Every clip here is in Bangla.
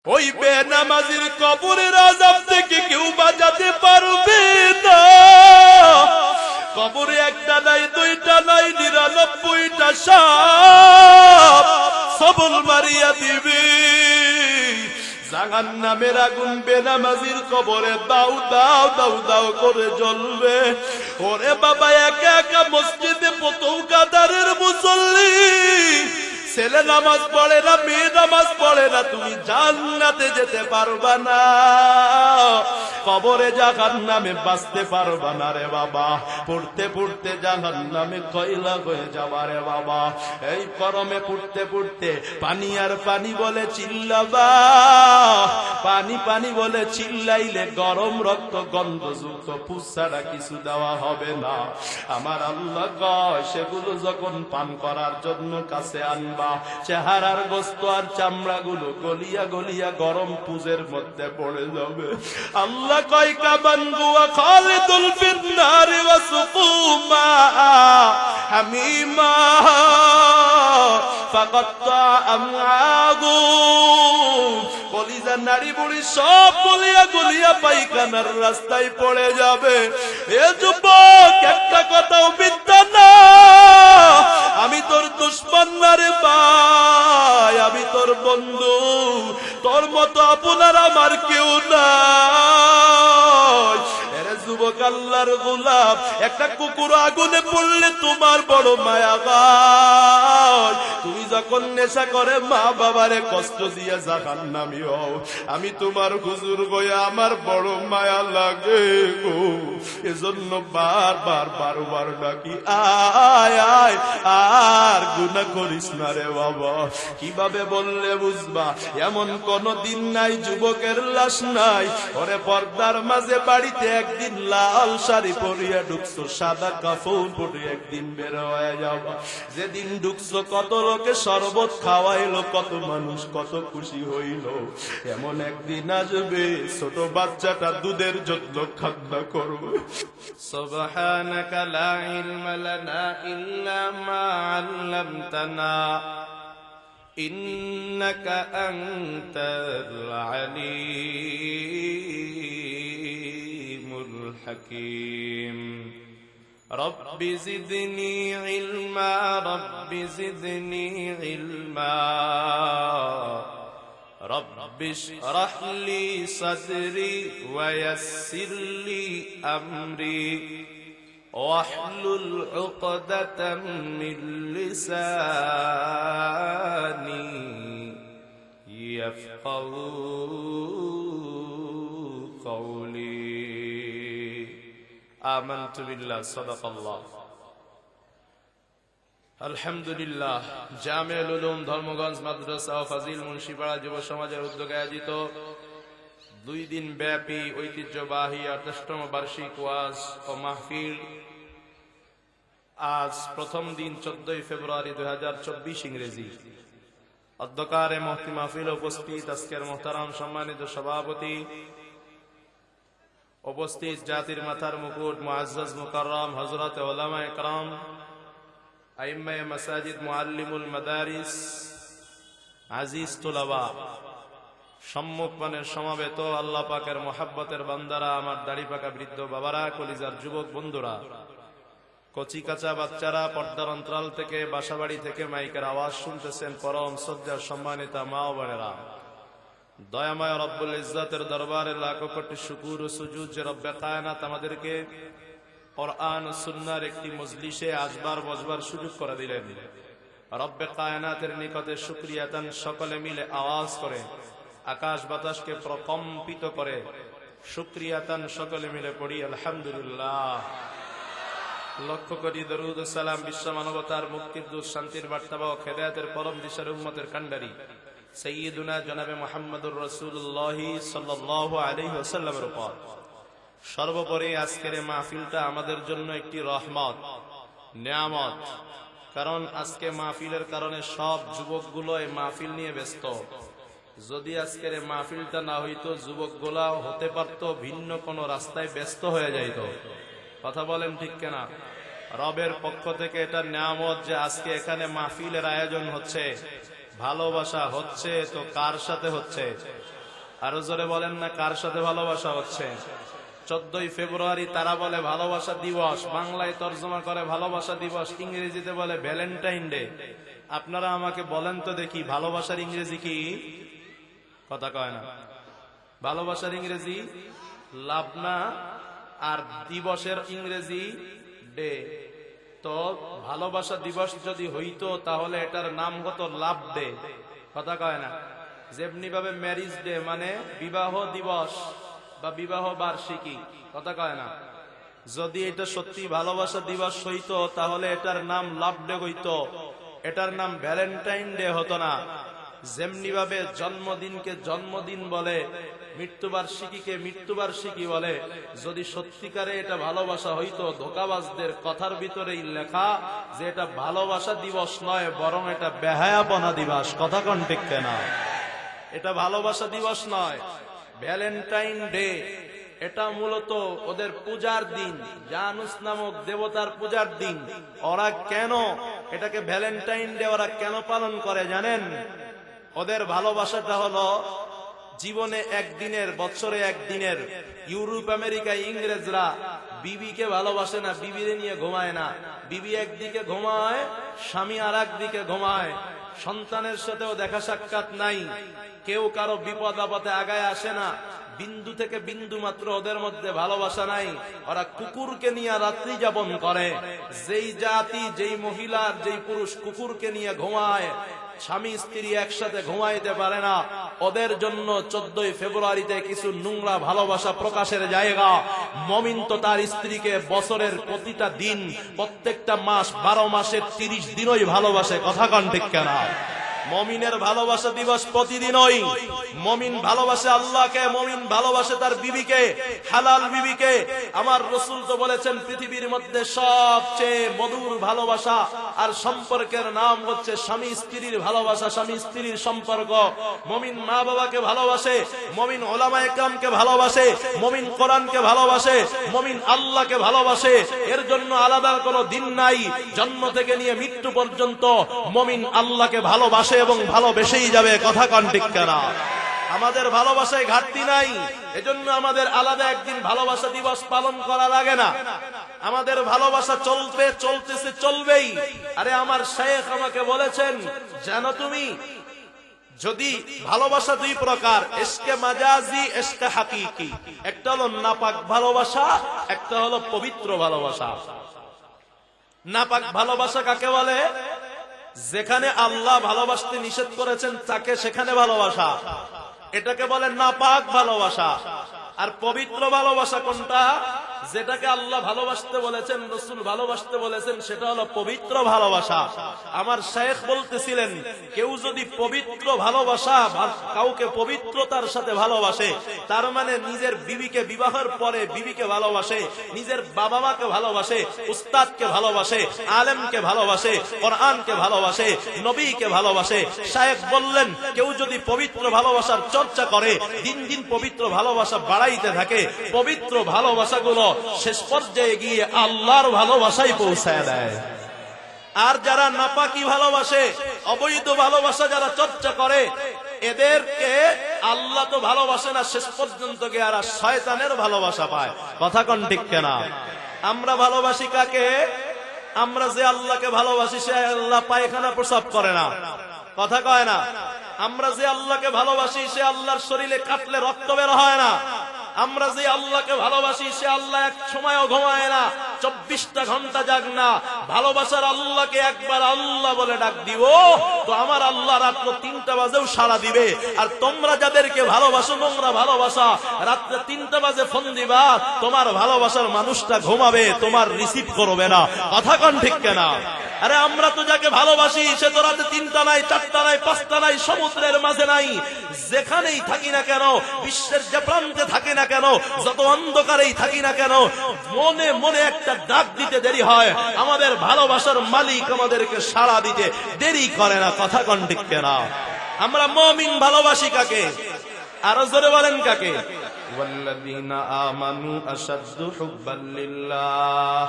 ওই বেনামাজির কবরের আযাব থেকে কেউ বাঁচাতে পারবে না। কবরে একটা নাই, দুইটা নাই, ৯৯টা সাপ সবল মারিয়া দিবে। জাহান্নামের আগুন বেনামাজির কবরে দাউ দাউ দাউ দাউ করে জ্বলবে। ওরে বাবা, একা একা মসজিদে প্রথম কাতারের মুসল্লি, ছেলে নামাজ পড়ে না, মেয়ে নামাজ পড়ে না, তুমি জান্নাতে যেতে পারবা না, কবরে জাহান্নামে বাঁচতে পারবা না রে বাবা। পড়তে পড়তে জাহান্নামে কয়লা হয়ে যাবা রে বাবা। এই গরমে পড়তে পড়তে পানি আর পানি বলে চিল্লাবা, পানি পানি বলে চিল্লাইলে গরম রক্ত গন্ধযুক্ত পুষারা কিছু দেওয়া হবে না। আমার আল্লাহ কয়, সেগুলো যখন পান করার জন্য কাছে আনবা, চেহারার গোস্ত আর চামড়া গুলো গলিয়া গলিয়া গরম পুজের মধ্যে পড়ে যাবে। আল্লাহ কয়, কামান গুয়া খালিদুল ফিন্নার ওয়া সুকুমা হামিমা ফাকাত্তা আমআগু। কলিজা নাড়ি বুড়ি সব গলিয়া গলিয়া পায়খানার রাস্তায় পড়ে যাবে। এ যুবক, একটা কথাও মিথ্যা না, আমি তোর দুশমন না রে ভাই, আমি তোর বন্ধু, তোর মতো আপনার আমার কেউ নাই। এরে যুবক, আল্লাহর গোলাম, একটা কুকুর আগুনে পড়লে তোমার বড় মায়া হয়। তুমি যখন নেশা করে মা বাবারে কষ্ট দিয়ে জাহান্নামী হও, আমি তোমার হুজুর গয়া আমার বড় মায়া লাগে গো। এজন্য বারবার বারবার ডাকি, আয় আয় আর গুনাহ করিস না রে বাবা। কিভাবে বললে বুঝবা? এমন কোন দিন নাই যুবকের লাশ নাই। ওরে পর্দার মাঝে বাড়িতে একদিন লাল শাড়ি পরিয়া ঢুকছো, সাদা কাপড় পরে একদিন বের হয়ে যাবা। যেদিন ঢুকছো কত লোকে শরবত খাওয়াইলো, কত মানুষ কত খুশি হইল। এমন একদিন আসবে ছোট বাচ্চাটা দুধের জন্য কান্না করবে। সুবহানাকা লা ইলমা লানা ইল্লা মা আল্লামতানা ইন্নাকা আনতাল আলিমুল হাকীম। রব্বি জিদনি ইলমা, রব্বি জিদনি ইলমা, রব্বি ইশরাহ লি সাদরি ওয়া ইয়াসসির লি আমরি ওয়াহলুল উকদাতাম মিন লিসানি ইয়াফকাহু কওলি। আমানতু বিল্লাহ, সাদাকাল্লাহ। আলহামদুলিল্লাহ। জামিউল উলুম ধর্মগঞ্জ মাদ্রাসা ও ফাজিল মুন্সিপাড়া যুব সমাজের উদ্যোগে আয়োজিত 2 দিন ব্যাপী ঐতিহ্যবাহী 28তম বার্ষিক ওয়াজ ও মাহফিল আজ প্রথম দিন 14 ফেব্রুয়ারি 2024 ইংরেজি। অধ্যকারে মুফতি মাহফিল উপস্থিত আজকের মোহতারাম সম্মানিত সভাপতি, উপস্থিত জাতির মাথার মুকুট মুআজ্জাজ মুকাররম হযরত উলামা ইকরাম, আইম্মায়ে মাসাজিদ, মুআল্লিমুল মাদারিস, আজিজ তুলাবা, সম্মুখমানের সমাবেত আল্লাহ পাকের মহাব্বতের বান্দারা, আমার দাড়ি পাকা বৃদ্ধ বাবারা, কলিজার যুবক বন্ধুরা, কচি কাঁচা বাচ্চারা, পর্দার অন্তরাল থেকে বাসাবাড়ি থেকে মাইকের আওয়াজ শুনতেছেন, পরম শ্রদ্ধার সম্মানিতা মা ও বোনেরা, দয়াময় রব্বুল ইজ্জতের দরবারে লাখো কোটি শুকর ও সুজুদ যে রব্বে কায়নাত আমাদেরকে কুরআন ও সুন্নাহর একটি মজলিসে আসবার বসবার সুযোগ করে দিলেন। রব্বে কায়নাতের নিকটে শুকরিয়াতান সকলে মিলে আওয়াজ করে আকাশ বাতাসকে প্রকম্পিত করে শুকরিয়াতান সকলে মিলে পড়ি আলহামদুলিল্লাহ। লক্ষ্য করি দরুদ ও সালাম বিশ্ব মানবতার মুক্তির দূত, শান্তির বার্তাবাহক ও হেদায়েতের পরম দিশার উম্মতের কান্ডারি সাইয়্যিদুনা জনাবে মুহাম্মদুর রাসূলুল্লাহ সাল্লাল্লাহু আলাইহি ওয়াসাল্লামের উপর। সর্বোপরি আজকের এই মাহফিলটা আমাদের জন্য একটি রহমত, নিয়ামত। কারণ আজকে মাহফিলের কারণে সব যুবকগুলো এই মাহফিল নিয়ে ব্যস্ত। যদি আজকের এই মাহফিলটা না হইতো, যুবকগুলা হতে পারত ভিন্ন কোনো রাস্তায় ব্যস্ত হয়ে যাইত। কথা বলেন ঠিক কিনা? রবের পক্ষ থেকে এটা নিয়ামত যে আজকে এখানে মাহফিলের আয়োজন হচ্ছে। ভালোবাসা হচ্ছে তো কার সাথে হচ্ছে? আরো জোরে বলেন না, কার সাথে ভালোবাসা হচ্ছে? 14ই ফেব্রুয়ারি তারা বলে ভালোবাসা দিবস, বাংলায় তর্জমা করে ভালোবাসা দিবস, ইংরেজিতে বলে ভ্যালেন্টাইন ডে। আপনারা আমাকে বলেন তো দেখি, ভালোবাসার ইংরেজি কি? কথা কয় না। ভালোবাসার ইংরেজি লাভ না, আর দিবসের ইংরেজি ডে। তো ভালোবাসা দিবস যদি হইতো তাহলে এটার নাম হতো লাভ ডে। কথা কয় না। যেমনি ভাবে ম্যারিজ ডে মানে বিবাহ দিবস বা বিবাহ বার্ষিকী। কথা কয় না। যদি এটা সত্যি ভালোবাসা দিবস হইতো তাহলে এটার নাম লাভ ডে হইতো, এটার নাম ভ্যালেন্টাইন ডে হতো না। যেমনি ভাবে জন্মদিনকে জন্মদিন বলে, মৃত্যুবার্ষিকীকে মৃত্যুবার্ষিকী বলে, যদি সত্যিকারে এটা ভালোবাসা হইতো, ধোঁকাবাজদের কথার ভিতরেই লেখা যে এটা ভালোবাসা দিবস নয়, বরং এটা বেহায়াপনা দিবস। কথা কোন ঠিক না? এটা ভালোবাসা দিবস নয়, ভ্যালেন্টাইন ডে। এটা মূলত ওদের পূজার দিন, জানুস নামক দেবতার পূজার দিন। ওরা কেন এটাকে ভ্যালেন্টাইন ডে ওরা কেন পালন করে জানেন? ওদের ভালোবাসাটা হলো জীবনে একদিনের, বছরে একদিনের। ইউরোপ আমেরিকা ইংরেজরা বিবিকে ভালোবাসে না, বিবিরে নিয়ে ঘুমায় না। বিবি একদিকে ঘুমায়, স্বামী আর একদিকে ঘুমায়। সন্তানের সাথেও দেখা সাক্ষাৎ নাই, কেউ কারো বিপদ আপদে আগায় আসে না। বিন্দু থেকে বিন্দু মাত্র ওদের মধ্যে ভালোবাসা নাই। ওরা কুকুরকে নিয়ে রাত্রি যাপন করে। যেই জাতি, যেই মহিলার, যেই পুরুষ কুকুরকে নিয়ে ঘুমায়, স্বামী স্ত্রী একসাথে ঘুমাইতে পারে না। ওদের জন্য 14ই ফেব্রুয়ারিতে কিছু নোংরা ভালোবাসা প্রকাশের জায়গা। মুমিন তো তার স্ত্রীকে বছরের প্রতিটা দিন, প্রত্যেকটা মাস, 12 মাসের 30 দিনই ভালোবাসে। কথা কন ঠিক কেনা? মুমিনের ভালোবাসা দিবস প্রতিদিনই। মুমিন ভালোবাসে আল্লাহকে, মুমিন ভালোবাসে তার বিবিকে, হালাল বিবিকে। আমার রাসূল তো বলেছেন পৃথিবীর মধ্যে সবচেয়ে মধুর ভালোবাসা আর সম্পর্কের নাম হচ্ছে স্বামী স্ত্রীর ভালোবাসা, স্বামী স্ত্রীর সম্পর্ক। মুমিন মা বাবাকে ভালোবাসে, মুমিন উলামায়ে কেরামকে ভালোবাসে, মুমিন কোরআনকে ভালোবাসে, মুমিন আল্লাহকে ভালোবাসে। এর জন্য আলাদা কোনো দিন নাই। জন্ম থেকে নিয়ে মৃত্যু পর্যন্ত মুমিন আল্লাহকে ভালোবাসে এবং ভালোবেসেই যাবে। কথা কন ঠিক না? আমাদের ভালোবাসায় ঘাটতি নাই, এজন্য আমাদের আলাদা একদিন ভালোবাসা দিবস পালন করা লাগে না। আমাদের ভালোবাসা চলতেছে, চলবেই। আরে আমার শায়েখ আমাকে বলেছেন, জানো তুমি, যদি ভালোবাসা দুই প্রকার, ইশকে মাজাজি, ইশকে হাকিকি। একটা হলো নাপাক ভালোবাসা, একটা হলো পবিত্র ভালোবাসা। নাপাক ভালোবাসা কাকে বলে? যেখানে আল্লাহ ভালোবাসতে নিষেধ করেছেন তাকে সেখানে ভালোবাসা, এটাকে বলে নাপাক ভালোবাসা। আর পবিত্র ভালোবাসা কোনটা? যেটাকে আল্লাহ ভালোবাসতে বলেছেন, রাসূল ভালোবাসতে বলেছেন, সেটা হলো পবিত্র ভালোবাসা। আমার শায়েখ বলতেছিলেন, কেউ যদি পবিত্র ভালোবাসা, কাউকে পবিত্রতার সাথে ভালোবাসে, তার মানে নিজের বিবিকে বিবাহের পরে বিবিকে ভালোবাসে, নিজের বাবা মাকে ভালোবাসে, উস্তাদকে ভালোবাসে, আলেমকে ভালোবাসে, কোরআনকে ভালোবাসে, নবীকে ভালোবাসে। শায়েখ বললেন, কেউ যদি পবিত্র ভালোবাসার চর্চা করে, দিন দিন পবিত্র ভালোবাসা বাড়াইতে থাকে, পবিত্র ভালোবাসাগুলো শেষ পর্যায়ে গিয়ে আল্লাহর ভালোবাসায় পৌঁছায় দেয়। আর যারা নাপাকি ভালোবাসে, অবৈধ ভালোবাসা যারা চর্চা করে, এদেরকে আল্লাহ তো ভালোবাসে না, শেষ পর্যন্ত গিয়ে আর শয়তানের ভালোবাসা পায়। কথা কোন ঠিক না? আমরা ভালোবাসি কাকে? আমরা যে আল্লাহকে ভালোবাসি সে আল্লাহ পায়খানা প্রসাব করে না। কথা কয় না? আমরা যে আল্লাহকে ভালোবাসি সে আল্লাহর শরীরে কাটলে রক্ত বের হয় না। আমরা যে আল্লাহকে ভালোবাসি সে আল্লাহ এক সময়ও ঘুমায় না, 24টা ঘন্টা জাগ না। ভালোবাসার আল্লাহকে একবার আল্লাহ বলে ডাক দিব তো আমার আল্লাহ রাত্র 3টা বাজেও সাড়া দিবে। আর তোমরা যাদেরকে ভালোবাসো নোংরা ভালোবাসা, রাত্রে 3টা বাজে ফোন দিবা, তোমার ভালোবাসার মানুষটা ঘুমাবে, তোমার রিসিভ করবে না। কথা কোন ঠিক না? আরে আমরা তো যাকে ভালোবাসি সে তো রাতে 3টা নাই, 4টা নাই, 5টা নাই, সমুদ্রের মাঝে নাই। যেখানেই থাকি না কেন, বিশ্বের যে প্রান্তে থাকি না কেন, যত অন্ধকারেই থাকি না কেন, মনে মনে একটা ডাক দিতে দেরি হয়। আমাদের ভালোবাসার মালিক আমাদেরকে সাড়া দিতে দেরি করে না। কথা কোন ঠিক না? আমরা মুমিন ভালোবাসি কাকে? আরো জোরে বলেন কাকে? ওয়াল্লাযীনা আমানু আশাদ্দু হুব্বান লিল্লাহ।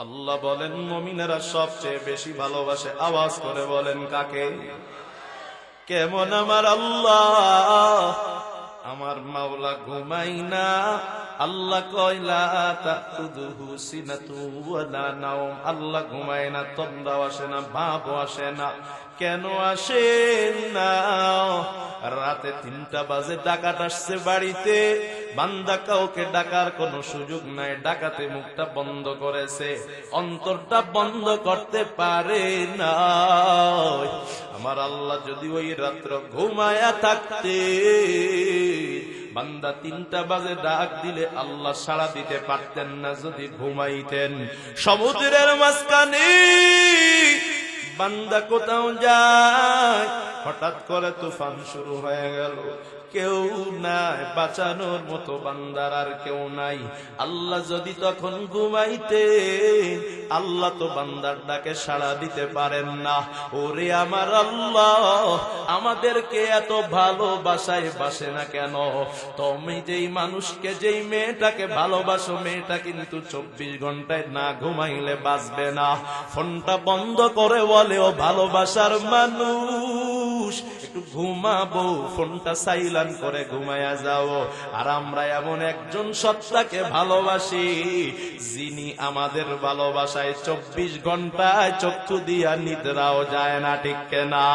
আল্লাহ বলেন মুমিনেরা সবচেয়ে বেশি ভালোবাসে। আওয়াজ করে বলেন কাকে? কেমন আমার আল্লাহ? আমার মাওলা ঘুমাই না। আল্লাহ কয় লা তাখুযুহু সিনাতু ওয়ালা নাওম। আল্লাহ ঘুমায় না, তন্দ্রাও আসে না, ভাবও আসে না। কেন আসে না? রাতে 3টা বাজে ডাকাত আসছে বাড়িতে, বান্দা কাউকে ডাকার কোনো সুযোগ নাই, ডাকাতে মুখটা বন্ধ করেছে, অন্তরটা বন্ধ করতে পারে না। আমার আল্লাহ যদি ওই রাত্র ঘুমায়া থাকতে, বান্দা 3টা বাজে ডাক দিলে আল্লাহ সাড়া দিতে পারতেন না যদি ঘুমাইতেন। সমুদ্রের মাঝখানে বান্দা কোথাও যায়, হঠাৎ করে তুফান শুরু হয়ে গেল, কেউ নাই, বাঁচানোর মতো বান্দার আর কেউ নাই। আল্লাহ যদি তখন ঘুমাইতেন, আল্লাহ তো বান্দার ডাকে সাড়া দিতে পারেন না। ওরে আমার আল্লাহ আমাদেরকে এত ভালোবাসায় বাসে না কেন? তুমি যেই মানুষকে, যেই মেয়েটাকে ভালোবাসো, মেয়েটা কিন্তু 24 ঘন্টায় না ঘুমাইলে বাঁচবে না। ফোনটা বন্ধ করে বলে ও ভালোবাসার মানুষ একটু ঘুমাবো, ফোনটা সাইলেন্ট করে ঘুমায়া যাও। আর আমরা এমন একজন সত্তাকে ভালোবাসি যিনি আমাদের ভালোবাসায় 24 ঘন্টায় চক্ষু দিয়া নিদ্রাও যায় না, ঠিক কিনা?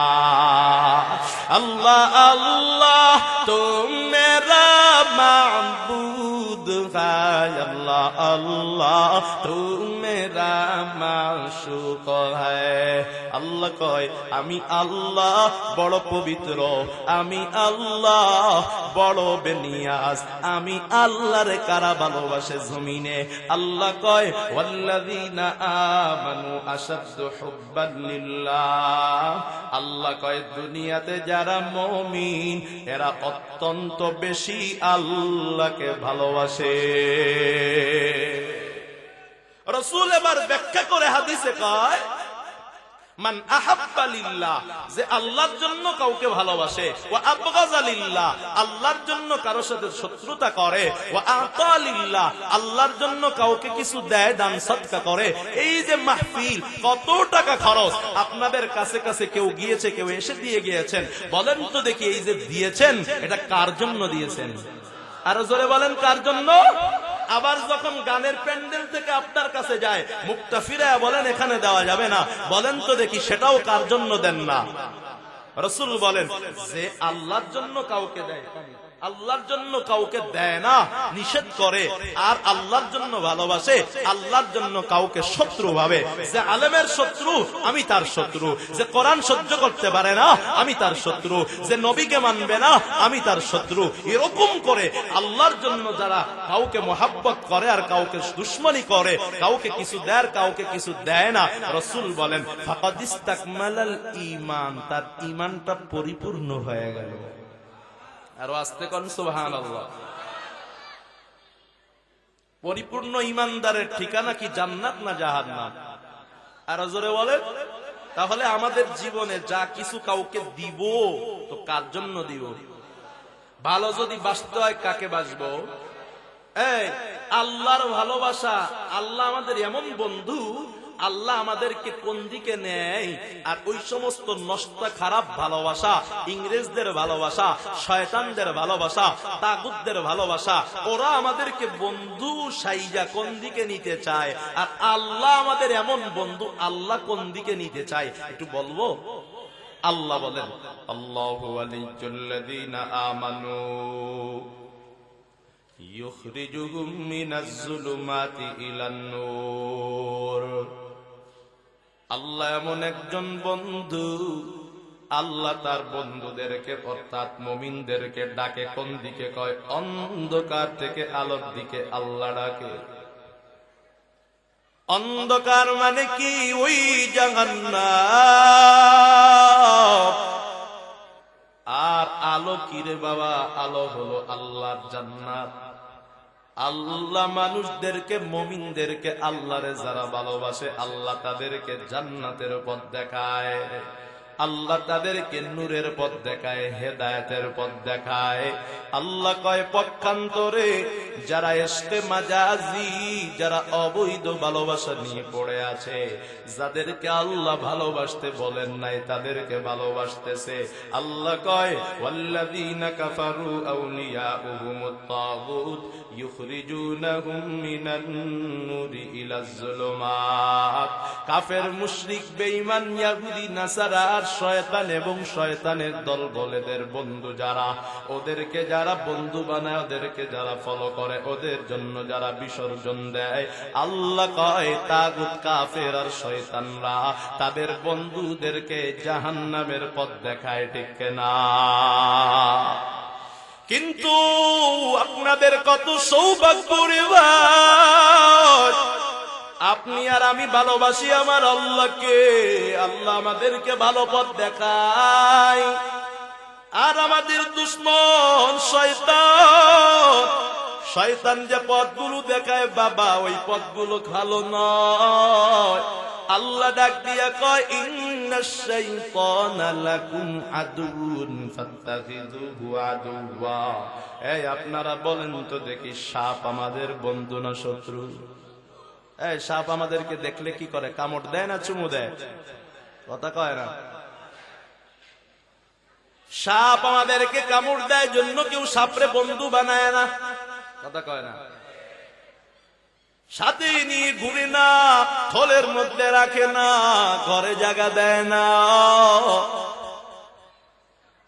আল্লাহ আল্লাহ তুম মেরা মাবুদ হ্যায়, আল্লাহ আল্লাহ তুম মেরা মাশুক হ্যায়। আল্লাহ কয় আমি আল্লাহ বড় পবিত্র, আমি আল্লাহ বড় বেনিয়াজ, আমি আল্লাহর কারা ভালোবাসে জমিনে। আল্লাহ কয় ওয়াল্লাযীনা আমানু আশাদ্দু হুব্বান লিল্লাহ। আল্লাহ কয় দুনিয়াতে যারা মুমিন এরা অত্যন্ত বেশি আল্লাহকে ভালোবাসে। রাসূল এবার ব্যাখ্যা করে হাদিসে কয় মান আহাব্বা লিল্লাহ, যে আল্লাহর জন্য কাউকে ভালোবাসে, ওয়া আবগাযা লিল্লাহ, আল্লাহর জন্য কারো সাথে শত্রুতা করে, ওয়া আতা লিল্লাহ, আল্লাহর জন্য কাউকে কিছু দেয়, দান সদকা করে। এই যে মাহফিল, কত টাকা খরচ, আপনাদের কাছে কাছে কেউ গিয়েছে, কেউ এসে দিয়ে গিয়েছেন, বলেন তো দেখি এই যে দিয়েছেন এটা কার জন্য দিয়েছেন? আরো জোরে বলেন কার জন্য? আবার যখন গানের প্যান্ডেল থেকে আপনার কাছে যায়, মুখটা ফিরায় বলেন এখানে দেওয়া যাবে না, বলেন তো দেখি সেটাও কার জন্য দেন না? রাসূল বলেন যে আল্লাহর জন্য কাউকে দেয়, আল্লাহর জন্য কাউকে দেয় না, নিষেধ করে, আর আল্লাহর জন্য ভালোবাসে, আল্লাহর জন্য কাউকে শত্রু ভাবে। যে আলেমের শত্রু আমি তার শত্রু, যে কোরআন সহ্য করতে পারে না আমি তার শত্রু, যে নবীকে মানবে না আমি তার শত্রু। এরকম করে আল্লাহর জন্য যারা কাউকে মহাব্বত করে আর কাউকে দুশমনি করে, কাউকে কিছু দেয় কাউকে কিছু দেয় না, রাসূল বলেন ফাকাদ ইসতাকমালাল ঈমান, তার ঈমানটা পরিপূর্ণ হয়ে গেল। আর আস্তে কোন সুবহানাল্লাহ। পরিপূর্ণ ঈমানদারের ঠিকানা কি জান্নাত না জাহান্নাম? আর জোরে বলেন। তাহলে আমাদের জীবনে যা কিছু কাউকে দিব তো কার জন্য দিব? ভালো যদি বাসতে হয় কাকে বাসবো? এই আল্লাহর ভালোবাসা, আল্লাহ আমাদের এমন বন্ধু, আল্লাহ আমাদেরকে কোন দিকে নেয়, আর ওই সমস্ত নষ্ট খারাপ ভালোবাসা, ইংরেজদের ভালোবাসা, শয়তানদের ভালোবাসা, তাগুতদের ভালোবাসা, ওরা আমাদেরকে বন্ধু সাইজা কোন দিকে নিতে চায়, আর আল্লাহ আমাদের এমন বন্ধু, আল্লাহ কোন দিকে নিতে চায় একটু বলবো? আল্লাহ বলেন আল্লাহু ওয়ালিয়্যুল্লাযীনা আমানু ইউখরিজুহুম মিনাজ যুলুমাতি ইলান নূর। আল্লাহ এমন একজন বন্ধু, আল্লাহ তার বন্ধুদেরকে অর্থাৎ মুমিনদেরকে ডাকে কোন দিকে? কয় অন্ধকার থেকে আলোর দিকে আল্লাহ ডাকে। অন্ধকার মানে কি? ওই জাহান্নাম। আর আলো কি রে বাবা? আলো হলো আল্লাহর জান্নাত। আল্লাহ মানুষদেরকে, মুমিনদেরকে, আল্লাহরে যারা ভালোবাসে আল্লাহ তাদেরকে জান্নাতের পথ দেখায়। আল্লাহ তাদেরকে নূরের পথ দেখায়, হেদায়েতের পথ দেখায়। আল্লাহ কয় পক্ষান্তরে যারা ইশকে মাজাজি, যারা অবৈধ ভালোবাসা নিয়ে পড়ে আছে, যাদেরকে আল্লাহ ভালোবাসতে বলেন নাই তাদেরকে ভালোবাসতেছে। আল্লাহ কয় ওয়াল্লাযীনা কাফারু আউলিয়াউহুমুত তাগুত ইউখরিজুনাহুম মিনান নূরি ইলাজ যুলুমাত। কাফের, মুশরিক, বেঈমান, ইহুদি, নাসারা আর শয়তান এবং শয়তানের দল বলেদের বন্ধু যারা, ওদেরকে যারা বন্ধু বানায়, ওদেরকে যারা ফলো করে, ওদের জন্য যারা বিসর্জন দেয়, আল্লাহ কয় তাগুত, কাফের আর শয়তানরা তাদের বন্ধুদেরকে জাহান্নামের পথ দেখায়, ঠিক না? কিন্তু আপনাদের কত সৌভাগ্য রে ভাই, আপনি আর আমি ভালোবাসি আমার আল্লাহকে, আল্লাহ আমাদেরকে ভালো পথ দেখায়। আর আমাদের দুশমন শয়তান, শয়তান যে পথগুলো দেখায় বাবা, ওই পথগুলো ভালো নয়। আল্লাহ ডাক দিয়া কয় ইন্নাশ শাইতানা লাকুম আদুউন ফাত্তাখিযুহু আদুওয়া। এই আপনারা বলেন তো দেখি, সাপ আমাদের বন্ধু না শত্রু? এই সাপ আমাদেরকে দেখলে কি করে? কামড় দেয় না চুমু দেয়? কথা কয় না? সাপ আমাদেরকে কামড় দেয় জন্য কেউ সাপরে বন্ধু বানায় না, কথা কয় না? সাথে নিয়ে ঘুরে না, থলের মধ্যে রাখে না, ঘরে জায়গা দেয় না।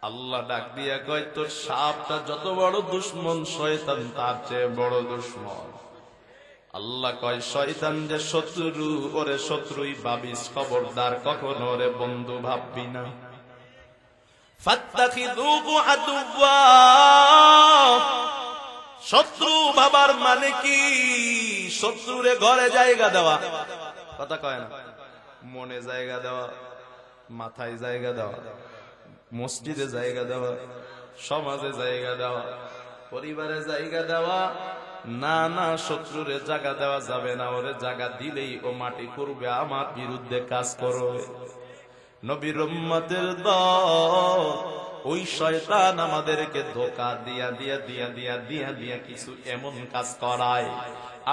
আল্লাহ ডাক দিয়া কয় তোর সাপটা যত বড় দুশমন, শয়তান তার চেয়ে বড় দুশমন। আল্লাহ কয় শয়তান যে শত্রু, ওরে শত্রুই ভাবিস, খবরদার কখনো ওরে বন্ধু ভাববি না। ফাত্তাখিযুহু আদুওয়া। শত্রু ভাবার মানে কি? শত্রুরে ঘরে জায়গা দেওয়া, কথা কয় না? মনে জায়গা দেওয়া, মাথায় জায়গা দেওয়া, মসজিদে জায়গা দেওয়া, সমাজে জায়গা দেওয়া, পরিবারে জায়গা দেওয়া। না না, শত্রুরে জায়গা দেওয়া যাবে না। ওরে জায়গা দিলেই ও মাটি করবে, আমার বিরুদ্ধে কাজ করবে। নবীর উম্মতের দল, ওই শয়তান আমাদেরকে ধোঁকা দিয়া দিয়া দিয়া দিয়া দিয়া দিয়া কিছু এমন কাজ করায়,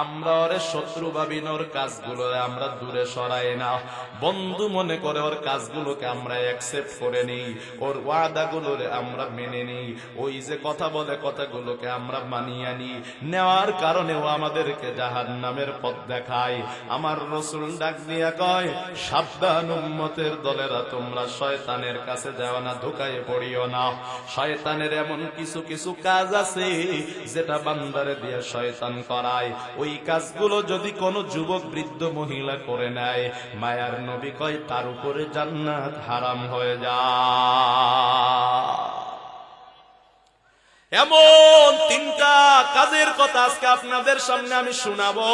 আমরা ওরে শত্রু ভাবি না, ওর কাজগুলো আমরা দূরে সরাই না, বন্ধু মনে করে ওর কাজগুলোকে আমরা অ্যাকসেপ্ট করে নিই, ওর ওয়াদাগুলোরে আমরা মেনে নিই, ওই যে কথা বলে কথাগুলোকে আমরা মানিয়ে নিই। নেওয়ার কারণে ও আমাদেরকে জাহান্নামের পথ দেখায়। আমার রাসূল ডাক দিয়া কয় সাবধান উম্মতের দলেরা, তোমরা শয়তানের কাছে যাও না, ধোঁকায় পড়িও না। শয়তানের এমন কিছু কিছু কাজ আছে যেটা বান্দারে দিয়ে শয়তান করায়। ওই কাজগুলো যদি কোনো যুবক, বৃদ্ধ, মহিলা করে নেয়, মায়ার নবী কয় তার উপরে জান্নাত হারাম হয়ে যায়। এমন তিনটা কাজের কথা আজকে আপনাদের সামনে আমি শোনাবো।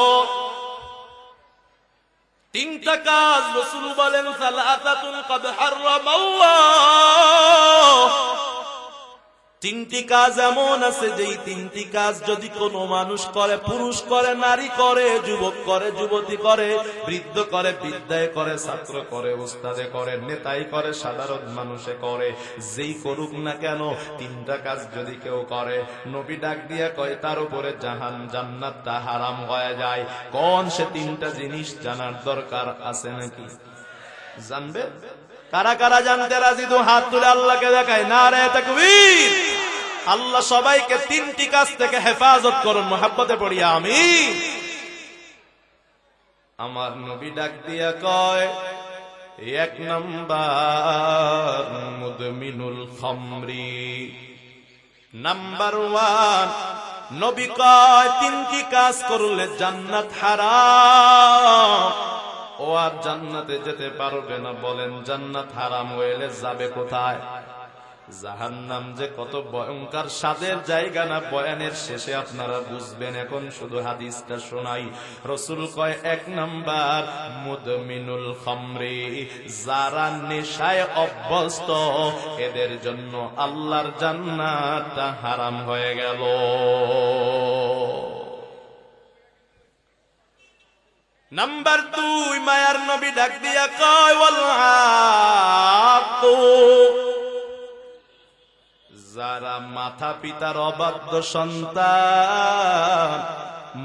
তিনটা কাজ রাসূল বলেন সালাসাতুন ক্বাদ হারামাল্লাহ। তিনটি কাজ এমন আছে যেই তিনটি কাজ যদি কোনো মানুষ করে, পুরুষ করে, নারী করে, যুবক করে, যুবতী করে, বৃদ্ধ করে, বৃদ্ধায় করে, ছাত্র করে, উস্তাদে করে, নেতাই করে, সাধারণ মানুষে করে, যেই করুক না কেন, তিনটা কাজ যদি কেউ করে, নবী ডাক দিয়া কয় তার উপরে জান্নাতটা হারাম হয়ে যায়। কোন সে তিনটা জিনিস জানার দরকার আছে নাকি? জানবে? কারা কারা জানতে রাজি? তো হাত তুলে আল্লাহকে দেখায়, নারে তাকবীর। আল্লাহ সবাইকে তিনটি কাজ থেকে হেফাজত করুন, মুহাব্বতে পড়িয়া আমিন। আমার নবী ডাক দিয়া কয় এক নাম্বার মুদমিনুল খামরি, নাম্বার 1 নবী কয় তিনটি কাজ করলে জান্নাত হারাম। ও আর জান্নাতে যেতে পারবে না। বলেন জান্নাত হারাম হইলে যাবে কোথায়? জাহান্নাম যে কত ভয়ঙ্কর স্বাদের জায়গা না, বয়ানের শেষে আপনারা বুঝবেন। এখন শুধু হাদিসটা শোনাই। রাসূল কয় 1 নাম্বার মুদমিনুল খামরি, যারা নেশায় অভ্যস্ত, এদের জন্য আল্লাহর জান্নাতটা হারাম হয়ে গেল। নাম্বার 2 মায়ার নবী ডাক দিয়া কয় ওয়াল যারা মাতা পিতার অবাধ্য সন্তান,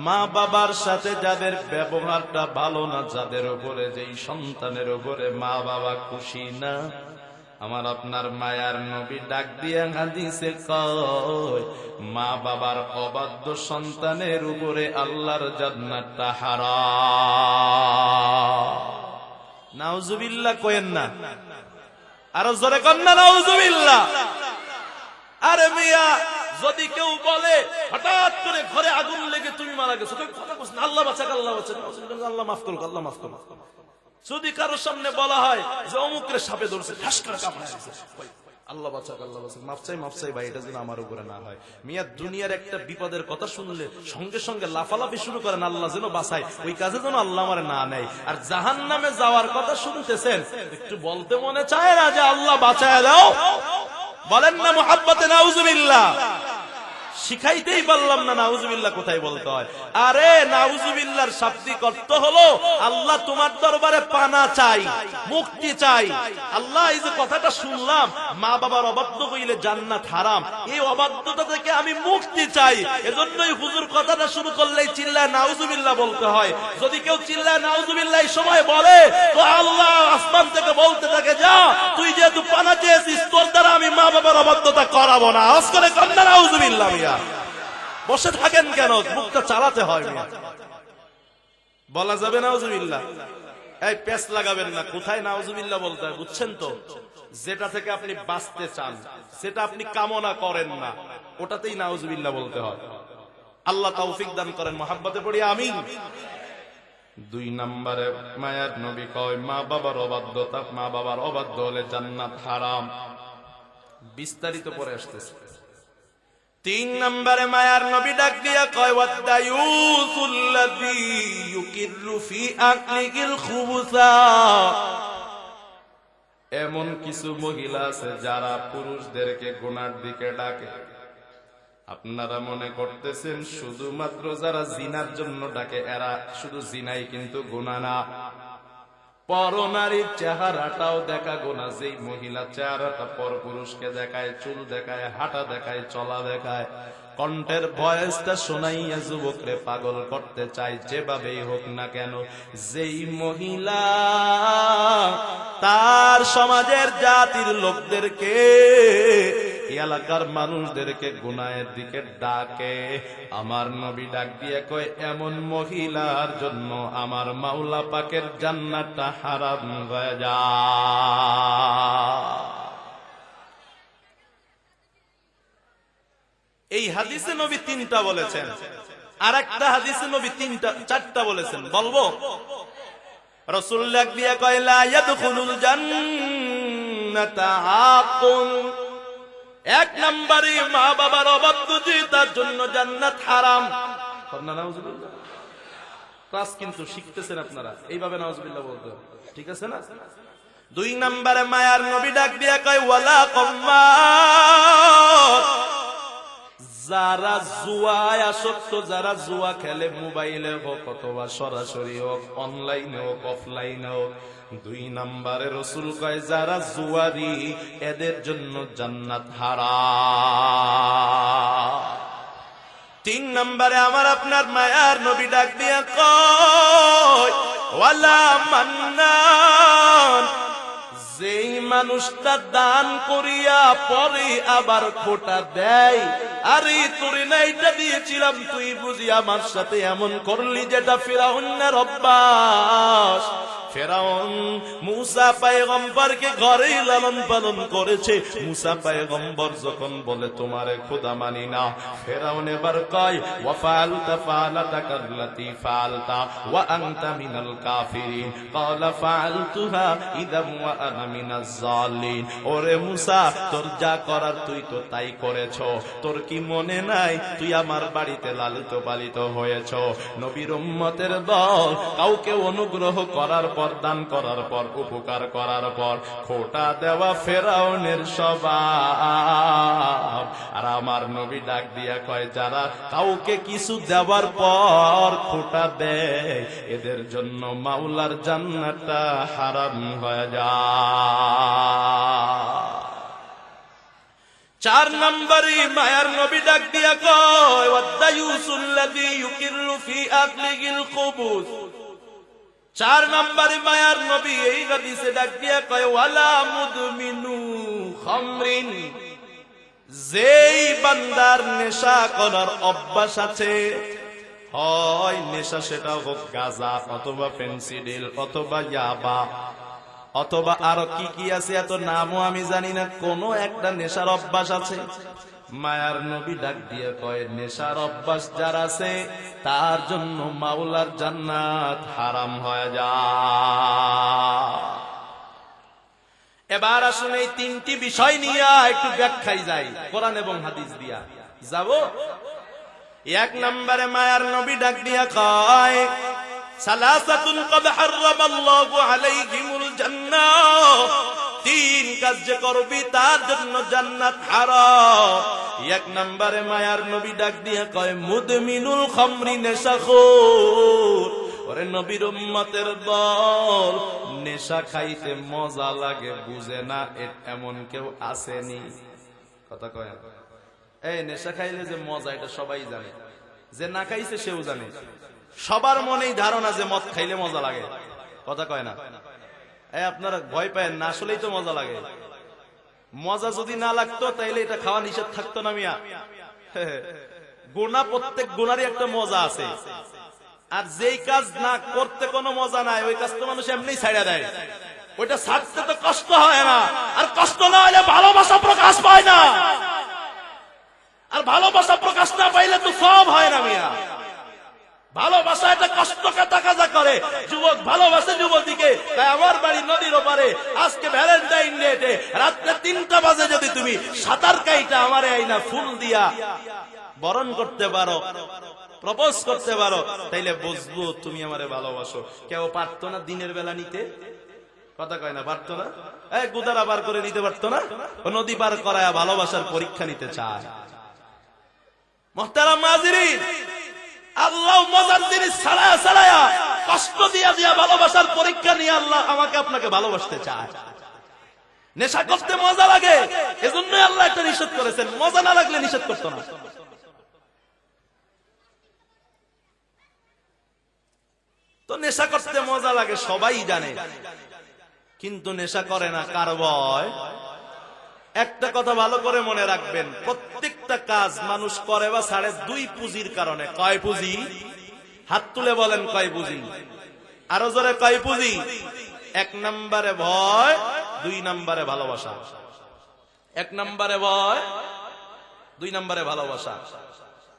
মা বাবার সাথে যাদের ব্যবহারটা ভালো না, যাদের উপরে যেই সন্তানের উপরে মা বাবা খুশি না, আমার আপনার মায়ার নবী ডাক দিয়ে হাদিসে কয় মা বাবার অবাধ্য সন্তানের উপরে আল্লাহর জান্নাতটা হারাম। নাউজুবিল্লাহ কইেন না, আরো জোরে কন না নাউজুবিল্লাহ। আরে মিয়া, যদি কেউ বলে হঠাৎ করে ঘরে আগুন লেগে তুমি মারা গেছো, তুমি কথা বলছ না আল্লাহ বাঁচাক আল্লাহ বাঁচাক, আল্লাহ মাফ করুক আল্লাহ মাফ করুক। যদি কারোর সামনে বলা হয় যে অমুকরে সাপে ধরছে, ঠাস করে কামড়ে গেছে, আল্লাহ বাঁচাক আল্লাহ বাঁচাক, মাফ চাই ভাই, এটা যেন আমার উপরে না হয়। মিয়া, দুনিয়ার একটা বিপদের কথা শুনলে সঙ্গে সঙ্গে লাফালাফি শুরু করেন আল্লাহ যেন বাঁচায়, ওই কাজে যেন আল্লাহ আমার না নেয়। আর জাহান্নামে যাওয়ার কথা শুনতেছেন, একটু বলতে মনে চায় না যে আল্লাহ বাঁচায় দাও? বলেন না মুহাব্বতে নাউজুবিল্লাহ। শিখাইতেই পারলাম না নাউজুবিল্লাহ কোথায় বলতে হয়। আরে নাউজুবিল্লাহর শাব্দিক অর্থ হলো আল্লাহ তোমার দরবারে পানা চাই, মুক্তি চাই। আল্লাহ, এই যে কথাটা শুনলাম মা বাবার অবাধ্য হইলে জান্নাত হারাম, এই অবাধ্যতা থেকে আমি মুক্তি চাই। এজন্যই হুজুর কথাটা শুরু করলেই চিল্লায় নাউজুবিল্লাহ বলতে হয়। যদি কেউ চিল্লায় নাউজুবিল্লাহ এই সময় বলে, তো আল্লাহ আসমান থেকে বলতে থাকে, যা তুই যেহেতু পানা চেয়েছিস, তোর দ্বারা আমি মা বাবার অবাধ্যতা করাবো না। আজ করে কন্যা নাউজুবিল্লাহ। বসে থাকেন কেন? মুখটা চালাতে হয়। বলা যাবে নাউজুবিল্লাহ? এই পেস লাগাবেন না, কোথায় নাউজুবিল্লাহ বলতে হয় বুঝছেন তো? যেটা থেকে আপনি বাঁচতে চান, সেটা আপনি কামনা করেন না, ওটাতেই নাউজুবিল্লাহ বলতে হয়। আল্লাহ তৌফিক দান করেন, মহাব্বতে পড়ি আমিন। 2 নম্বরে মায়ার নবী কয় মা বাবার অবাধ্যতা, মা বাবার অবাধ্য হলে জান্নাত হারাম। বিস্তারিত পরে আসতেছে। 3 নম্বরে মায়ার নবী ডাক দিয়া কয় ওয়াদায়ুসুল্লাযী ইউকিরু ফি আকলিল খুবুসা। এমন কিছু মহিলা আছে যারা পুরুষদেরকে গুনার দিকে ডাকে। আপনারা মনে করতেছেন শুধুমাত্র যারা জিনার জন্য ডাকে এরা শুধু জিনাই, কিন্তু গুনাহ না। পরনারীর চেহারাটাও দেখা গুনাহ। যেই মহিলা চেহারাটা পর পুরুষকে দেখায়, চুল দেখায়, হাঁটা দেখায়, চলা দেখায়, কণ্ঠের ভয়েসটা শোনাইয়া যুবকরে পাগল করতে চায়, যেভাবেই হোক না কেন, যেই মহিলা তার সমাজের জাতির লোকদেরকে, এলাকার মানুষদেরকে গুনাহের দিকে ডাকে, আমার নবী ডাক দিয়ে কয় এমন মহিলার জন্য আমার মাওলা পাকের জান্নাতটা হারাম হয়ে যায়। এই হাদিসে নবী 3টা বলেছেন, আর একটা হাদিসে নবী 4টা বলেছেন। বলবো? রাসূলুল্লাহ দিয়ে কয় লা ইয়াদখুলুল জান্নাতা আকুন। 1 নম্বরে মা বাবার অবাধ্য যে তার জন্য জান্নাত হারাম। নাউজুবিল্লাহ। ক্লাস কিন্তু শিখতেছেন আপনারা, এইভাবে নাউজুবিল্লাহ বলতে, ঠিক আছে না? 2 নম্বরে মায়ার নবী ডাক দিয়া কয় ওয়ালা কম্মার। যারা জুয়ায় আসক্ত, যারা জুয়া খেলে, মোবাইলে হোক অথবা সরাসরি হোক, অনলাইনে হোক অফলাইনে হোক, 2 নম্বরে রাসূল কয় যারা জুয়ারি, এদের জন্য জান্নাত হারাম। 3 নম্বরে আমার আপনার মায়ার নবী ডাক দিয়া কয় ওয়ালা মান্নান। যেই মানুষটা দান করিয়া পরে আবার খোটা দেয়, আরে তোরে না এটা দিয়েছিলাম, তুই বুঝি আমার সাথে এমন করলি, যেটা ফিরআউনের অভ্যাস। ফেরাউন মুসা পয়গম্বরকে ঘরেই লালন পালন করেছে। মুসা পয়গম্বর যখন বলে তোমারে খোদা মানি না, ফেরাউন এবার কয় ওয়া ফাআলতা ফাআলাতাকাল্লাতী ফাআলতা ওয়া আনতা মিনাল কাফিরিন ক্বালা ফাআলতুহা ইযাম ওয়া আনা মিনাজ জালিন। ওরে মুসা, তোর যা করার তুই তো তাই করেছো, তোর কি মনে নাই তুই আমার বাড়িতে লালিত পালিত হয়েছো? নবীর উম্মতের দল কাউকে অনুগ্রহ করার পর, দান করার পর, উপকার করার পর খোটা দেওয়া ফেরাউনের স্বভাব। আর আমার নবী ডাক দিয়া কয় যারা কাউকে কিছু দেওয়ার পর খোটা দেয়, এদের জন্য মাওলার জান্নাতটা হারাম হয়ে যায়। 4 নম্বরে মায়ার নবী ডাক দিয়া কয় ওয়াদায়ুসুল্লাযী ইউকিরু ফি আকলিহিল খুবুস। 4 নম্বরে মায়ার নবী এই হাদিসে ডাক দিয়া কয় ওয়ালা মুদমিনু খামরিন, যেই বান্দার নেশা করার অভ্যাস আছে, হয় নেশা সেটা হোক গাঁজা অথবা ফেন্সিডিল অথবা ইয়াবা অথবা আরো কি কি আছে, এত নামও আমি জানি না, কোন একটা নেশার অভ্যাস আছে। মায়ার নবী ডাক দিয়ে কয় নেশার অভ্যাস যার আছে তার জন্য মাওলার জান্নাত হারাম হয়ে যায়। এবার আসুন এই 3টি বিষয় নিয়ে একটু ব্যাখ্যায় যাই, কোরআন এবং হাদিস দিয়া যাব। 1 নম্বরে মায়ার নবী ডাক দিয়া কয় সালাসাতুন ক্বাদ হারামাল্লাহু আলাইহিমুল জান্নাহ, 3 কাজ যে করবি তার জন্য জান্নাত হারাম। 1 নম্বরে মায়ার নবী ডাক দিয়া কয় মুদমিনুল খামরি, নেশাখোর। ওরে নবীর উম্মতের দল, নেশা খাইতে মজা লাগে বুঝে না এমন কেউ আসেনি? কথা কয় না। এই নেশা খাইলে যে মজা এটা সবাই জানে, যে না খাইছে সেও জানে। সবার মনেই ধারণা যে মদ খাইলে মজা লাগে। কথা কয় না। আপনারা ভয় পায় না, আসলেই তো মজা লাগে। মজা যদি না লাগতো তাইলে এটা খাওয়া নিষেধ থাকতো না মিয়া। গুনাহ, প্রত্যেক গুনারই একটা মজা আছে। আর যেই কাজ না করতে কোনো মজা নাই ওই কাজ তো মানুষ এমনি ছাইড়া দেয়। ওইটা ছাড়তে তো কষ্ট হয় না, আর কষ্ট না হলে ভালোবাসা প্রকাশ পায় না, আর ভালোবাসা প্রকাশ না পাইলে তো সব হয় না মিয়া। ভালোবাসা এটা কষ্টকে তাকাজা করে। যুবক ভালোবাসে যুবতীকে, তাই আমার বাড়ি নদীর ওপারে আজকে ভ্যালেন্টাইন ডে রাত্রে 3টা বাজে যদি তুমি সাঁতার কাইটা আমারে আইনা ফুল দিয়া বরণ করতে পারো, প্রপোজ করতে পারো, তাইলে বুঝবো তুমি আমারে ভালোবাসো। কেউ পারতো না দিনের বেলা নিতে? কথা কয় না, পারতো না? গুদারা বার করে নিতে পারতো না? ও নদী পার করায়া ভালোবাসার পরীক্ষা নিতে চায়। মুহতারাম হাজিরিন, আল্লাহ মজার জিনিস ছাড়ায়া ছাড়ায়া কষ্ট দিয়া দিয়া ভালোবাসার পরীক্ষা নিয়ে আল্লাহ আমাকে আপনাকে ভালোবাসতে চায়। নেশা করতে মজা লাগে, এজন্যই আল্লাহ একটা নিষেধ করেছেন। মজা না লাগলে নিষেধ করতো না। তো নেশা করতে মজা লাগে সবাই জানে, কিন্তু নেশা করে না কার ভয়? একটা কথা ভালো করে মনে রাখবেন, প্রত্যেকটা কাজ মানুষ করে বা ছাড়ে 2 পুঁজির কারণে। কয় পুঁজি? হাত তুলে বলেন কয় পুঁজি? আরো জোরে কয় পুঁজি? 1 নম্বরে ভয়, 2 নম্বরে ভালোবাসা। 1 নম্বরে ভয়, 2 নম্বরে ভালোবাসা।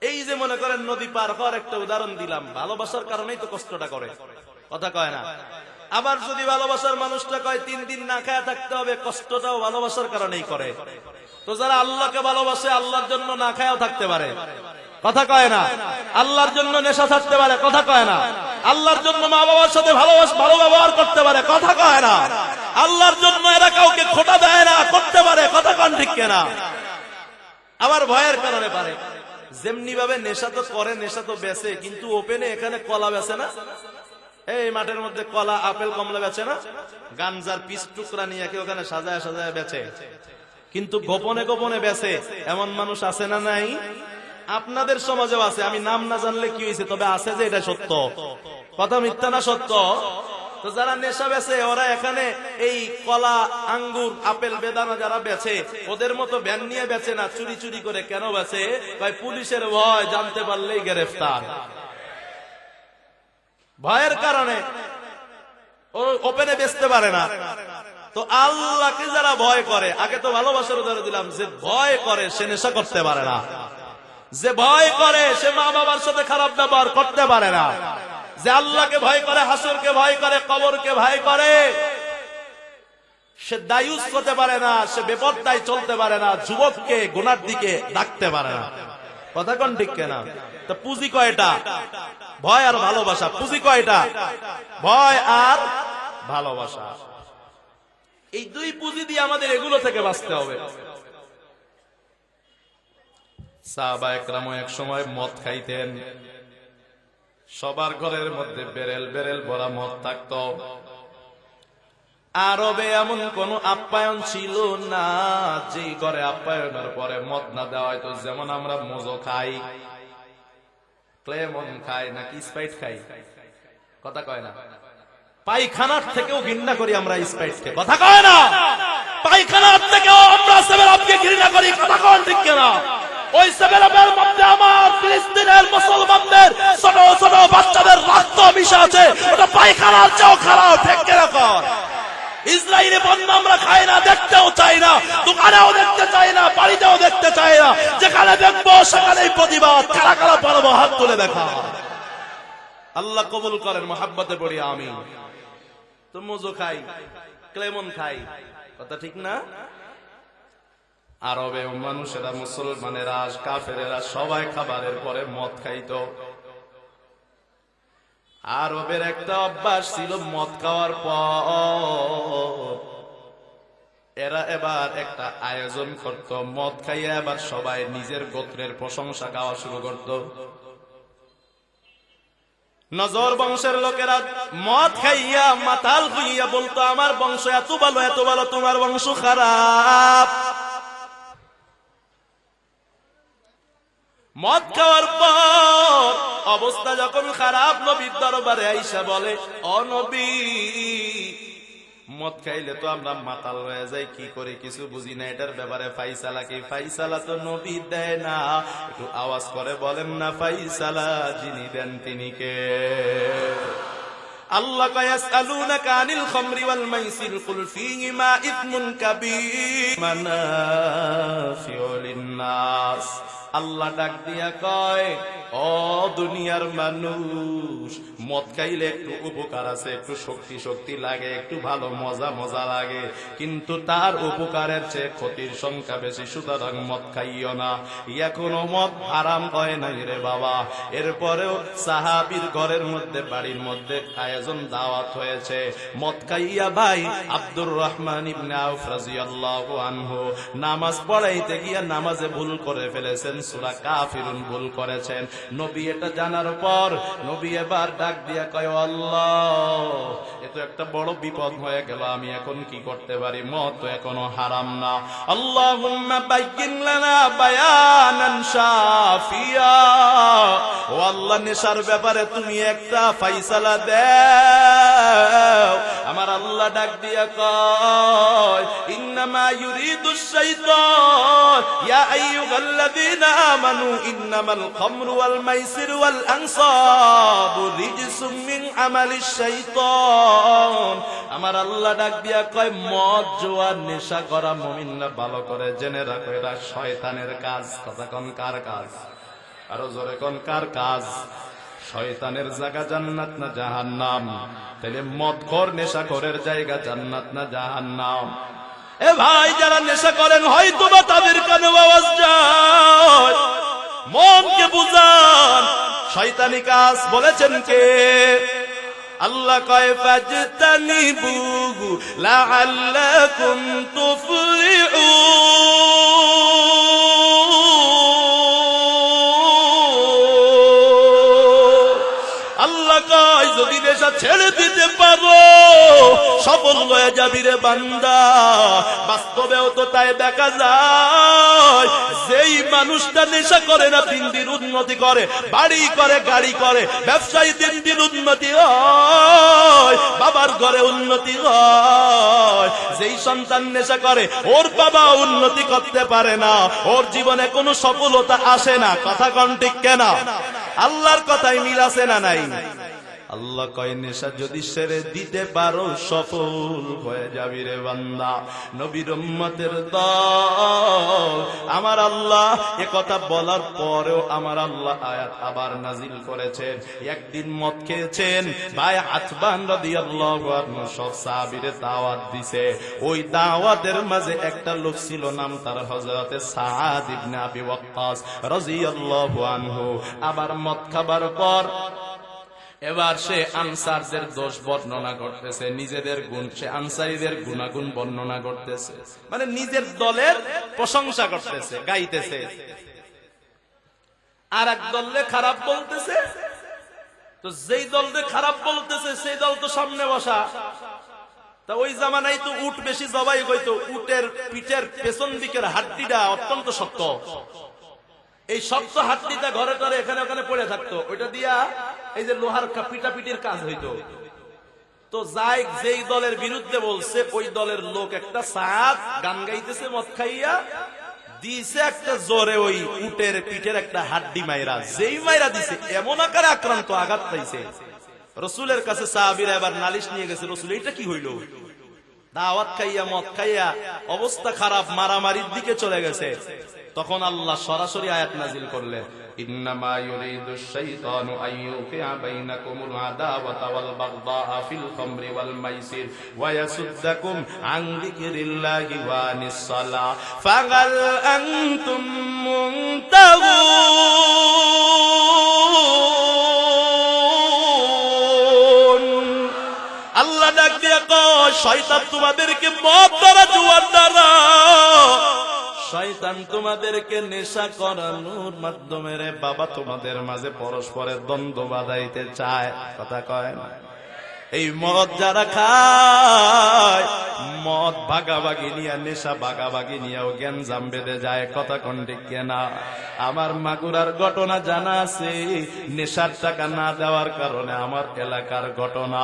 এই যে মনে করেন নদী পার হওয়ার একটা উদাহরণ দিলাম, ভালোবাসার কারণেই তো কষ্টটা করে। কথা কয় না? আবার যদি ভালোবাসার মানুষটা কয় 3 দিন না খায়া থাকতে হবে, কষ্টটাও ভালোবাসার কারণেই করে। তো যারা আল্লাহকে ভালোবাসে আল্লাহর জন্য না খায়াও থাকতে পারে। কথা কয় না? আল্লাহর জন্য নেশা থাকতে পারে। কথা কয় না? আল্লাহর জন্য মা বাবার সাথে ভালো ব্যবহার করতে পারে। কথা কয় না? আল্লাহর জন্য এরা কাউকে খোটা দেয় না, করতে পারে। কথা কন ঠিক কিনা? আবার ভয়ের কারণে পারে। যেমনি ভাবে নেশা তো করে, নেশা তো বেচে, কিন্তু ওপেনে এখানে কলা বেচে না? এই মাঠের মধ্যে কলা, আপেল, কমলা বেচে না? গাঞ্জার পিস টুকরা নিয়ে কেউ ওখানে সাজায় সাজায় বেচে, কিন্তু গোপনে গোপনে বেচে। এমন মানুষ আছে না নাই? আপনাদের সমাজেও আছে। আমি নাম না জানলে কি হয়েছে, তবে আছে যে এটা সত্য। কথা মিথ্যা না সত্য? তো যারা নেশা বেচে ওরা এখানে এই কলা, আঙ্গুর, আপেল, বেদানা যারা বেচে ওদের মতো ভ্যান নিয়ে বেচে না, চুরি চুরি করে। কেন বেচে? ভাই পুলিশের ভয়, জানতে পারলেই গ্রেফতার। ভয়ের কারণে ও ওপেনে বেচতে পারে না। তো আল্লাহকে যারা ভয় করে, আগে তো ভালোবাসার উদাহরণ দিলাম, যে ভয় করে সে নেশা করতে পারে না। যে ভয় করে সে মা বাবার সাথে খারাপ ব্যবহার করতে পারে না। যে আল্লাহকে ভয় করে, হাসরকে ভয় করে, কবরকে ভয় করে, সে দায়ুস হতে পারে না, সে বেপরদায় চলতে পারে না, যুবককে গুনার দিকে ডাকতে পারে না। কথা কোন ঠিক কিনা? তো পুঁজি কয়টা? ভয় আর ভালোবাসা। পুঁজি কয়টা? ভয় আর ভালোবাসা। এই 2 পুঁজি দিয়ে আমাদের এগুলো থেকে বাঁচতে হবে। সাহাবায়ে কেরাম এক সময় মদ খাইতেন। সবার ঘরের মধ্যে বেরেল বেরেল ভরা মদ থাকতো। আরবে এমন কোন আপ্যায়ন ছিল না যে ঘরে আপ্যায়নের পরে মদ না দেওয়া হয়তো। যেমন আমরা মোজো খাই, ক্লেমন খাই, নাকি স্প্রাইট খাই, কথা কয় না। পায়খানার থেকেও ঘৃণা করি আমরা স্প্রাইটকে, কথা কয় না। পায়খানার থেকেও আমরা সেভেন আপকে ঘৃণা করি, কথা কয় ঠিক কিনা? ওই সেভেন আপের মধ্যে আমার ফিলিস্তিনের মুসলমানদের ছোট ছোট বাচ্চাদের রক্ত মিশে আছে, ওটা পায়খানার চেয়েও খারাপ, ঠিক কিনা কর? ইসরায়েলি পণ্য আমরা খাই না, দেখতেও চাই না, দোকানেও দেখতে চাই না, বাড়িতেও দেখতে চাই না। যেখানে দেখবো সেখানেই প্রতিবাদ। কারা কারা পারবো হাত তুলে দেখা। আল্লাহ কবুল করেন, মহাব্বতে পড়ি আমি। তো মোজো খাই, ক্লেমন খাই, কথা ঠিক না? আরবে মানুষেরা, মুসলমানেরা, কাফেরেরা সবাই খাবারের পরে মদ খাইতো। আরবের একটা অভ্যাস ছিল, মদ খাওয়ার পর এরা এবার একটা আয়োজন করত। মদ খাইয়া এবার সবাই নিজের গোত্রের প্রশংসা গাওয়া শুরু করত। নজর বংশের লোকেরা মদ খাইয়া মাতাল হইয়া বলতো, আমার বংশ এত ভালো এত ভালো, তোমার বংশ খারাপ। মদ খাওয়ার পর অবস্থা যখন খারাপ, নবীর দরবারে আইসা বলে, ও নবী, মদ খাইলে তো আমরা মাতাল হয়ে যাই, কি করে কিছু বুঝি না, এটার ব্যাপারে ফাইসালা কি? ফাইসালা তো নবী দেয় না, একটু আওয়াজ করে বলেন না, ফাইসালা যিনি দেন তিনি কে? আল্লাহ কয়, ইয়াসআলুনাকা আনিল খামরি ওয়াল মাইসির কুল ফীহিমা ইসমুন কাবীর মানাফিউ লিন-নাস। আল্লাহ ডাক দিয়া কয়, ও দুনিয়ার মানুষ, মদ খাইলে একটু উপকার আছে, একটু শক্তি শক্তি লাগে, একটু ভালো মজা মজা লাগে, কিন্তু তার উপকারের চেয়ে ক্ষতির সংখ্যা বেশি। সুতরাং মদ খাইও না। এখনো মদ হারাম হয় নাই রে বাবা। এরপরেও সাহাবীর ঘরের মধ্যে, বাড়ির মধ্যে আয়োজন, দাওয়াত হয়েছে। মদ খাইয়া ভাই আব্দুর রহমান ইবনে আউফ রাদিয়াল্লাহু আনহু নামাজ পড়াইতে গিয়া নামাজে ভুল করে ফেলেছেন, সূরা কাফিরুন ভুল করেছেন। নবী এটা জানার পর নবী এবার ডাক দিয়া কয়, আল্লাহ, এ তো একটা বড় বিপদ হয়ে গেল, আমি এখন কি করতে পারি? মদ তো এখনো হারাম না। আল্লাহুম্মা বাইয়িন লানা বায়ানান শাফিয়া। ও আল্লাহ, নেশার ব্যাপারে তুমি একটা ফাইসালা দাও। আমার আল্লাহ ডাক দিয়া কয়, ইন্নামা ইউরিদুশ শাইতান ইয়া আইয়ুহাল্লাযীনা আমানু ইন্নামাল খামরু ওয়াল মাইসির ওয়াল আনসাবু রিজসুম মিন আমালিশ শাইতান। আমার আল্লাহ ডাক দিয়া কয়, মদ জুয়া নেশা করা মুমিনরা ভালো করে জেনে রাখো, এটা শয়তানের কাজ। কথা কোন কার কাজ? আরো জোরে কোন কার কাজ? শয়তানের জায়গা জান্নাত না জাহান্নাম? তাহলে মদখোর নেশাখোরের জায়গা জান্নাত না জাহান্নাম? এ ভাই, যারা নেশা করেন হয়তো বা তাদের কানে আওয়াজ যায়, মনকে বুঝান। শয়তানি কাজ বলেছেন কে? আল্লাহ কয়, ফাজতানিবু লাআল্লাকুম তুফলিহুন। আল্লাহ কয়, যদি নেশা ছেড়ে দিতে পারো সফল হয়ে যাবি রে বান্দা। বাস্তবেও তো তাই দেখা যায়, যেই মানুষটা নেশা করে না দিন দিন উন্নতি করে, বাড়ি করে, গাড়ি করে, ব্যবসায়ী দিন দিন উন্নতি হয়, বাবার ঘরে উন্নতি হয়। যেই সন্তান নেশা করে, ওর বাবা উন্নতি করতে পারে না, ওর জীবনে কোনো সফলতা আসে না। কথা কোন ঠিক কেনা? আল্লাহর কথাই মিল আছে না নাই? আল্লাহ কয়, নেশা যদি ছেড়ে দিতে পারো সফল হয়ে যাবি রে বান্দা। নবীর উম্মতের দল আমার আল্লাহ এ কথা বলার পরেও আমার আল্লাহ আয়াত আবার নাজিল করেছেন। একদিন মদ খেয়েছেন ভাই আতবান রাদিয়াল্লাহু আনহু, সব সাহাবীরে দাওয়াত দিছে। ওই দাওয়াতের মাঝে একটা লোক ছিল, নাম তার হযরতে সাদ ইবনে আবি ওয়াক্কাস রাদিয়াল্লাহু আনহু। আবার মদ খাবার পর এবার সে আনসারদের দোষ বর্ণনা করতেছে, নিজেদের গুণ, সে আনসারীদের গুণাগুণ বর্ণনা করতেছে, মানে নিজের দলের প্রশংসা করতেছে, গাইতেছে। আর এক দলে খারাপ বলতেছে। তো যেই দলকে খারাপ বলতেছে সেই দল তো সামনে বসা, তা ওই জামানায় তো উট বেশি জবাই হইতো, উটের পিঠের পেছন দিকের হাড্ডিটা অত্যন্ত শক্ত, এই শক্ত হাড্ডিটা ঘরে ঘরে এখানে ওখানে পড়ে থাকতো, ওইটা দিয়া এই যে লোহার পিটাপিটির কাজ হইতো। তো যাই যেই দলের বিরুদ্ধে বলছে ওই দলের লোক একটা সাত গান গাইতেছে মদ খাইয়া, দিছে একটা জোরে ওই উটের পিঠের একটা হাড্ডি মাইরা, যেই মাইরা দিছে এমন আকারে আক্রান্ত আঘাত পাইছে, রসুলের কাছে সাহাবীরা এবার নালিশ নিয়ে গেছে, রসুল এটা কি হইল? দাওয়াত খাইয়া মদ খাইয়া অবস্থা খারাপ, মারামারির দিকে চলে গেছে। তখন আল্লাহ সরাসরি আয়াত নাজিল করলেন, ইন্নামা ইউরিদুশ শাইতানু আইয়ুকিআ বাইনাকুমুল আদাওয়াতা ওয়াল বাগদাআ ফিল খামরি ওয়াল মাইসির ওয়া ইয়াসুদ্দাকুম আন যিকরিল্লাহি ওয়া আনিস সালাহ ফাহাল আনতুম মুনতাহুন। আল্লাহ ডাক দিয়া কয়, শয়তান তোমাদেরকে মদ দ্বারা, জুয়ার দ্বারা, শয়তান তোমাদেরকে নেশা করানোর মাধ্যমে রে বাবা তোমাদের মাঝে পরস্পরের দ্বন্দ্ব বাঁধাইতে চায়। কথা কয় না? এই মদ যারা খায়, মদ ভাগাভাগি নিয়ে, নেশা ভাগাভাগি নিয়েও গ্যাঞ্জাম বেঁধে যায়। কথা কোন ঠিক না? আমার মাগুরার ঘটনা জানা আছে, নেশার টাকা না দেওয়ার কারণে, আমার এলাকার ঘটনা,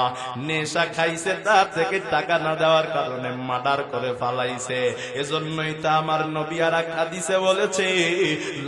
নেশা খাইছে তার থেকে টাকা না দেওয়ার কারণে মার্ডার করে ফালাইছে। এজন্যই তো আমার নবী আর এক হাদিসে বলেছে,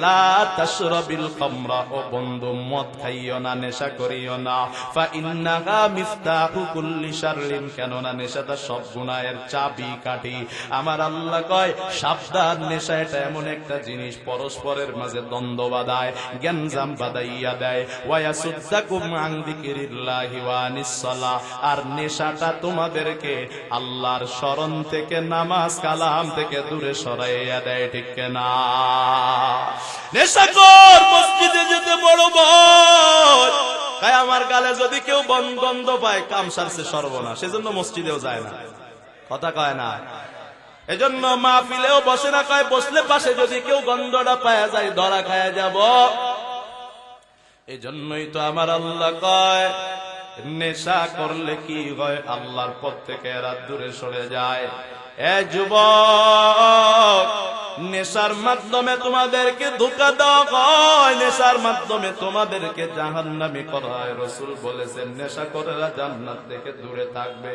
লা তাশরাবিল খামরা, ও বন্ধু মদ খাইও না, নেশা করিও না, ফা ইন্নাহা মিফতাহু কুল্লি শাররিন, কেননা নেশাটা সব গুনাহের চাবি কাঠি। আমার আল্লাহ কয় সাবধান, নেশা এটা এমন একটা জিনিস পরস্পরের মাঝে দ্বন্দ্ব বাঁধায়, গ্যাঞ্জাম বাঁধাইয়া দেয়। ওয়া ইয়াসুদ্দাকুম আন যিকরিল্লাহি ওয়া আনিস সালাহ, আর নেশাটা তোমাদেরকে আল্লাহর স্মরণ থেকে, নামাজ কালাম থেকে দূরে সরাইয়া দেয়। ঠিক না? নেশাখোর মসজিদে যেতে বড় ভয়, তাই আমার গালে যদি কেউ গন্ধ পায় কাম সারছে সর্বনাশ, সেজন্য মসজিদেও যায় না। কথা কয় না? এজন্য মাহফিলেও বসে না, কয় বসলে পাশে যদি কেউ গন্ধটা পায়া যায় ধরা খায়া যাব। এজন্যই তো আমার আল্লাহ কয় নেশা করলে কি হয়, আল্লাহর পথ থেকে এরা দূরে সরে যায়। এ যুবক, নেশার মাধ্যমে তোমাদেরকে ধোঁকা দেওয়া হয়, নেশার মাধ্যমে তোমাদেরকে জাহান্নামী করা হয়। রাসূল বলেছেন নেশাখোরেরা জান্নাত থেকে দূরে থাকবে।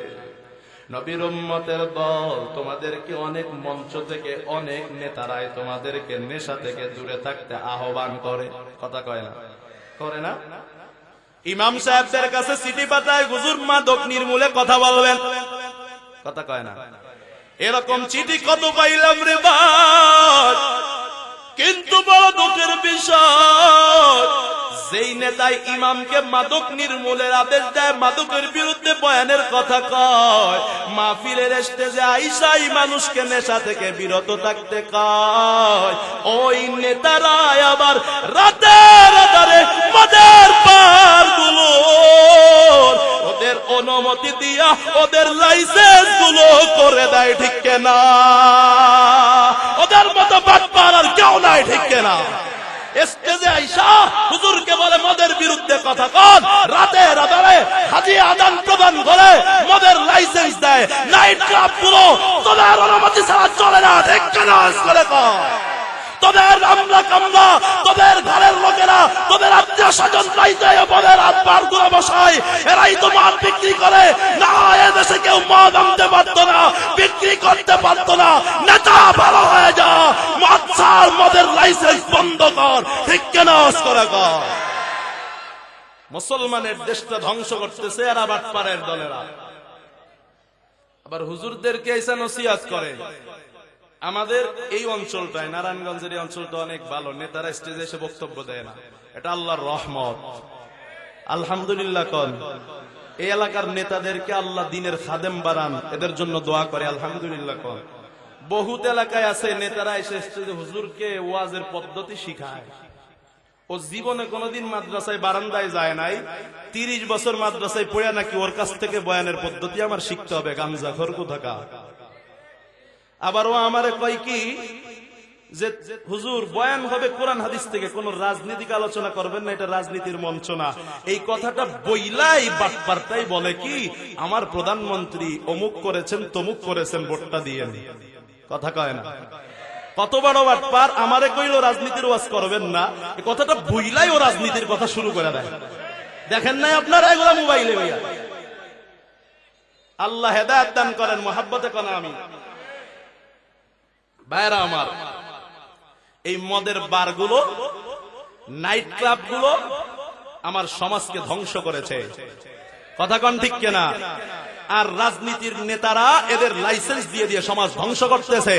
নবীর উম্মতের দল তোমাদেরকে অনেক মঞ্চ থেকে, অনেক নেতারাই তোমাদেরকে নেশা থেকে দূরে থাকতে আহ্বান করে। কথা কয় না? করে না? ইমাম সাহেবদের কাছে চিঠি পাঠায়, হুজুর মাদক নির্মূলে কথা বলবেন। কথা কয় না? এরকম চিঠি কত পাইলাম রে ভাই, কিন্তু বড় দুঃখের বিষয়, যেই নেতাই ইমামকে মাদক নির্মূলের আদেশ দেয়, মাদকের বিরুদ্ধে বয়ানের কথা কয়, মাহফিলের স্টেজে আইসাই মানুষকে নেশা থেকে বিরত থাকতে কয়, ওই নেতারাই আবার রাতের আধারে মদের বারগুলো ওদের অনুমতি দিয়া ওদের লাইসেন্স গুলো করে দেয়। ঠিক না? ওদের মতো বাটপার আর কেউ নাই। ঠিক না? স্টেজে আইসা হুজুরকে বলে মদের বিরুদ্ধে কথা কন, রাতের আধারে হাজি আদান প্রদান করে মদের লাইসেন্স দেয়। নাইট ক্লাব গুলো তোদের অনুমতি ছাড়া চলে না। ঠিক না? করে কন তোদের আমরা কামলা, তোদের ঘরের লোকেরা, তোদের আত্মীয় স্বজন রাইতে মদের আব্বার গুলো বসায়, এরাই তো মদ বিক্রি করে। না, এদেশে কেউ মদ আনতে পারতো না, বিক্রি করতে পারতো না। নেতা ভালো হয়ে যা, মদ ছাড়, মদের লাইসেন্স বন্ধ কর। ঠিক কেন? করে কর। মুসলমানের দেশটা ধ্বংস করতেছে এরা বাটপারের দলেরা। আবার হুজুরদেরকে এসে নসিহত করে। আমাদের এই অঞ্চলটায়, নারায়ণগঞ্জের এই অঞ্চলটা অনেক ভালো, নেতারা স্টেজে এসে বক্তব্য দেয় না, এটা আল্লাহর রহমত। আলহামদুলিল্লাহ কন। এই এলাকার নেতাদেরকে আল্লাহ দিনের খাদেম বানান, এদের জন্য দোয়া করে। আলহামদুলিল্লাহ কন। বহুত এলাকায় আছে নেতারা এসে স্টেজে হুজুরকে ওয়াজের পদ্ধতি শিখায়। ও জীবনে কোনোদিন মাদ্রাসায় বারান্দায় যায় নাই, 30 বছর মাদ্রাসায় পড়ে নাকি ওর কাছ থেকে বয়ানের পদ্ধতি আমার শিখতে হবে। গামজা ঘর কোথাকা। আবার ও আমারে কয় কি, যে হুজুর বয়ান হবে কোরআন হাদিস থেকে, কোন রাজনীতিক আলোচনা করবেন না, এটা রাজনীতির মঞ্চ না। এই কথাটা বইলাই বাটপারটাই বলে কি আমার প্রধানমন্ত্রী অমুক করেছেন তমুক করেছেন ভোটটা দিয়ে। কথা কয় না? কত বড় বাটপার! আমারে কইলো রাজনীতির ওয়াজ করবেন না, এই কথাটা বইলাই ও রাজনীতির কথা শুরু করে দেয়। দেখেন নাই আপনারা এগুলা মোবাইলে ভাইয়া? আল্লাহ হেদায়েত দান করেন, মহাব্বতে কোন আমি ভাইরা আমার। এই মদের বারগুলো, নাইট ক্লাবগুলো আমার সমাজকে ধ্বংস করেছে। কথা কন ঠিক কিনা? আর রাজনীতির নেতারা এদের লাইসেন্স দিয়ে দিয়ে সমাজ ধ্বংস করতেছে।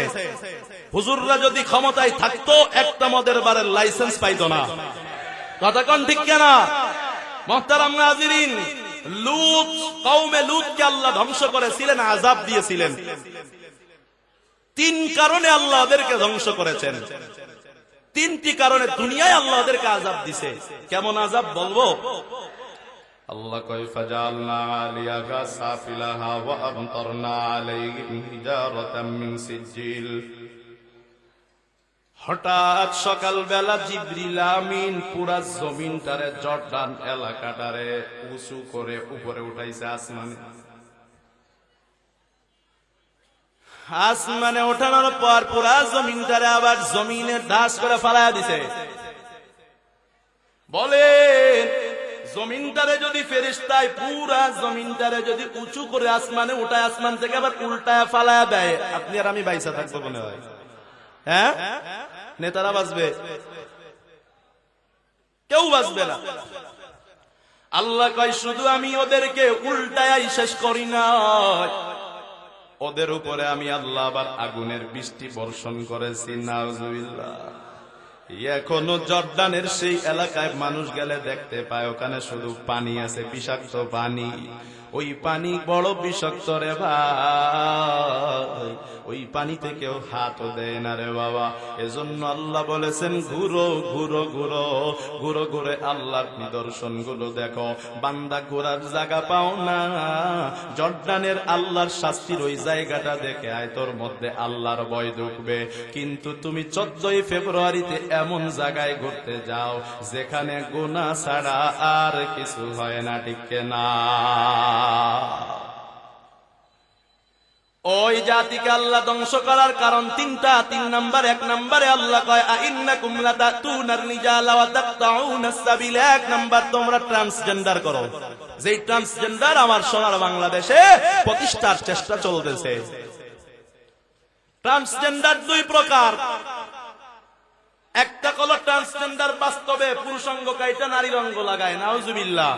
হুজুররা যদি ক্ষমতায় থাকতো একটা মদের বারের লাইসেন্স পাইতো না। কথা কন ঠিক কিনা? মুহতারাম নাযিরিন, লূত, কওমে লূতকে আল্লাহ ধ্বংস করেছিলেন, আযাব দিয়েছিলেন। 3 কারণে আল্লাহ ওদেরকে ধ্বংস করেছেন। 3টি কারণে দুনিয়ায় আল্লাহ ওদেরকে আযাব দিছে। কেমন আযাব বলবো? আল্লাহ কয় ফাজালনা আলিয়াহা সাফিলাহা ওয়া আমতারনা আলাইহিম হিজারাতাম মিন সিজিল। হঠাৎ সকালবেলা জিবরিল আমিন পুরা জমিনটারে, জর্ডান এলাকাটারে উঁচু করে উপরে উঠাইছে আসমানে। আসমানে ওঠানোর পর পুরা জমিনটারে আবার জমিনে দাস করে ফালাইয়া দিছে। বলেন জমিনটারে যদি ফেরেশতায় পুরা জমিনটারে যদি উঁচু করে আসমানে উঠায়, আসমান থেকে আবার উল্টায় ফালাইয়া দেয়, আপনি আর আমি বাইসা থাকবো মনে হয়? হ্যাঁ, নেতারা বাঁচবে? কেউ বাঁচবে না। আল্লাহ কয় শুধু আমি ওদেরকে উল্টায় শেষ করি না, ওদের উপরে আমি আল্লাহ আবার আগুনের বৃষ্টি বর্ষণ করেছি। নাউজুবিল্লাহ। এখনো জর্ডানের সেই এলাকায় মানুষ গেলে দেখতে পায় ওখানে শুধু পানি আছে, বিষাক্ত পানি। ওই পানি বড় বিষাক্ত রে ভাই, ওই পানিতে কেউ হাতও দেয় না রে বাবা। এজন্য আল্লাহ বলেছেন ঘুরো ঘুরো ঘুরো, ঘুরো ঘুরে আল্লাহর নিদর্শন গুলো দেখো। বান্দা ঘোরার জায়গা পাও না, জর্ডানের আল্লাহর শাস্তির ওই জায়গাটা দেখে আয়, তোর মধ্যে আল্লাহর ভয় ঢুকবে। কিন্তু তুমি 14ই ফেব্রুয়ারিতে এমন জায়গায় ঘুরতে যাও যেখানে গুনাহ ছাড়া আর কিছু হয় না, ঠিক না? ওই জাতিকে আল্লাহ ধ্বংস করার কারণ 3টা। 3 নাম্বার, 1 নম্বরে আল্লাহ কয় আইন্নাকুম লাতাতুনার রিজালা ওয়া তাকতাউনাস সাবিল। 1 নাম্বার তোমরা ট্রান্সজেন্ডার করো। যেই ট্রান্সজেন্ডার আমার সোনার বাংলাদেশে প্রতিষ্ঠার চেষ্টা চলতেছে। ট্রান্সজেন্ডার 2 প্রকার। একটা হলো ট্রান্সজেন্ডার বাস্তবে পুরুষাঙ্গ কাইটা নারী রঙ্গ লাগায়। নাউজুবিল্লাহ।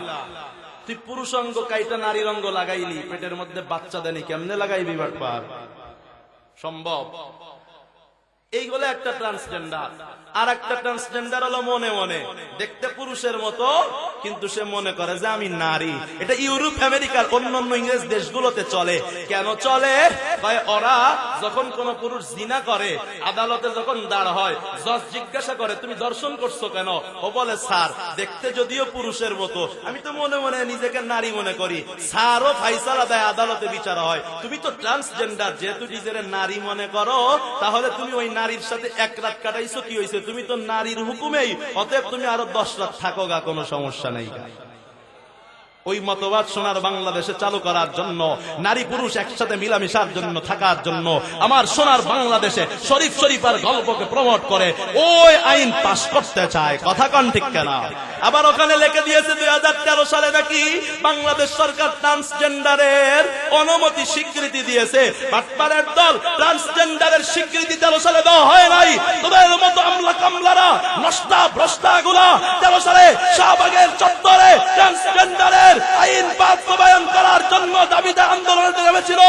তুই পুরুষাঙ্গ কাইটা নারী রঙ্গ লাগাইলি, পেটের মধ্যে বাচ্চা দেনি, কেমনে লাগাইবি বাটপার? সম্ভব? এইগুলো একটা ট্রান্সজেন্ডার। আর একটা ট্রান্সজেন্ডার হলো মনে মনে দেখতে পুরুষের মতো, কিন্তু সে মনে করে যে আমি নারী। এটা ইউরোপ আমেরিকার অন্যান্য ইংরেজ দেশগুলোতে চলে। কেন চলে? ভাই ওরা যখন কোন পুরুষ জিনা করে, আদালতে যখন দাঁড় হয়, জজ জিজ্ঞাসা করে তুমি দর্শন করছো কেন? ও বলে স্যার দেখতে যদিও পুরুষের মতো, আমি তো মনে মনে নিজেকে নারী মনে করি। স্যারও ফাইসালা দেয়, আদালতে বিচার হয়, তুমি তো ট্রান্সজেন্ডার, যেহেতু নিজের নারী মনে করো, তাহলে তুমি ওই নারীর সাথে 1 রাত কাটাইছো, কি হয়েছে? তুমি তো নারীর হুকুমেই, অতএব তুমি আরো 10 রাত থাকো গা, কোনো সমস্যা নেই। ওই মতবাদ সোনার বাংলাদেশে চালু করার জন্য, নারী পুরুষ একসাথে মিলামিশার জন্য, থাকার জন্য আমার সোনার বাংলাদেশে শরীফ শরীফার গল্পকে প্রমোট করে ওই আইন পাস করতে চায়। কথা কন ঠিক কেনা? আবার ওখানে লিখে দিয়েছে 2013 সালে নাকি বাংলাদেশ সরকার ট্রান্সজেন্ডারের অনুমতি স্বীকৃতি দিয়েছে। বাটপারের দল, ট্রান্সজেন্ডারের স্বীকৃতি 13 সালে দেওয়া হয় নাই। তোদের মতো আমলা কামলারা, নষ্টা ভ্রষ্টা গুলা 13 সালে শাহবাগের চত্বরে ট্রান্সজেন্ডারের আইন বাস্তবায়ন করার জন্য দাবিতে আন্দোলনে নেমেছিল।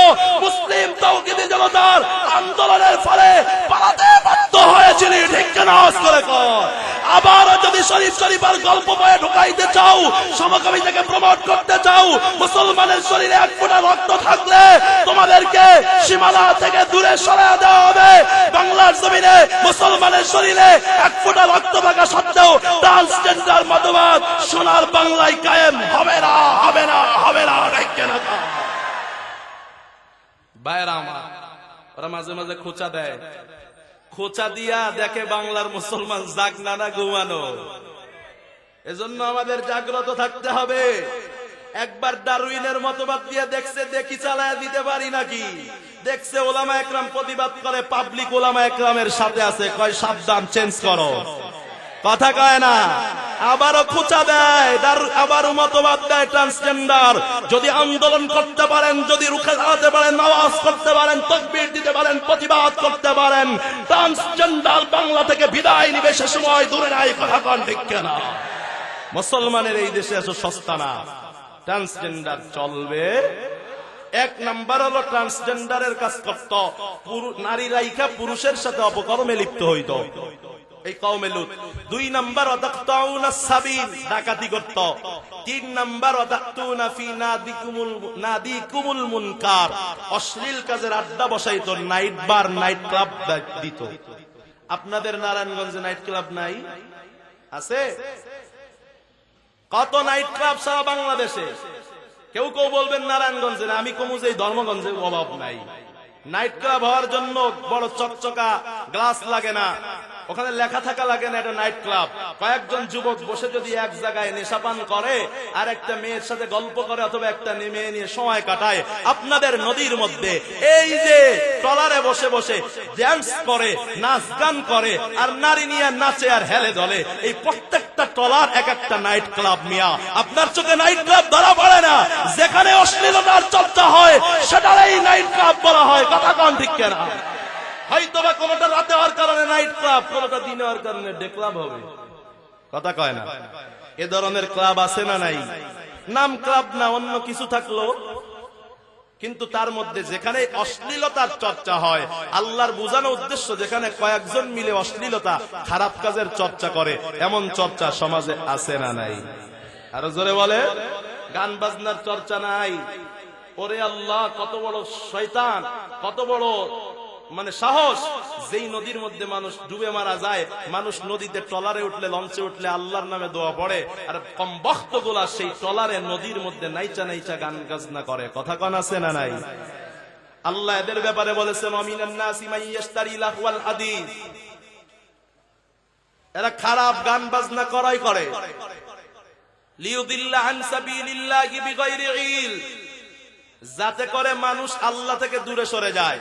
মুসলিম তাওহীদি জনতার আন্দোলনের ফলে পালাতে বাধ্য হয়েছিল, ঠিক কিনা? করে কর। আবার যদি শরীফ শরীফার গল্প বয়ে ঢুকাইতে চাও, সমকামিতাকে প্রমোট করতে চাও, মুসলমানের শরীরে 1 ফোঁটা রক্ত থাকলে তোমাদেরকে সীমানা থেকে দূরে সরিয়ে দেওয়া হবে। বাংলার জমিনে মুসলমানের শরীরে 1 ফোঁটা রক্ত থাকা সত্ত্বেও ট্রান্সজেন্ডার মতবাদ সোনার বাংলায় কায়েম হবে না, হবে না, হবে না, ঠিক কিনা? ভাইরা আমার, ওরা মাঝে মাঝে খোঁচা দেয়, খোঁচা দিয়া দেখে বাংলার মুসলমান জাগ না ঘুমানো। এজন্য আমাদের জাগ্রত থাকতে হবে। একবার ডারউইনের মতবাদ দিয়ে দেখছে, দেখি চালায় দিতে পারি নাকি। দেখছে ওলামা একরাম প্রতিবাদ করে, পাবলিক ওলামা একরামের সাথে আছে, কয় সাবধান, চেঞ্জ করো, কথা কয় না। আবারও খোঁচা দেয়, আবারও মতবাদ দেয় ট্রান্সজেন্ডার। যদি আন্দোলন করতে পারেন, যদি রুখে দাঁড়াতে পারেন, আওয়াজ করতে পারেন, তাকবীর দিতে পারেন, প্রতিবাদ করতে পারেন, ট্রান্সজেন্ডার বাংলা থেকে বিদায় নিবে, সে সময় দূরে নাই, কথা কন ঠিক না। মুসলমানের এই দেশে এত সস্তা না, ট্রান্সজেন্ডার চলবে। এক নাম্বার হলো ট্রান্সজেন্ডারের কাজ করত নারী রাইখা পুরুষের সাথে অপকর্মে লিপ্ত হইত, এই কওমে লূত। দুই নাম্বার ওয়াতাকতাউনা সাবিল, ডাকাতি করত। তিন নাম্বার ওয়াতাতুনা ফি নাদিকুমুল মুনকার, অশ্লীল কাজের আড্ডা বসাইতো, নাইট বার, নাইট ক্লাব দিত। আপনাদের নারায়ণগঞ্জে নাইট ক্লাব নাই? আছে? কত নাইট ক্লাব সারা বাংলাদেশে। কেউ কেউ বলবেন নারায়ণগঞ্জে, আমি কমু যে ধর্মগঞ্জে অভাব নাই। নাইট ক্লাব হওয়ার জন্য বড় চকচকা গ্লাস লাগে না, ওখানে লেখা থাকা লাগে না, এটা নাইট ক্লাব। কয়েকজন যুবক বসে যদি এক জায়গায় নেশাপান করে আর একটা মেয়ের সাথে গল্প করে অথবা একটা মেয়ে নিয়ে সময় কাটায়, আপনাদের নদীর মধ্যে এই যে ট্রলারে বসে বসে ড্যান্স করে, নাচ গান করে, আর নারী নিয়ে নাচে আর হেলে দলে, এই প্রত্যেকটা ট্রলার এক একটা নাইট ক্লাব। মিয়া, আপনার চোখে নাইট ক্লাব ধরা পড়ে না? যেখানে অশ্লীলতার চর্চা হয় সেটারই নাইট ক্লাব বলা হয়, কথা কন ঠিক না? হয়তোবা কোনটা রাতে হওয়ার কারণে নাইট ক্লাব, কোনটা দিনে হওয়ার কারণে ডে ক্লাব হবে, কথা কয় না। এ ধরনের ক্লাব আছে না নাই? নাম ক্লাব না, অন্য কিছু থাকলো, কিন্তু তার মধ্যে যেখানে অশ্লীলতার চর্চা হয়, আল্লাহর বোঝানো উদ্দেশ্য, যেখানে কয়েকজন মিলে অশ্লীলতা খারাপ কাজের চর্চা করে, এমন চর্চা সমাজে আছে না নাই? আরো জোরে বলে। গান বাজনার চর্চা নাই। ওরে আল্লাহ, কত বড় শয়তান, কত বড় সাহস। যেই নদীর মধ্যে মানুষ ডুবে মারা যায়, মানুষ নদীতে ট্রলারে উঠলে, লঞ্চে উঠলে আল্লাহর নামে দোয়া পড়ে, আর কম বক্ত গুলা সেই ট্রলারে নদীর মধ্যে নাইচা নাইচা গান গাজনা করে, কথা কন আছে না নাই? আল্লাহ এদের ব্যাপারে বলেছেন, ওয়ামিনান নাসি মান ইশতারি লাহওয়াল হাদিস, এরা খারাপ গান বাজনা করাই করে। লিউদিল্লা আন সাবিলিল্লাহি বিগাইরি ইলম, যাতে করে মানুষ আল্লাহ থেকে দূরে সরে যায়।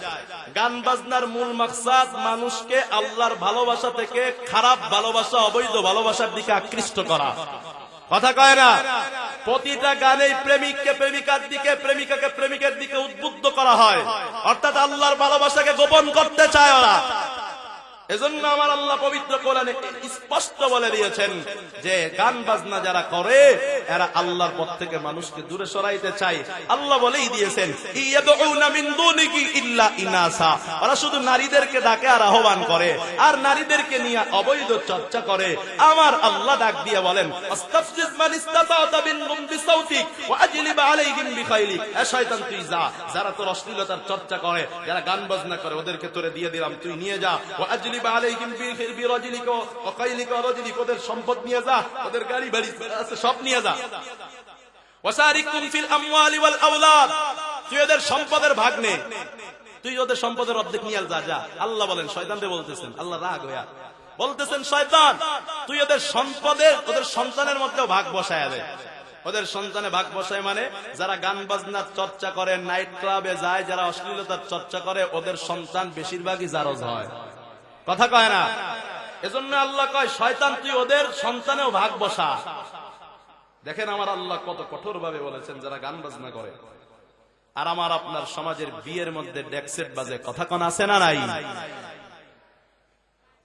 গান বাজনার মূল মাকসাদ মানুষকে আল্লাহর ভালোবাসা থেকে খারাপ ভালোবাসা, অবৈধ ভালোবাসার দিকে আকৃষ্ট করা, কথা কয় না? প্রতিটা গানেই প্রেমিককে প্রেমিকার দিকে, প্রেমিকাকে প্রেমিকের দিকে উদ্বুদ্ধ করা হয়, অর্থাৎ আল্লাহর ভালোবাসাকে গোপন করতে চায় ওরা। এজন্য আমার আল্লাহ পবিত্র কোরআনে স্পষ্ট বলে দিয়েছেন যে গান বাজনা যারা করে এরা আল্লাহর পথ থেকে মানুষকে দূরে সরাইতে চায়। আল্লাহ বলেই দিয়েছেন, ইয়াদউনা মিন দুনিহি ইল্লা ইনাসা, ওরা শুধু নারীদেরকে ডাকে আর আহ্বান করে, আর নারীদেরকে নিয়ে অবৈধ চর্চা করে। আমার আল্লাহ ডাক দিয়ে বলেন, আস্তাফজিজ মান ইসতাতা বিনহুম বিসাউতিক ওয়া আজলিব আলাইহিম বিখাইলিক, এ শয়তান তুই যা, যারা তোর অশ্লীলতার চর্চা করে, যারা গান বাজনা করে, ওদেরকে তোরে দিয়ে দিলাম, তুই নিয়ে যা। ওয়া ওদের সম্পদ নিয়ে যা, ওদের গাড়ি বাড়ি আছে সব নিয়ে যা। ওয়াসারিকুম ফিল আমওয়ালি ওয়াল আওলাদ, তুই ওদের সম্পদের ভাগ নে, তুই ওদের সম্পদের অর্ধেক নিয়ে যা। যা, আল্লাহ বলেন, শয়তানরে বলতেছেন, আল্লাহ রাগ হইয়া বলতেছেন, শয়তান তুই ওদের সম্পদের, ওদের সন্তানের মধ্যেও ভাগ বসায় দে। ওদের সন্তানে ভাগ বসায় মানে যারা গান বাজনার চর্চা করে, নাইট ক্লাবে যায়, যারা অশ্লীলতার চর্চা করে, ওদের সন্তান বেশিরভাগই জারজ হয়, কথা কয় না? এজন্য আল্লাহ কয়, শয়তান তুই ওদের সন্তানেও ভাগ বসা। দেখেন আমার আল্লাহ কত কঠোর ভাবে বলেছেন যারা গান বাজনা করে। আর আমার আপনার সমাজের বিয়ের মধ্যে ডেকসেট বাজে, কথা কোন আছে না নাই?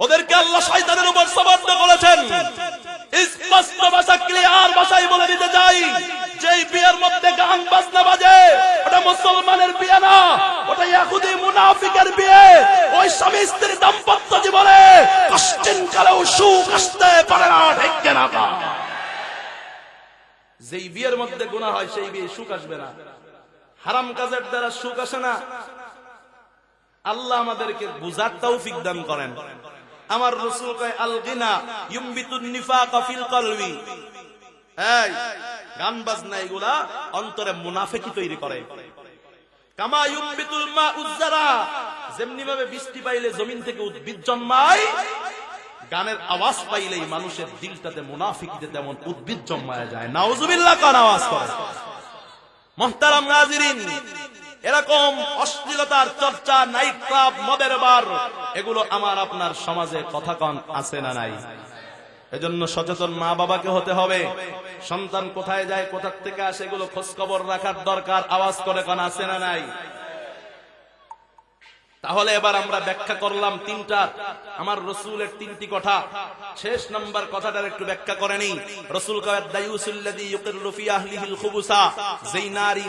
ওদেরকে আল্লাহ শয়তানের উপর সবাদ্য করেছেন। স্পষ্ট ভাষা, ক্লিয়ার ভাষায় বলে দিতে চাই, যেই বিয়ের মধ্যে গান বাজনা বাজে ওটা মুসলমানের বিয়ে না, ওটা ইহুদি মুনাফিকের বিয়ে। ওই স্বামী স্ত্রীর দাম্পত্য জীবনে কষ্টিন কালেও সুখ আসতে পারে না, ঠিক না? যেই বিয়ের মধ্যে গুনাহ হয় সেই বিয়ে সুখ আসবে না, হারাম কাজের দ্বারা সুখ আসে না। আল্লাহ আমাদেরকে বুঝার তৌফিক দান করেন। আমার রাসূল কয়, আল গিনা ইউমবিতুন নিফাকা ফিল কলবি, এই গান বাজনা এগুলা অন্তরে মুনাফিকি তৈরি করে। কামা ইউমবিতুল মাউজ যারা, যেমনি ভাবে বৃষ্টি পাইলে জমিন থেকে উদ্ভিদ জন্মায়, গানের আওয়াজ পাইলেই মানুষের দিলটাতে মুনাফিকদের তেমন উদ্ভিদ জন্মায় যায়। নাউজুবিল্লাহ কোন আওয়াজ করে। মুহতারাম নাজিরিন, এরকম অশ্লীলতার চর্চা, নাইট ক্লাব, মদের বার, এগুলো আমার আপনার সমাজে কথা কন আছে না নাই? এজন্য সচেতন মা বাবাকে হতে হবে। সন্তান কোথায় যায়, কোথা থেকে আসে, এগুলো খোঁজ খবর রাখার দরকার। আওয়াজ করে কন আছে না নাই? তাহলে এবার আমরা ব্যাখ্যা করলাম তিনটা, আমার রসুলের তিনটি কথা। শেষ নাম্বার কথাটার একটু ব্যাখ্যা করে নেই। রসুল কয় দায়ুসুল্লাযী ইউকিরু ফি আহলিহিল খুবুসা, যেই নারী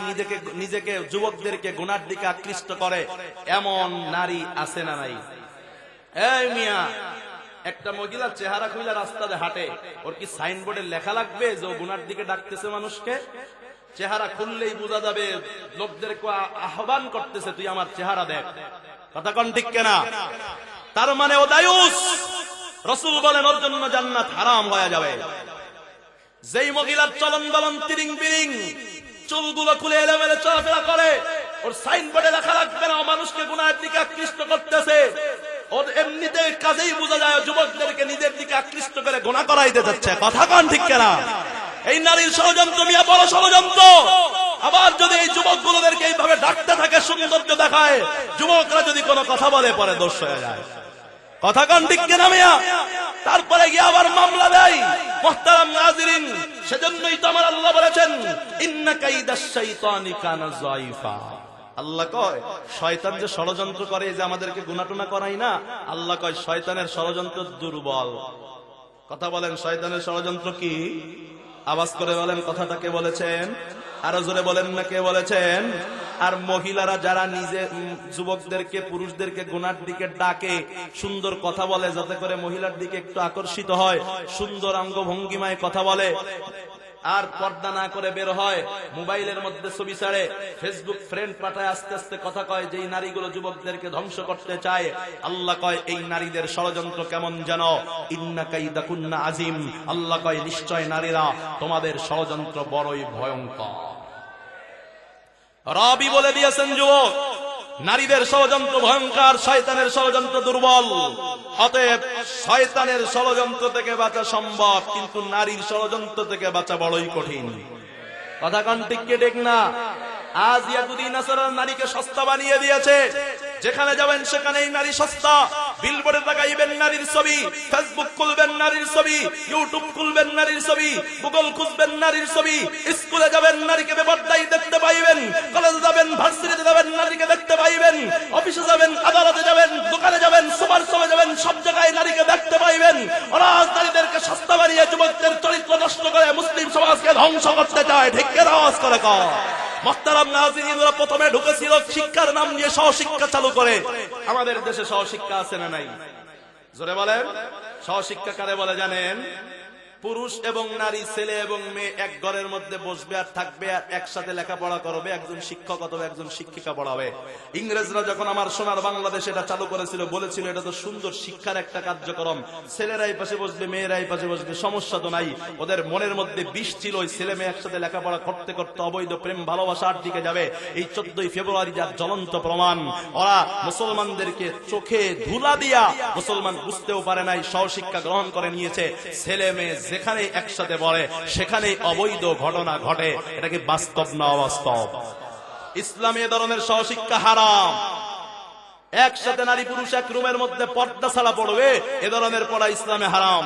নিজেকে যুবকদেরকে গুনার দিকে আকৃষ্ট করে, এমন নারী আছে না নাই? এই মিয়া, একটা মহিলা চেহারা খুইলা রাস্তাতে হাঁটে, ওর কি সাইনবোর্ডে লেখা লাগবে যে ও গুনার দিকে ডাকতেছে মানুষকে? চেহারা খুললেই বোঝা যাবে, লোকদেরকে আহ্বান করতেছে, তুই আমার চেহারা দেখ। কথা কোন ঠিক কিনা? তার মানে ও দায়ুস। রাসূল বলেন ওর জন্য জান্নাত হারাম হয়ে যাবে। যেই মহিলার চলন বলন তিরিং বিরিং, চুলগুলো খুলে এলোমেলো চলাফেরা করে, ওর সাইনবোর্ডে লেখা লাগবে না ও মানুষকে গুনাহের দিকে আকৃষ্ট করতেছে, ওর এমনিতে কাজেই বোঝা যায় যুবকদেরকে নিজের দিকে আকৃষ্ট করে গুনাহ করাইতে যাচ্ছে। কথা কোন ঠিক কিনা? এই নারীর ষড়যন্ত্র মিয়া বড় ষড়যন্ত্র। আবার যদি এই যুবকগুলোদেরকে এইভাবে ডাকতে থাকে, সৌন্দর্য দেখায়, যুবকরা যদি কোনো কথা বলে পরে দোষ হয়ে যায়। কথা কোন ঠিক কিনা মিয়া? তারপরে গিয়ে আবার মামলা দেয়। মুহতারাম নাজিরিন, সেজন্যই তো আমার আল্লাহ বলেছেন ইন্না কাইদাশ শাইতানি কানা যায়িফা। আল্লাহ কয় শয়তান যে ষড়যন্ত্র করে, যে আমাদেরকে গুনাহ-টুনা করাই না, আল্লাহ কয় শয়তানের ষড়যন্ত্র দুর্বল। কথা বলেন, শয়তানের ষড়যন্ত্র কি? আওয়াজ করে বলেন, কথাটাকে বলেছেন? আরো জোরে বলেন না, কে বলেছেন? আর মহিলারা যারা নিজে যুবকদেরকে, পুরুষদেরকে গুনার দিকে ডাকে, সুন্দর কথা বলে যাতে করে মহিলার দিকে একটু আকর্ষিত হয়, সুন্দর অঙ্গভঙ্গিমায় কথা বলে, আর পর্দা না করে বের হয়, মোবাইলের মধ্যে ছবি ছাড়ে, ফেসবুক ফ্রেন্ড পাঠায়, আস্তে আস্তে কথা কয়, যেই নারীগুলো যুবকদেরকে ধ্বংস করতে চায়, আল্লাহ কয় এই নারীদের ষড়যন্ত্র কেমন যেন, ইন্না কাইদাকুন্না আজিম। আল্লাহ কয় নিশ্চয় নারীরা, তোমাদের ষড়যন্ত্র বড়ই ভয়ঙ্কর। রবি বলে দিয়েছেন যুবক, নারীদের ষড়যন্ত্র ভয়ঙ্কর, শয়তানের ষড়যন্ত্র দুর্বল। অতএব শয়তানের ষড়যন্ত্র থেকে বাঁচা সম্ভব, কিন্তু নারীর ষড়যন্ত্র থেকে বাঁচা বড়ই কঠিন। কথা কোন ঠিক কি ঠিক না? আজ ইয়াহুদী নাসারা নারীকে সস্তা বানিয়ে দিয়েছে। যেখানে যাবেন সেখানেই নারী সস্তা। বিলবোর্ডে তাকাইবেন নারীর ছবি, ফেসবুক খুলবেন নারীর ছবি, ইউটিউব খুলবেন নারীর ছবি, গুগল খুঁজবেন নারীর ছবি, স্কুলে যাবেন নারীকে বেপরদাই দেখতে পাইবেন, কলেজে যাবেন, ভার্সিটিতে যাবেন নারীকে দেখতে পাইবেন, অফিসে যাবেন, আদালতে যাবেন, দোকানে যাবেন, সুপার শপে যাবেন, সব জায়গায় নারীকে দেখতে পাইবেন। ওরা নারীদেরকে সস্তা বানিয়ে যুবকদের চরিত্র নষ্ট করে মুসলিম সমাজকে ধ্বংস করতে চায়। ঠিক করে আওয়াজ করে কর। মুহতারাম নাযিরিন, ওরা প্রথমে ঢুকেছিল শিক্ষার নাম নিয়ে, সহশিক্ষা চালু করে। আমাদের দেশে সহশিক্ষা আছে না নাই? জোরে বলেন। সহশিক্ষা কারে বলে জানেন? পুরুষ এবং নারী, ছেলে এবং মেয়ে এক ঘরের মধ্যে বসবে আর থাকবে, আর একসাথে লেখাপড়া করবে, একজন শিক্ষক অথবা একজন শিক্ষিকা পড়াবে। ইংরেজরা যখন আমার সোনার বাংলাদেশ এটা চালু করেছিল, বলেছিল এটা তো সুন্দর শিক্ষার একটা কার্যক্রম, ছেলেরাই পাশে বসবে, মেয়েরাই পাশে বসবে, সমস্যা তো নাই। ওদের মনের মধ্যে বিষ ছিল, ওই ছেলে মেয়ে একসাথে লেখাপড়া করতে করতে অবৈধ প্রেম ভালোবাসার দিকে যাবে। এই 14ই ফেব্রুয়ারি যার জ্বলন্ত প্রমাণ। ওরা মুসলমানদেরকে চোখে ধুলা দিয়া, মুসলমান বুঝতেও পারে নাই, সহশিক্ষা গ্রহণ করে নিয়েছে। ছেলে মেয়ে যেখানে একসাথে বলে সেখানে অবৈধ ঘটনা ঘটে। এটা কি বাস্তব না অবাস্তব? ইসলামে এ ধরনের সহশিক্ষা হারাম। একসাথে নারী পুরুষ এক রুমের মধ্যে পর্দা ছাড়া পড়বে, এ ধরনের পড়া ইসলামে হারাম।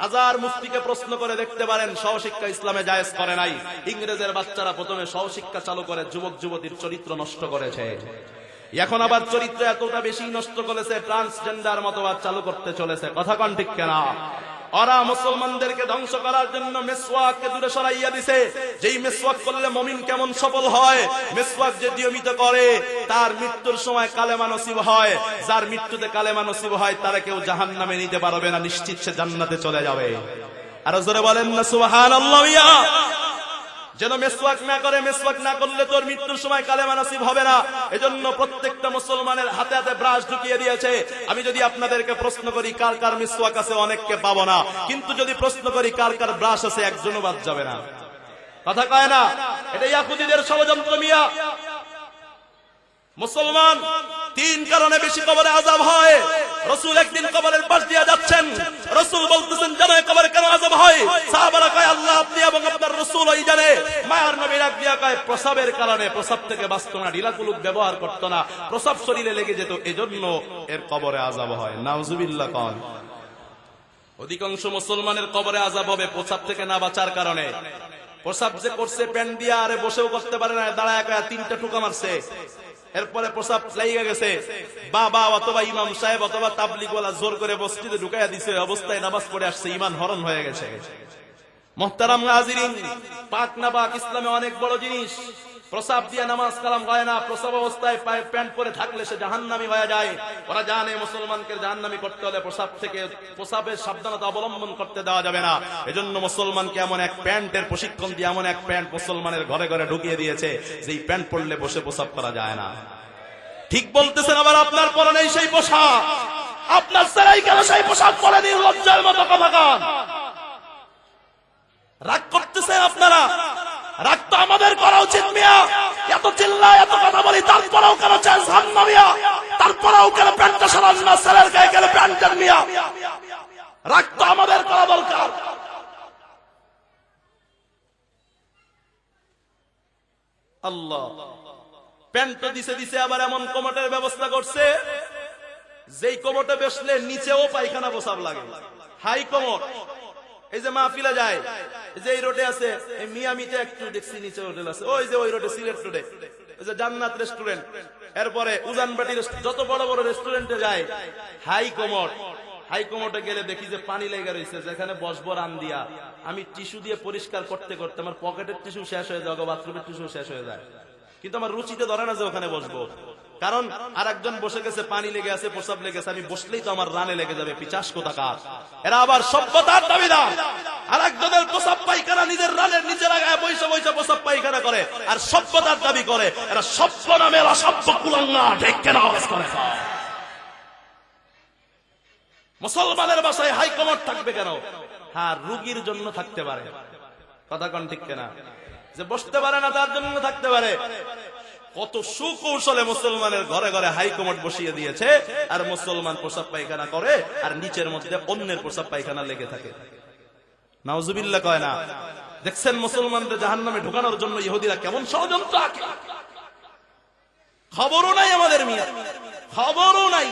হাজার মুফতিকে প্রশ্ন করে দেখতে পারেন, সহশিক্ষা ইসলামে জায়েজ করে নাই। ইংরেজের বাচ্চারা প্রথমে সহশিক্ষা চালু করে যুবক যুবতীর চরিত্র নষ্ট করেছে। এখন আবার চরিত্র এতটা বেশি নষ্ট করেছে, ট্রান্সজেন্ডার মতবাদ চালু করতে চলেছে। কথা কোন ঠিক কিনা? ওরা মুসলমানদেরকে ধ্বংস করার জন্য মিসওয়াককে দূরে সরাইয়া দিছে। যেই মিসওয়াক করলে মুমিন কেমন সফল হয়, মিসওয়াক যে নিয়মিত করে তার মৃত্যুর সময় কালেমা নসিব হয়। যার মৃত্যুতে কালেমা নসিব হয় তারা কেউ জাহান্নামে নিতে পারবে না, নিশ্চিত সে জান্নাতে চলে যাবে। আর জোরে বলেন না সুবহানাল্লাহ। যেন মিসওয়াক না করে, মিসওয়াক না করলে তোর মৃত্যুর সময় কালেমা নসিব হবে না। এজন্য প্রত্যেকটা মুসলমানের হাতে হাতে ব্রাশ ঢুকিয়ে দিয়েছে। আমি যদি আপনাদেরকে প্রশ্ন করি কার কার মিসওয়াক আছে, অনেককে পাবো না। কিন্তু যদি প্রশ্ন করি কার কার ব্রাশ আছে, একজনও বাদ যাবে না। কথা কয় না? এটা ইয়াহুদীদের ষড়যন্ত্র মিয়া। মুসলমান তিন কারণে বেশি কবরে আযাব হয়। রাসূল একদিন কবরের পাশ দিয়ে যাচ্ছেন, রাসূল বলতেছেন জানো কবরে কেন আযাব হয়? সাহাবারা কয় আল্লাহ আপনি এবং আপনার রাসূল ওই জানে। মায়ার নবী ডাক দিয়া কয় প্রসাবের কারণে, প্রসাব থেকে বাঁচতো না, ঢিলাকুলুক ব্যবহার করতো না, প্রসাব শরীরে লেগে যেত, এজন্য এর কবরে আযাব হয়। নাউজুবিল্লাহ। কোন অধিকাংশ মুসলমানের কবরে আযাব হবে প্রসাব থেকে না বাঁচার কারণে। প্রসাব যে করছে প্যান্ট দিয়া, আরে বসেও করতে পারে না, দাঁড়ায় কয় তিনটা ঠুকা মারছে, এরপরে প্রসাব লেগে গেছে, বাবা অথবা ইমাম সাহেব অথবা তাবলিগওয়ালা জোর করে মসজিদে ঢুকাইয়া দিছে, অবস্থায় নামাজ পড়ে আসছে, ঈমান হরণ হয়ে গেছে। মুহতারাম হাজিরিন, পাক না পাক ইসলামে অনেক বড় জিনিস। প্রসাব দিয়ে নামাজ কালাম হয় না, প্রসাব অবস্থায় প্যান্ট পরে থাকলে সে জাহান্নামী হয়ে যায়। ওরা জানে মুসলমানকে জাহান্নামী করতে হলে প্রসাব থেকে, প্রসাবের সাবধানতা অবলম্বন করতে দেওয়া যাবে না। এজন্য মুসলমানকে এমন এক প্যান্টের প্রশিক্ষণ দিয়ে এমন এক প্যান্ট মুসলমানের ঘরে ঘরে ঢুকিয়ে দিয়েছে যেই প্যান্ট পরলে বসে প্রসাব করা যায় না। ঠিক বলতেছেন। আবার আপনার পরে নেই সেই পোশাক, আপনার ছেলেই কেন সেই পোশাক পরে দিন, লজ্জার মতো কথা কন। রাগ করতেছেন আপনারা, রাগ তো আমাদের করা উচিত মিয়া। এত চিল্লায় এত কথা বলি, তারপরেও কেন চেঞ্জ হন না মিয়া? তারপরেও কেন প্যান্টটা সরান না? ছেলের গায়ে কেন প্যান্টের মিয়া? রাগ তো আমাদের করা দরকার। আল্লাহ প্যান্ট দিছে দিছে, আবার এমন কমোটের ব্যবস্থা করছে যেই কমোটে বসলে নিচেও পায়খানা প্রসাব লাগে। High commode. এই যে মাহফিলে যায়, এই যে এই রোডে আছে, এই মিয়ামিতে একটু দেখছি নিচে হোটেল আছে, ওই যে ওই রোডে সিলেট রোডে ওই যে জান্নাত রেস্টুরেন্ট, এরপরে উজানবাটি, যত বড় বড় রেস্টুরেন্টে যায় হাই কমোট। হাই কমোটে গেলে দেখি যে পানি লেগে রয়েছে, যেখানে বসবো রান দিয়া, আমি টিস্যু দিয়ে পরিষ্কার করতে করতে আমার পকেটের টিস্যু শেষ হয়ে যায়, বাথরুমের টিস্যু শেষ হয়ে যায়, কিন্তু আমার রুচিতে ধরে না যে ওখানে বসবো। কারণ আর একজন বসে গেছে, পানি লেগে আছে, প্রসাব লেগেছে, আমি বসলেই তো আমার রানে লেগে যাবে। পিচাস কোথাকার এরা, আবার সভ্যতার দাবিদার। আর একজনের প্রসাব পায়খানা নিজের রানের নিজের আগায় বৈশা বৈশা প্রসাব পায়খানা করে আর সভ্যতার দাবি করে। এরা সভ্য নামের অসভ্য কুলাঙ্গা, ঠিক কেন আওয়াজ করে? মুসলমানের বাসায় হাই কমোড থাকবে কেন? হ্যাঁ, রুগীর জন্য থাকতে পারে, কথা কন ঠিক কেনা? যে বসতে পারে না তার জন্য থাকতে পারে। কত সুকৌশলে মুসলমানের ঘরে ঘরে হাই কমোড বসিয়ে দিয়েছে, আর মুসলমান প্রসাব পায়খানা করে আর নিচের মধ্যে অন্যের প্রসাব পায়খানা লেগে থাকে। নাউজুবিল্লাহ কয় না? দেখছেন মুসলমানদের জাহান্নামে ঢোকানোর জন্য ইহুদিরা কেমন ষড়যন্ত্র আঁকে। খবরও নাই আমাদের মিয়া, খবরও নাই।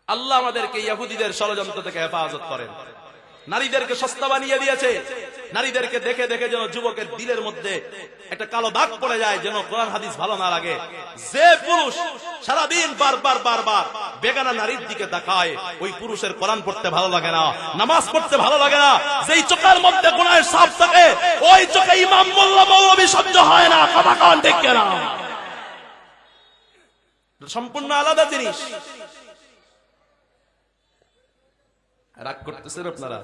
আল্লাহ আমাদেরকে ইহুদিদের ষড়যন্ত্র থেকে হেফাজত করেন। নারীদেরকে সস্তা বানিয়ে দিয়েছে, নারীদেরকে দেখে দেখে যেন যুবকের দিলের মধ্যে একটা কালো দাগ পড়ে যায়, যেন কোরআন হাদিস ভালো না লাগে। যে পুরুষ সারাদিন বারবার বারবার বেগানা নারীর দিকে তাকায়, ওই পুরুষের কোরআন পড়তে ভালো লাগে না, নামাজ পড়তে ভালো লাগে না। যেই চোখের মধ্যে গুনাহের ছাপ থাকে, ওই চোখে ইমাম মোল্লা মৌলবী সহ্য হয় না, কথা কন ঠিক কিনা? সম্পূর্ণ আলাদা জিনিস। রাগ করতেছেন আপনারা?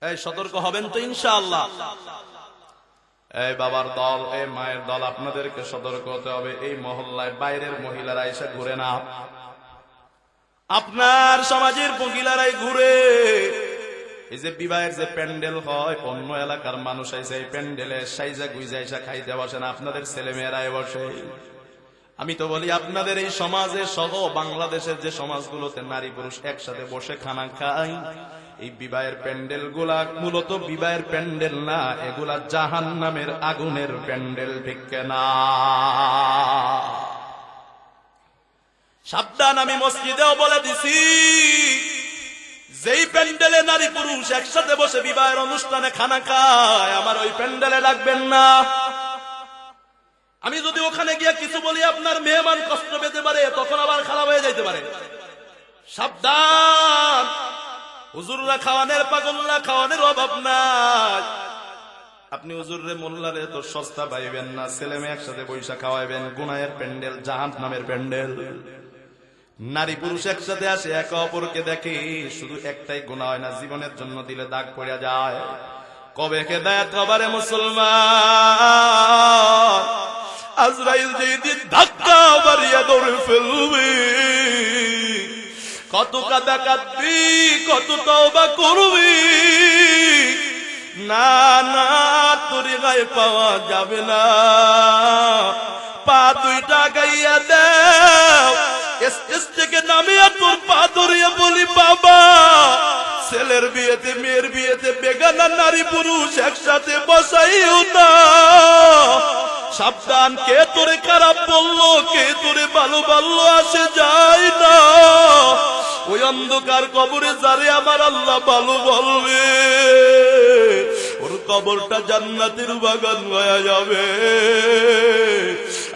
এই সতর্ক হবেন তো ইনশাআল্লাহ। এই বাবার দল, এই মায়ের দল, আপনাদেরকে সতর্ক হতে হবে। এই মহল্লায় বাইরের মহিলারা এসে ঘুরে না, আপনার সমাজের মহিলারাই ঘুরে। এই যে বিবাহের যে প্যান্ডেল হয়, অন্য এলাকার মানুষ এসে এই প্যান্ডেলে সাইজা গুইজা এসে খাইতে বসে না, আপনাদের ছেলে মেয়েরাই বসে। আমি তো বলি আপনাদের এই সমাজে সহ বাংলাদেশের যে সমাজগুলোতে নারী পুরুষ একসাথে বসে খানা খায়, এই বিবাহের প্যান্ডেল গুলা মূলত বিবাহের প্যান্ডেল না, এগুলা জাহান্নামের আগুনের প্যান্ডেল, ঠিক না? সাবধান, আমি মসজিদেও বলে দিছি, যেই প্যান্ডেলে নারী পুরুষ একসাথে বসে বিবাহের অনুষ্ঠানে খানা খায়, আমার ওই প্যান্ডেলে ডাকবেন না। আমি যদি ওখানে গিয়ে কিছু বলি আপনার মেহমান কষ্ট পেতে পারে, তখন আবার খারাপ হয়ে যাইতে পারে। সাবধান, হুজুররা খাওয়ানের পাগলরা খাওয়ানের অভাব নাই। আপনি হুজুররে মোল্লারে তো সস্তা পাইবেন না, ছেলে মেয়ে একসাথে পয়সা খাওয়াইবেন, গুনাহের প্যান্ডেল, জাহান্নামের প্যান্ডেল। নারী পুরুষ একসাথে আসে, একে অপরকে দেখে, শুধু একটাই গুনাহ হয় না, জীবনের জন্য দিলে দাগ পড়ে যায়। কবে হেদায়েত হবারে মুসলমান? আজরাইল যেদিন ধাক্কা মারিয়া দৌড়ে ফেলবে, কত কাদা কাঁদবি, কত তওবা করবি, না না তরিকায় পাওয়া যাবে না। পা দুইটা গাইয়া দেও, স্টেজ থেকে নামিয়ে তোর পা ধরিয়ে বলি বাবা, ছেলের বিয়েতে মেয়ের বিয়েতে বেগানা নারী পুরুষ একসাথে বসাইও না। সাবধান, কে তোরে খারাপ বললো, কে তোরে ভালো বললো আসে যায় না। ওই অন্ধকার কবরে যারে আমার আল্লাহ ভালো বলবে, ওর কবরটা জান্নাতের বাগান হয়ে যাবে।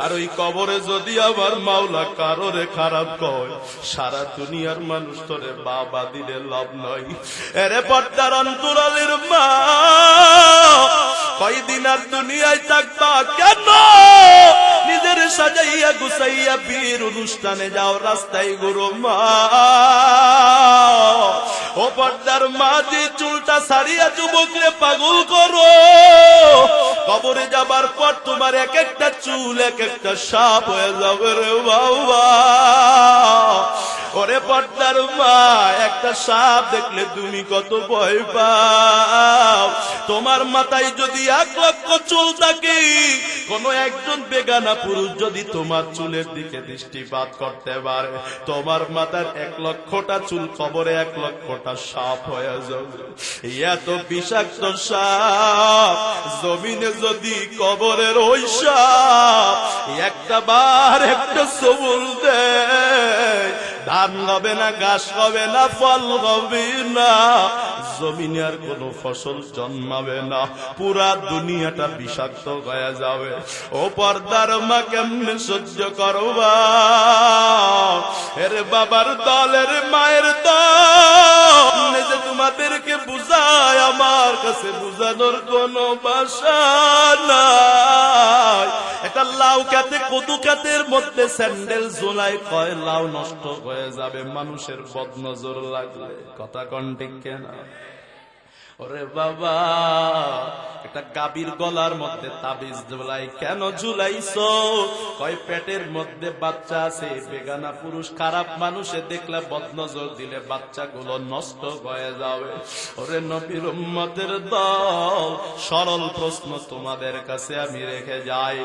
আর ওই কবরে যদি আমার মাওলা কারোরে খারাপ কয়, সারা দুনিয়ার মানুষ তোরে বাবা দিলে লাভ নয়। এরে পর্দার অন্তরালের মা, কয়দিন আর দুনিয়ায় থাকবা কেন? নিজের সাজাইয়া গুছাইয়া বিয়ের অনুষ্ঠানে যাও, রাস্তায় গুরু মা। ও পর্দার মা, যে চুলটা ছাড়িয়া যুবকরে পাগল করো, কবরে যাবার পর তোমার এক একটা চুল এক একটা সাপ হয়ে যাবে রে বাবা। ওরে পর্দার মা, একটা সাপ দেখলে তুমি কত ভয় পাও। তোমার মাথায় যদি 1 লক্ষ চুল থাকে, কোন একজন বেগানা পুরুষ যদি তোমার চুলের দিকে দৃষ্টিপাত করতে পারে, তোমার মাথার 1 লক্ষটা চুল কবরে 1 লক্ষটা সাপ হয়ে যাবে। এত বিষাক্ত সাপ জমিনে যদি কবরের ওই সাপ একটা বার একটা সবুল দেয়, ধান হবে না, ঘাস হবে না, ফল হবে না, জমিনে আর কোন ফসল জন্মাবে না, পুরা দুনিয়াটা বিষাক্ত হয়ে যাবে। ও পর্দার মা, কেমনে সহ্য করবা? এর বাবার দল, এর মায়ের দল, যে তোমাদেরকে বুঝায়, আমার কাছে বুঝানোর কোন ভাষা নাই। একটা লাউ খেতে, কদু খেতের মধ্যে স্যান্ডেল ঝোলাই, কয় লাউ নষ্ট হয়ে যাবে মানুষের বদনজর লাগলে। কথা কোন ঠিক কেনা? ওরে বাবা, একটা গাভীর গলার মধ্যে তাবিজ ঝুলাই, কেন ঝুলাইছো? কয় পেটের মধ্যে বাচ্চা আছে, বেগানা পুরুষ খারাপ মানুষে দেখলে বদনজর দিলে বাচ্চাগুলো নষ্ট হয়ে যাবে। ওরে নবীর উম্মতের দল, সরল প্রশ্ন তোমাদের কাছে আমি রেখে যাই।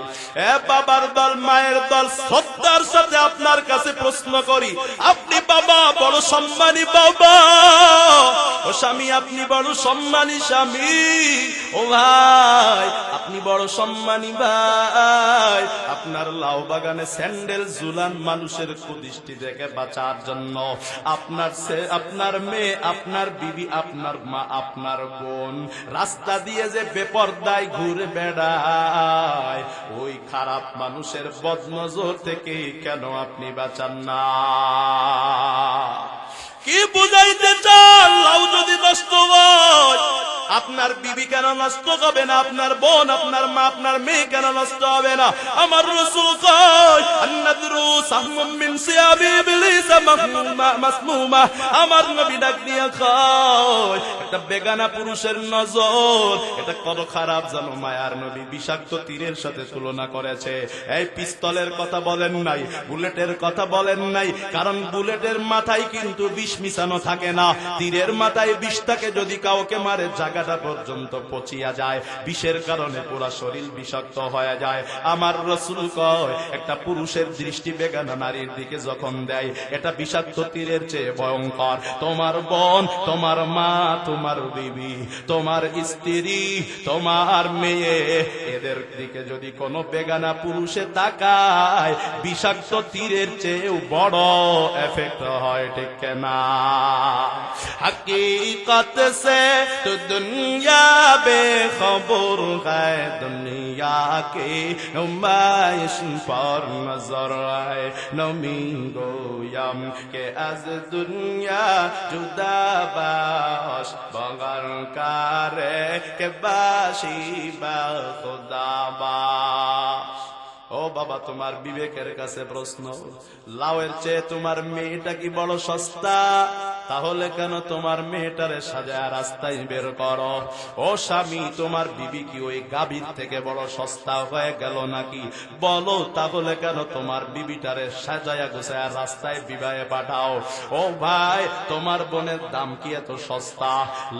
এ বাবার দল, মায়ের দল, শ্রদ্ধার সাথে আপনার কাছে প্রশ্ন করি, আপনি বাবা বড় সম্মানী বাবা, ও স্বামী আপনি বড় সম্মানী স্বামী, ও ভাই আপনি বড় সম্মানী ভাই, আপনার লাউ বাগানে স্যান্ডেল ঝুলান মানুষের কুদৃষ্টি থেকে বাঁচার জন্য। আপনার মেয়ে, আপনার বিবি, আপনার মা, আপনার বোন রাস্তা দিয়ে যে বেপরদায় ঘুরে বেড়ায়, ওই খারাপ মানুষের বদনজর থেকে কেন আপনি বাঁচান না? কি বুঝাইতে চান? লাউ যদি নষ্ট হয়, আপনার বিবি কেন নষ্ট হবে না? আপনার বোন, আপনার মা, আপনার মেয়ে কেন নষ্ট হবে না? আমার রাসূল কয়, আন্নাদরু সাহমুম মিন সিয়াবি ইবলিস মাসমুমা। আমার নবী ডাক দিয়া কয়, একটা বেগানা পুরুষের নজর এটা কত খারাপ জানো? মায়ার নবী বিষাক্ত তীরের সাথে তুলনা করেছে। এই পিস্তলের কথা বলেন নাই, বুলেটের কথা বলেন নাই, কারণ বুলেটের মাথায় কিন্তু বিষ মিশানো থাকে না, তীরের মাথায় বিষ থাকে। যদি কাউকে মারে জায়গাটা পর্যন্ত পচিয়া যায়, বিষের কারণে পুরা শরীর বিষাক্ত হয়ে যায়। আমার রাসূল কয়, একটা পুরুষের দৃষ্টি বেগানা নারীর দিকে যখন দেয়, এটা বিষাক্ত তীরের চেয়ে ভয়ঙ্কর। তোমার বোন, তোমার মা, তোমার বিবি, তোমার স্ত্রী, তোমার মেয়ে, এদের দিকে যদি কোনো বেগানা পুরুষে তাকায়, বিষাক্ত তীরের চেয়েও বড় এফেক্ট হয়, ঠিক না? हकीकत से तो दुनिया बेखबर है, दुनिया की नुमाइश पर नजर आए। नमी गोयम के आज दुनिया जुदा बाश बगर करे के बाशी बा खुदा बाश। ও বাবা, তোমার বিবেকের কাছে প্রশ্ন, লাউয়ের চেয়ে তোমার মেয়েটা কি বড় সস্তা? তাহলে কেন তোমার মেয়েটারে সাজায় রাস্তায় বের করো? ও স্বামী, তোমার বিবি কি ওই গাভীর থেকে বড় সস্তা হয়ে গেল নাকি? বলো, তাহলে কেন তোমার বিবিটারে সাজায়া গুছায়া রাস্তায় বিবাহে পাঠাও? ও ভাই, তোমার বোনের দাম কি এত সস্তা?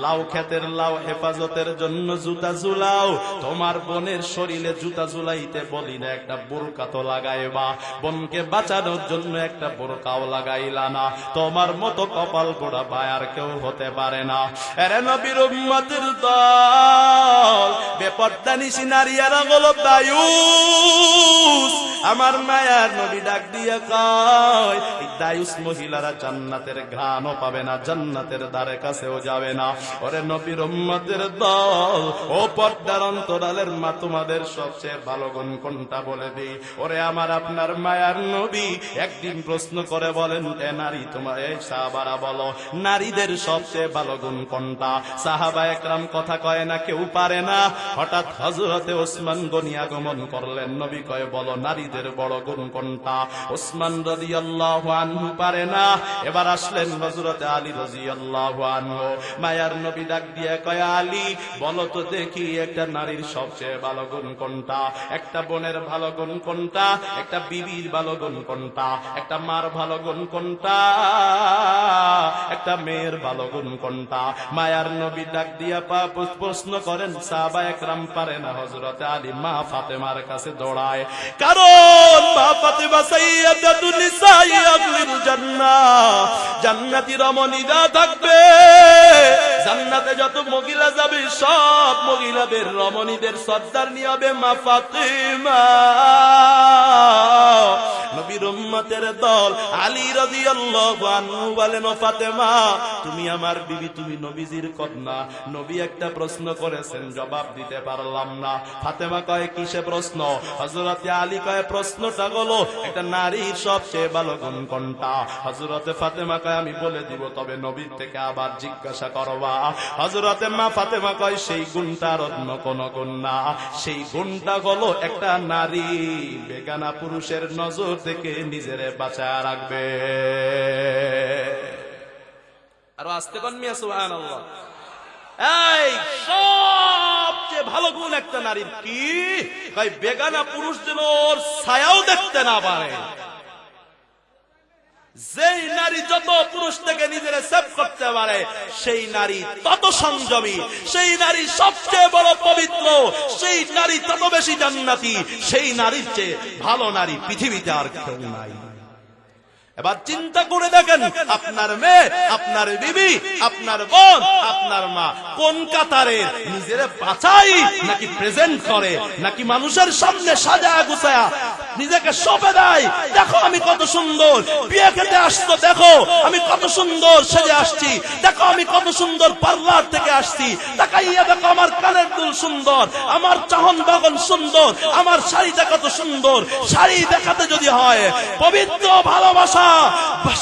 লাউ ক্ষেতের লাউ হেফাজতের জন্য জুতা ঝুলাও, তোমার বোনের শরীরে জুতা ঝুলাইতে বলি না একটা বোরকা তো লাগাইবা, বোনকে বাঁচানোর জন্য একটা বোরকাও লাগাইলা না। তোমার মতো কপাল পোড়া ভাই আর কেউ হতে পারে না। আরে নবীর উম্মতের দল, বেপরদা নিশি নারীরা হলো দায়ুস। আমার মায়ার নবী ডাক দিয়ে কয়, এই দায়ুস মহিলারা জান্নাতের ঘ্রাণও পাবে না, জান্নাতের দ্বারে কাছেও যাবে না। ওরে নবীর উম্মতের দল, ও পর্দার অন্তরালের মা, তোমাদের সবচেয়ে ভালো গুণ কোনটা বলে দিই। ওরে আমার আপনার মায়ার নবী একদিন প্রশ্ন করে বলেন, এ নারী, তোমার এই সাহাবারা বলো, নারীদের সবচেয়ে ভালো গুণ কোনটা? সাহাবা একরাম কথা কয় না, কেউ পারে না। হঠাৎ হযরতে ওসমান গনি আগমন করলেন। নবী কয়, বলো নারীদের বড় গুণ কোনটা? ওসমান রাদিয়াল্লাহু আনহু পারে না। এবার আসলেন হযরতে আলী রাদিয়াল্লাহু আনহু। মায়ার নবী ডাক দিয়ে কয়, আলী বলো তো দেখি, একটা নারীর সবচেয়ে ভালো গুণ কোনটা? একটা বোনের ভালো গুণ কোনটা? একটা বিবির ভালো গুণ কোনটা? একটা মার ভালো গুণ কোনটা? একটা মেয়ের ভালো গুণ কোনটা? মায়ার নবী ডাক দিয়া প্রশ্ন করেন। সাহাবা একরাম পারে না। হযরতে আলী মা ফাতেমার কাছে দৌড়ায়, কারণ মা ফাতেমা সাইয়্যিদাতুন নিসাই আহলিল জান্নাহ, জান্নাতি রমণীরা থাকবে। জান্নাতে যত মহিলা যাবে, সব মহিলাদের রমণীদের সর্দার নিয়ে হবে মা ফাতেমা। নবীর উম্মতের দল আলী রাদিয়াল্লাহু আনহু বলেন, ও ফাতেমা, তুমি আমার বিবি, তুমি নবীজির কন্যা। নবী একটা প্রশ্ন করেছেন, জবাব দিতে পারলাম না। ফাতেমা কয়, কিসে প্রশ্ন? হযরতে আলী কয়, প্রশ্নটা হলো একটা নারীর সবচেয়ে ভালো গুণ কোনটা? হযরতে ফাতেমা কয়, আমি বলে দিব, তবে নবীর থেকে আবার জিজ্ঞাসা করবা। হযরতে মা ফাতেমা কয়, সেই গুণটার অন্য কোন গুণ না, সেই গুণটা হলো একটা নারী বেগানা পুরুষের নজর থেকে নিজেরে বাঁচায় রাখবে। আর আস্তে কোন মিয়া সুবহানাল্লাহ। এই সবচেয়ে ভালো গুণ একটা নারীর কি? কয় বেগানা পুরুষ যেন ওর ছায়াও দেখতে না পারে। যেই নারী যত পুরুষ থেকে নিজের সেভ করতে পারে, সেই নারী তত সংযমী, সেই নারী সবচেয়ে বড় পবিত্র, সেই নারী তত বেশি জান্নাতি। সেই নারীর চেয়ে ভালো নারী পৃথিবীতে আর কেউ নাই। এবার চিন্তা করে দেখেন, আপনার মেয়ে, আপনার বিবি, আপনার বোন, আপনার মা কোন কাতারে নিজের বাঁচাই নাকি প্রেজেন্ট করে, নাকি মানুষের সামনে সাজায়া গুছায়া নিজেকে সঁপে দেয়? দেখো আমি কত সুন্দর, বিয়ে খেতে আসতো, দেখো আমি কত সুন্দর সেজে আসছি, দেখো আমি কত সুন্দর পার্লার থেকে আসছি, তাকাইয়া দেখো আমার কানের দুল সুন্দর, আমার চাহন বাগন সুন্দর, আমার শাড়িটা কত সুন্দর। শাড়ি দেখাতে যদি হয় পবিত্র ভালোবাসা,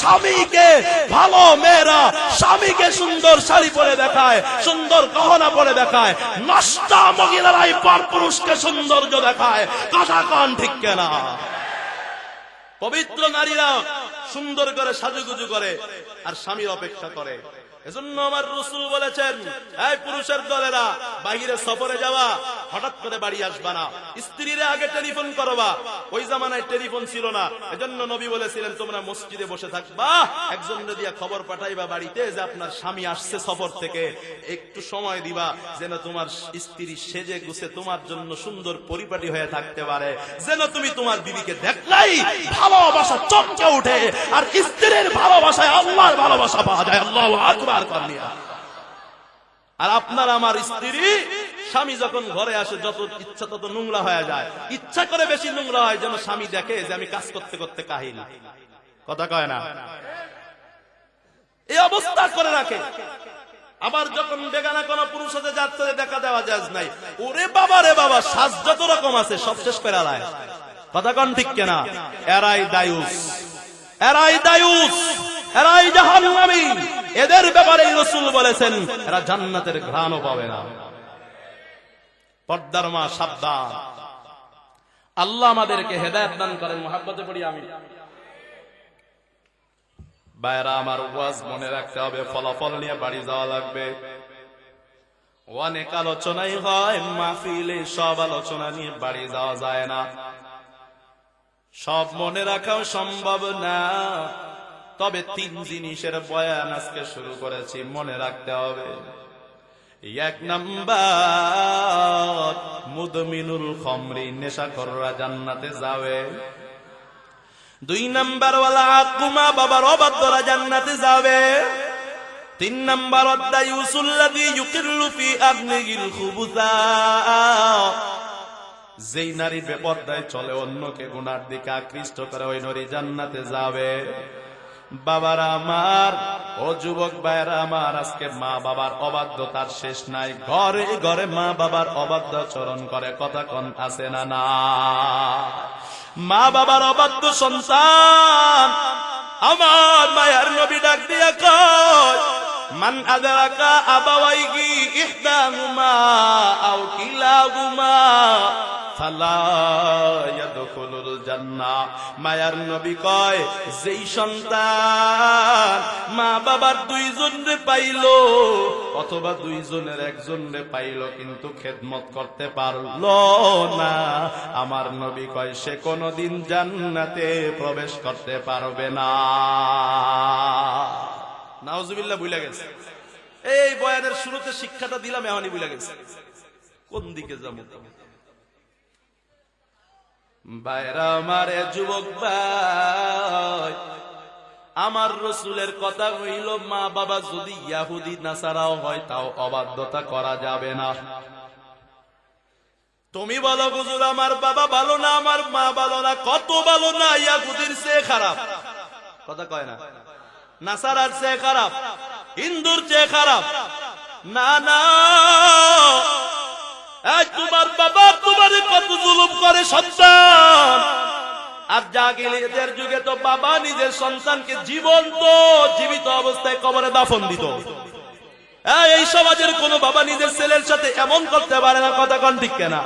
স্বামীকে ভালো মেয়েরা স্বামীকে সুন্দর শাড়ি পরে দেখায়, সুন্দর গহনা পরে দেখায়। নষ্ট মহিলারাই পর পুরুষকে সৌন্দর্য দেখায়। কথা কন ঠিক কেনা? পবিত্র নারীরা সুন্দর করে সাজুগুজু করে আর স্বামীর অপেক্ষা করে। এজন্য আমার রাসূল বলেছেন, এই পুরুষের দলেরা বাইরে সফরে যাওয়া, হঠাৎ করে বাড়ি আসবা না, স্ত্রীরা আগে টেলিফোন করবা। ওই জামানায় টেলিফোন ছিল না, এজন্য নবী বলেছিলেন, তোমরা মসজিদে বসে থাকবা, একজনকে দিয়া খবর পাঠাইবা বাড়িতে যে আপনার স্বামী আসছে সফর থেকে, একটু সময় দিবা যেন তোমার স্ত্রী সেজে গুছে তোমার জন্য সুন্দর পরিপাটি হয়ে থাকতে পারে, যেন তুমি তোমার বিবিকে দেখলাই ভালোবাসা চমকে উঠে। আর স্ত্রীর ভালোবাসায় আল্লাহর ভালোবাসা পাওয়া যায়। আল্লাহু আকবার। আর আপনার আমার স্ত্রী স্বামী যখন ঘরে আসে, যত ইচ্ছা তত নোংরা হয়ে যায়, ইচ্ছা করে বেশি নোংরা হয়, যেন স্বামী দেখে যে আমি কাজ করতে করতে কাহিল। কথা কয় না? এই অবস্থা করে রাখে। আবার যখন বেগানা কোন পুরুষ সাথে যাচ্ছে, দেখা দেওয়া যায় নাই, ওরে বাবা রে বাবা, সাজ যত রকম আছে সব শেষ করে আলায়। কথা কন ঠিক কেনা? এরাই দায়ুস, এরাই দায়ুস, এরাই জাহান্নামী। এদের ব্যাপারে রাসূল বলেছেন, এরা জান্নাতের ঘ্রাণও পাবে না। পর্দার মা সাবধান। আল্লাহ আমাদেরকে হেদায়েত দান করেন। মুহাব্বতে পড়ি আমি। ভাইরা আমার, ওয়াজ মনে রাখতে হবে, ফলাফল নিয়ে বাড়ি যাওয়া লাগবে। অনেক আলোচনাই হয় মাহফিলে, সব আলোচনা নিয়ে বাড়ি যাওয়া যায় না, সব মনে রাখাও সম্ভব না। তবে 3 জিনিসের বয়ান আজকে শুরু করেছি, মনে রাখতে হবে। 1 নাম্বার, মুদমিনুল খমরি, নেশাখোররা জান্নাতে যাবে। 2 নাম্বার, ওয়ালা আকুমা, বাবার অবাধ্যরা জান্নাতে যাবে। 3 নাম্বার, আদ-দায়ুসুল্লাযী ইউকিরু ফি আবনিহিল খুবুসা, যেই নারী বেপরদায় চলে, অন্যকে গুনার দিকে আকৃষ্ট করে, ওই নারী জান্নাতে যাবে। বাবারা আমার, ও যুবক ভাইরা আমার, আজকে মা বাবার অবাধ্যতার শেষ নাই। ঘরে ঘরে মা বাবার অবাধ্য আচরণ করে, কথা কোন আছে না? না, মা বাবার অবাধ্য সন্তান, আমার মায়ার নবী ডাক দিয়া কয়, মান আদরাকা আবাওয়াইহি ইহদাহুমা আও কিলাহুমা ফালা ইয়াদখুলুল জান্নাহ। মায়ার নবী কয়, যেই সন্তান মা বাবার 2 জনরে পাইলো, অথবা 2 জনের 1 জনরে পাইলো, কিন্তু খেদমত করতে পারলো না, আমার নবী কয় সে কোনদিন জান্নাতে প্রবেশ করতে পারবে না। নাউজুবিল্লাহ, ভুলে গেছে। এই বয়ানের শুরুতে শিক্ষাটা দিলাম, এখনই ভুলে গেছে। কোন দিকে যাবো? ভাইরা আমার, যুবক ভাই আমার, রসুলের কথা হইল, মা বাবা যদি ইহুদি নাসারাও হয়, তাও অবাধ্যতা করা যাবে না। তুমি বলো হুজুর আমার বাবা ভালো না, আমার মা ভালো না, কত ভালো না, ইহুদির চেয়ে খারাপ, কথা কয় না? নাসারার চেয়ে খারাপ, হিন্দুর চেয়ে খারাপ। না না, তোমার বাবা তোমার কত জুলুম করে সন্তান। আর জাহিলিয়াতের যুগে তো বাবা নিজের সন্তানকে জীবিত অবস্থায় কবরে দাফন দিত। এই সমাজের কোন বাবা নিজের ছেলের সাথে এমন করতে পারে না, কথা কোন ঠিক কিনা?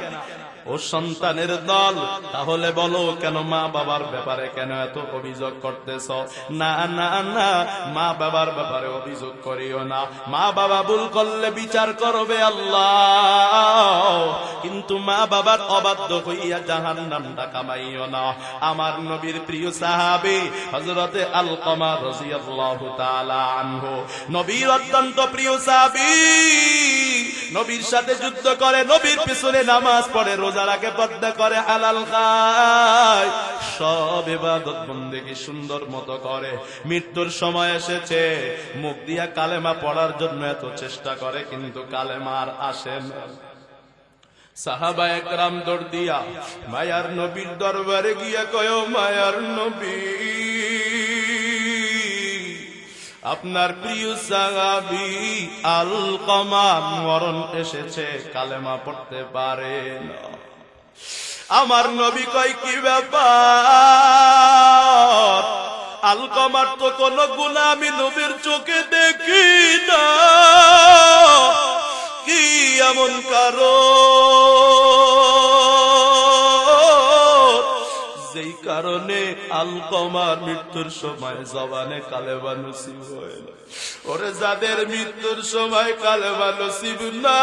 ও সন্তানের দল, তাহলে বলো কেন মা বাবার ব্যাপারে কেন এত অভিযোগ করতেছ? না না না, মা বাবার ব্যাপারে অভিযোগ করিও না। মা বাবা ভুল করলে বিচার করবে আল্লাহ, কিন্তু মা বাবার অবাধ্য হইয়া জাহান্নামটা কামাইও না। আমার নবীর প্রিয় সাহাবী হযরতে আলকামা রাদিয়াল্লাহু তাআলা আনহু, নবীর অত্যন্ত প্রিয় সাহাবী, নবীর সাথে যুদ্ধ করে, নবীর পিছনে নামাজ পড়ে, রোজা রাখে, পর্দা করে, হালাল খায়, সব ইবাদত বন্দেগী সুন্দর মতো করে। মৃত্যুর সময় এসেছে, মুখ দিয়া কালেমা পড়ার জন্য এত চেষ্টা করে, কিন্তু কালেমা আর আসে না। সাহাবায়ে কেরাম দৌড় দিয়া মায়ার নবীর দরবারে গিয়া কয়, মায়ার নবী, আপনার প্রিয় সাহাবী আলকামা মরণ এসেছে, কালেমা পড়তে পারে না। আমার নবী কয়, কি ব্যাপার? আলকামার তো কোন গুনাহ আমি নবীর চোখে দেখি না, কি এমন কারণ যেই কারণে আলকামার মৃত্যুর সময় জবানে কালেমা নসিব হয় না? ওরে, যাদের মৃত্যুর সময় কালেমা নসিব না,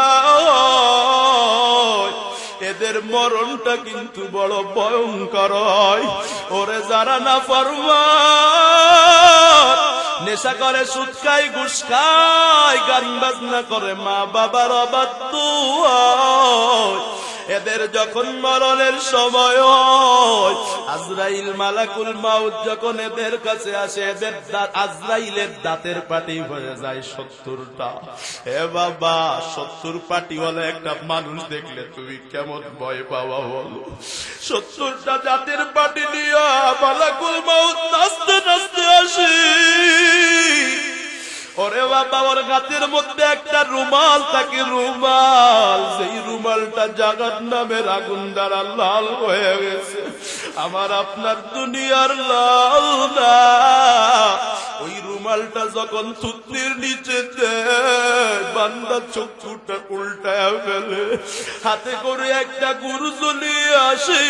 এদের মরণটা কিন্তু বড় ভয়ঙ্কর হয়। ওরে, যারা নাফরমান, নেশা করে, সুদ খায়, ঘুষ খায়, গান বাজনা করে, মা বাবার অবাধ্য হয়, এদের যখন মরণের সময় হয়, আজরাইল মালাকুল মাউত যখন এদের কাছে আসে, এদের আজরাইলের দাঁতের পাটি হয়ে যায় 70টা। হে বাবা, 70 পাটি হলে একটা মানুষ দেখলে তুমি কেমন ভয় পাওয়া বলো? 70টা দাঁতের পাটি নিয়ে মালাকুল মাউত নাচতে নাচতে আসে। ওরে বাবা, ওর গাতের মধ্যে একটা রুমাল থাকে, রুমাল, সেই রুমালটা জাহান্নামের আগুন দ্বারা লাল হয়ে গেছে। আমার আপনার দুনিয়ার লাল না, ওই রুমালটা যখন থুতনির নিচে বান্দা চক্ষুটা উল্টায় ফেলে, হাতে করে একটা গুরু চলিয়ে আসে,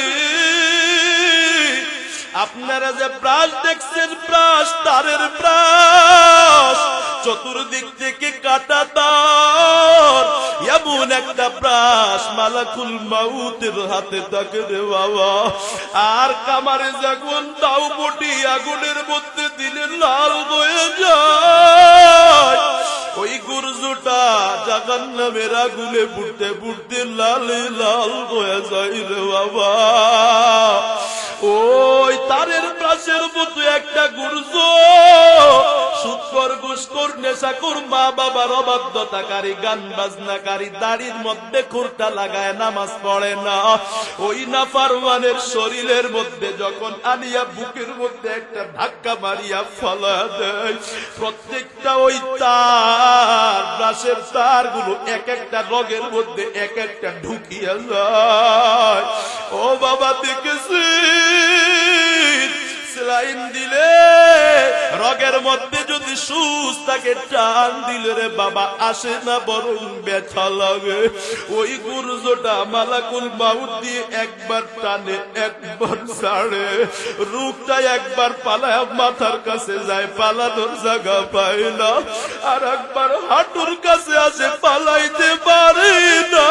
আপনারা যে ব্রাশ দেখছেন, ব্রাশ তারের ব্রাশ, চতুর্দিক থেকে কাটা তার, এমন একটা ব্রাশ মালাকুল মাউতের হাতে থাকে রে বাবা। আর কামারে যখন দাও বটি আগুনের মধ্যে দিলে লাল হয়ে যায়, ওই গুরজুটা জাহান্নামের আগুনে পুড়তে পুড়তে লালে লাল হয়ে যায় রে বাবা। ওই তারের ব্রাশের মতো একটা গুরজ, সুৎখর ঘুষখোর নেশাখোর মা বাবার অবাধ্যতাকারী গান বাজনাকারী দাড়ির মধ্যে খুরটা লাগায় নামাজ পড়ে না, ওই নাফরমানের শরীরের মধ্যে যখন আনিয়া বুকের মধ্যে একটা ধাক্কা মারিয়া ফলা দেয়, প্রত্যেকটা ওই তার ব্রাশের তারগুলো এক একটা রগের মধ্যে এক একটা ঢুকিয়া যায়। ও বাবা দেখেছি, সেলাইন দিলে রগের মধ্যে যদি সুচ তাকে টান দিলে রে বাবা আসে না, বরং ব্যথা লাগে। ওই গুরজোটা মালাকুল মাউত দিয়ে একবার টানে একবার ছাড়ে, রূপটা একবার পালায় মাথার কাছে যায়, পালানোর জায়গা পায় না, আর একবার হাঁটুর কাছে আসে, পালাইতে পারে না।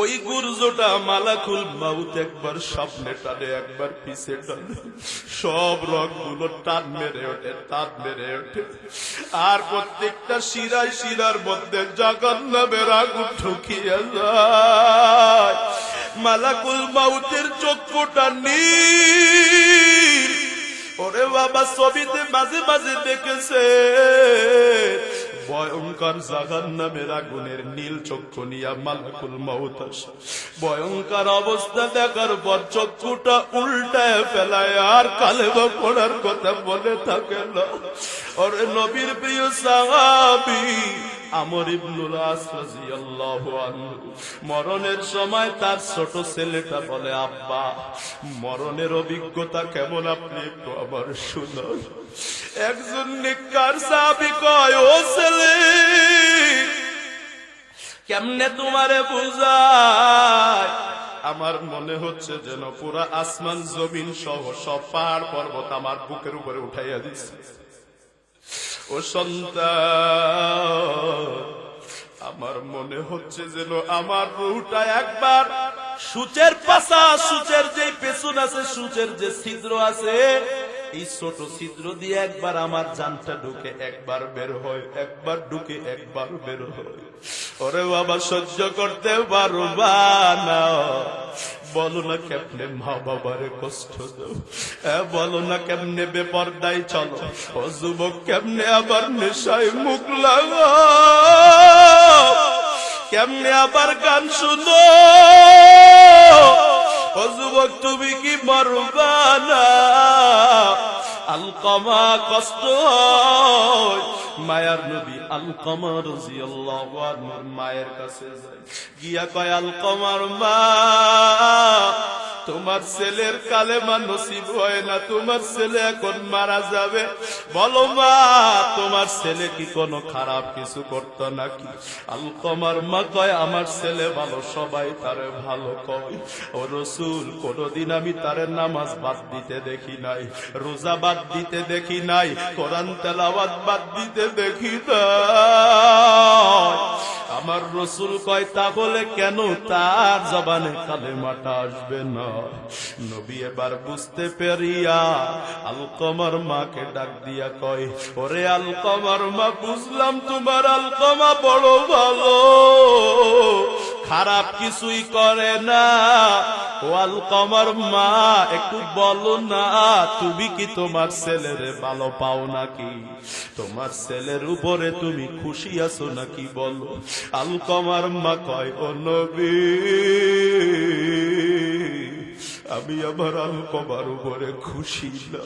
ওই গুরজোটা মালাকুল মাউত একবার সামনে টানে একবার পিছে টানে, সব রগগুলো টান মেরে ওঠে, টান মেরে ওঠে, আর প্রত্যেকটা শিরায় শিরার মধ্যে জাহান্নামের আগুন ঢুকিয়া যায়। মালাকুল মাউতের চক্ষুটা নীল। ওরে বাবা, ছবিতে মাঝে মাঝে দেখেছে ভয়ঙ্কর জাহান্নামের আগুনের নীল চক্ষু নিয়া মালাকুল মাউত আসে। ভয়ঙ্কর অবস্থা দেখার পর চক্ষুটা উল্টায় ফেলায়, আর কালেমা পড়ার কথা বলে থাকে না। ওরে নবীর প্রিয় সাহাবী আমর ইবনুল আস রাদিয়াল্লাহু আনহু মরণের সময় তার ছোট ছেলেটা বলে, আব্বা মরণের অভিজ্ঞতা কেমন আপনি একটু আবার শুনুন। একজন নেককার সাহাবী কয়, ও ছেলে কেমনে তোমারে বুঝায়, আমার মনে হচ্ছে যেন পুরা আসমান জমিন সহ সব পাহাড় পর্বত আমার বুকের উপরে উঠাইয়া দিচ্ছে। ও সন্তান, আমার মনে হচ্ছে যেন আমার রূহটা একবার সূচের পাশা, সূচের যে পেছন আছে, সূচের যে ছিদ্র আছে, এই ছোট ছিদ্র দিয়ে একবার আমার জানটা ঢুকে একবার বের হয়, একবার ঢুকে একবার বের হয়। ওরে বাবা, সহ্য করতে পারবা না, বলো না কেমনে মা বাবারে কষ্ট দাও, বলো না কেমনে বেপরদাই চলো, ও যুবক কেমনে আবার নেশায় মুখ লাগাও, কেমনে আবার গান শুনো, ও যুবক তুমি কি মরবা না? আলকামা কষ্ট হয়। মায়ার নবী আলকামা রাদিয়াল্লাহু আনহুর মায়ের কাছে যায়, গিয়া কয়, আলকামার মা তোমার ছেলের কালেমা নসিব হয় না, তোমার ছেলে এখন মারা যাবে, বলো মা তোমার ছেলে কি কোনো খারাপ কিছু করত নাকি? আলকামার মা কয়, আমার ছেলে ভালো, সবাই তারে ভালো কয়, ও রাসূল কোনদিন আমি তারে নামাজ বাদ দিতে দেখি নাই, রোজা বাদ দিতে দেখি নাই, কোরআন তেলাওয়াত বাদ দিতে দেখি নাই। আমার রাসূল কয়, তাহলে কেন তার জবানে কালেমাটা আসবে না? নবী এবার বুঝতে পেরিয়া আলকামার মাকে ডাক দিয়া কয়, ওরে আলকামার মা, বুঝলাম তোমার আলকামা বড় ভালো, খারাপ কিছুই করে না। ও আলকামার মা, একটু বলো না, তুমি কি তোমার ছেলেরে ভালো পাও নাকি? তোমার ছেলের উপরে তুমি খুশি আছো নাকি বলো? আলকামার মা কয়, ও নবী, আমি আমার আলকামার উপরে খুশি না।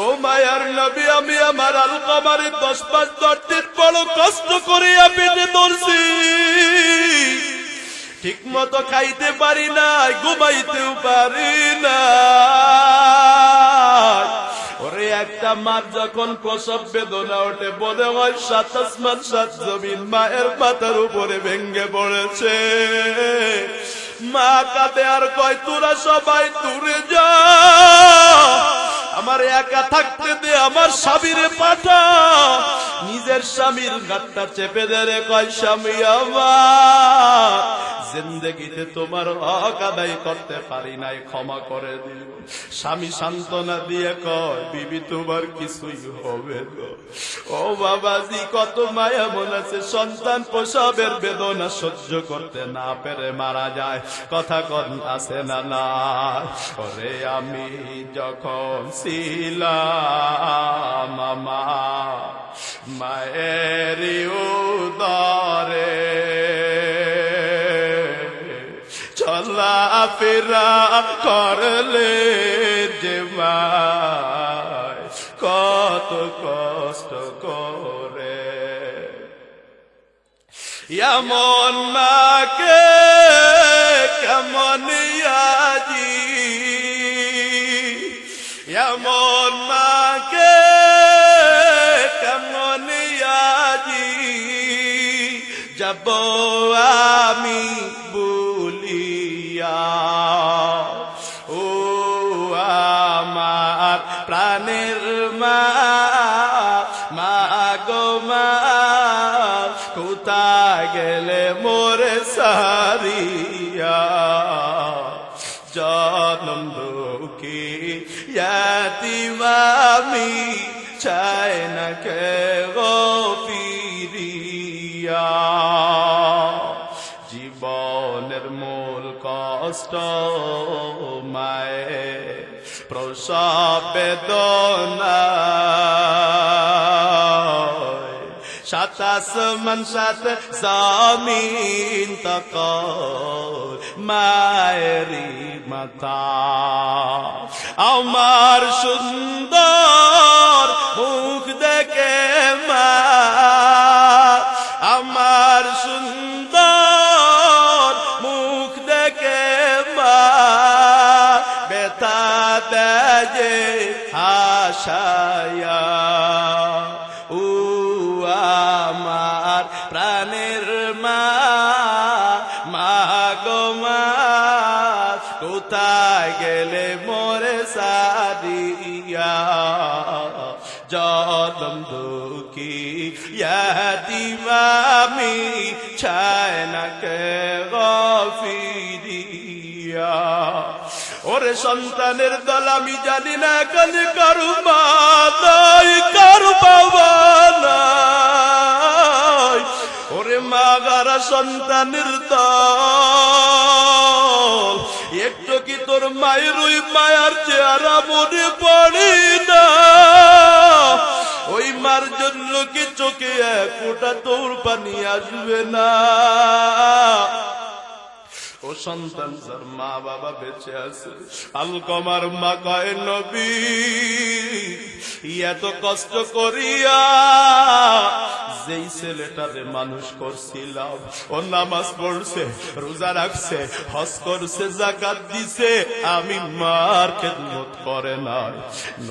ও মায়ার নবী, আমি আমার আলকামারে 10-5 দিন বড় কষ্ট করে পেটে ধরছি, ঠিক মতো খাইতে পারি না, ঘুমাইতেও পারি না। ওরে একটা মার যখন প্রসব বেদনা ওঠে, মনে হয় 7 আসমান 7 জমিন মায়ের মাথার উপরে ভেঙ্গে পড়েছে। মা কাঁদে আর কয় তোরা সবাই দূরে যা, আমার একা থাকতে দে, আমার স্বামীরে পাঠা। নিজের স্বামীর গাঁটটা চেপে ধরে কয় স্বামী আমার, জিন্দেগিতে তোমার হক আদায় করতে পারি নাই, ক্ষমা করে দিও। স্বামী সান্ত্বনা দিয়ে কয় বিবি তোমার কিছুই হবে না। ও বাবাজি, কত মায়া মন আছে সন্তান প্রসবের বেদনা সহ্য করতে না পেরে মারা যায়, কথা কন আছে না না? ওরে আমি যখন ছিলাম আমার মায়ের উদরে, চলা ফেরা করলে যে মায় কত কষ্ট করে, এমন মাকে কেমন আজি, এমন মাকে কেমন আজি যাব আমি বলিয়া। ও আমার প্রাণের মা, মা গো মা, কোথায় গেলে মোরে সারিয়া, জনম দুঃখী ইয়াতীম আমি, চাই না কে গো ফিরিয়া। জীবনের মূল কষ্ট মায়ের প্রসব বেদনা, সাত আসমান সাত জমিন তক মায়েরি মাতা। আমার সুন্দর মুখ দেখে মা, আমার সুন্দর মুখ দেখে মা, ব্যথা দেয় হাসায়া। ও আমার প্রাণের মা, মা গো মা, কোথায় গেলে মোরে সারিয়া, জনম দুঃখী ইয়াতীম আমি, চাই না কে গো ফিরিয়া। ওরে সন্তানের দল আমি জানি না কাজ কারু মা নাই, কারু বাবা নাই। ওরে মা গারা সন্তানের দল, একটু কি তোর মায়ের ওই মায়ার চেহারা মনে পড়ে না? ওই মার জন্য কি চোখে এক ফোঁটা তোর পানি আসবে না? ও সন্তান যার মা বাবা বেঁচে আছে, আলকমার মা কয় নবী এত কষ্ট করিয়া যেই ছেলেটারে মানুষ করছিলাম, ও নামাজ পড়ছে, রোজা রাখছে, হজ করছে, যাকাত দিছে, আমি মার খেদমত করে নাই।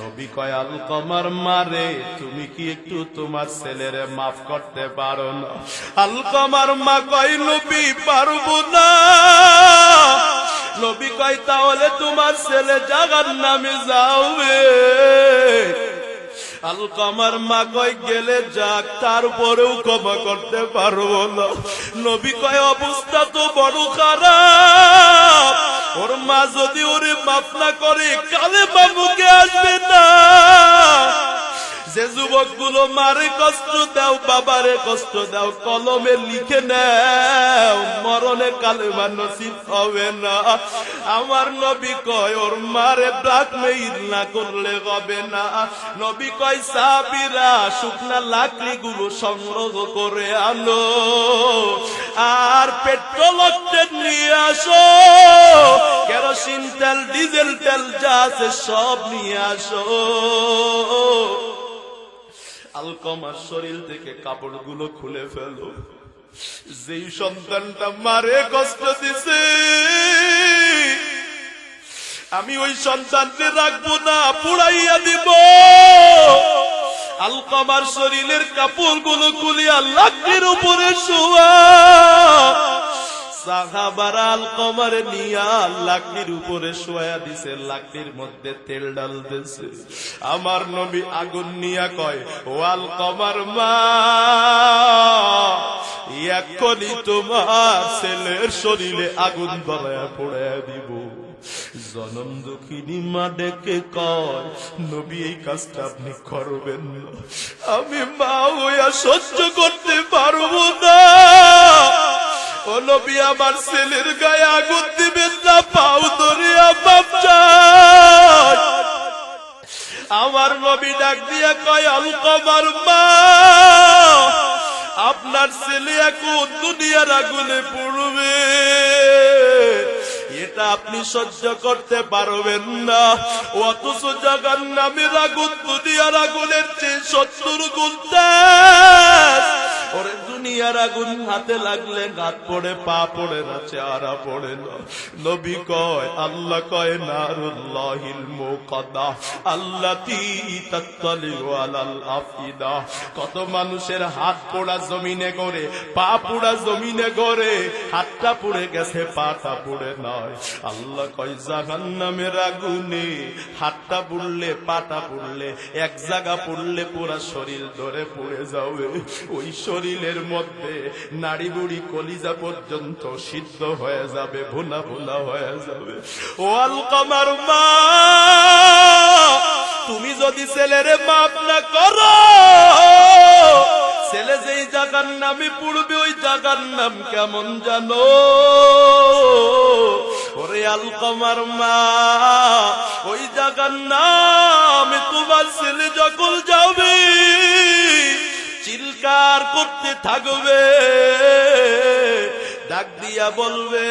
নবী কয় আলকমার মারে তুমি কি একটু তোমার ছেলেরে মাফ করতে পারো না? আলকমার মা কয় নবী পারবো না। নবী কয় তাহলে তোমার ছেলে জাহান্নামে যাবে। আলকমার মা কয় গেলে যাক, তারপরেও ক্ষমা করতে পারবো না। নবী কয় অবস্থা তো বড় খারাপ, ওর মা যদি ওরে মাফ না করে কালে বাবুকে আসবে না। যে যুবক গুলো মারে কষ্ট দাও, বাবারে কষ্ট দাও, কলমে লিখে নাও, মরণে কালেমা নসিব হবে না। আমার নবী কয় ওর মারে ব্ল্যাকমেইল না করলে হবে না। নবী কয় সাহাবীরা শুকনা লাকড়ি গুলো সংগ্রহ করে আনো, আর পেট্রোল নিয়ে আসো, কেরোসিন তেল, ডিজেল তেল যা আছে সব নিয়ে আসো। আলকমার শরীর থেকে কাপড়গুলো খুলে ফেলো। যেই সন্তানটা মারে কষ্ট দিছে, আমি ওই সন্তানকে রাখবো না, পুড়াইয়া দিব। আলকমার শরীরের কাপড়গুলো খুলিয়া লাকড়ির উপরে শোয়া, সাহাবারা আলকমার নিয়া লাকড়ির উপরে শোয়া দিছে, লাকড়ির মধ্যে তেল ঢালতেছে। আমার নবী আগুন নিয়া কয়, ও আলকমার মা, এক্ষুনি তোমার ছেলের শরীরে আগুন ধরায়া পোড়ায়া দিব। জনম দুঃখিনী মা ডেকে কয়, নবী এই কাজটা আপনি করবেন না, আমি মা হইয়া সহ্য করতে পারবো না। ও নবী, আমার ছেলের গায়ে আগুন দিবেন না, পাও ধরিয়া বাপ চাই। আমার নবী ডাক দিয়া কয়, আলকমার মা, আপনার ছেলে এখন দুনিয়ার আগুনে পড়বে, এটা আপনি সহ্য করতে পারবেন না। অথচ জাহান্নামের আগুন দুনিয়ার আগুনের চেয়ে 70 গুণ তেজ। ওরে দুনিয়ার আগুন হাতে লাগলে হাত পড়ে, পা পড়ে না, চেহারা পড়ে না। নবী কয়, আল্লাহ কয়, নারুল্লাহিল মুকাদ্দা আল্লাতী তাত্তালিউ আলাল আফিদা। কত মানুষের হাত পোড়া জমিনে গড়ে, পা পোড়া জমিনে গড়ে, হাতটা পুড়ে গেছে, পাটা পুড়ে নয়। আল্লাহ কয়, জাহান্নামের আগুনে হাতটা পুড়লে, পাটা পুড়লে, এক জায়গা পুড়লে পুরা শরীর ধরে পুড়ে যাবে। ওই শরীরের মধ্যে নাড়ি বুড়ি কলিজা পর্যন্ত সিদ্ধ হয়ে যাবে, ভুনা ভুনা হয়ে যাবে। ও আলকমার মা, তুমি যদি ছেলেরে মাপ না করো, ছেলে যেই জাহান্নামে পড়বে, ওই জায়গার নাম কেমন জানো? ওরে আলকমার মা, ওই জায়গার নাম তোমার ছেলে যখন যাবে চিৎকার করতে থাকবে, ডাক দিয়া বলবে,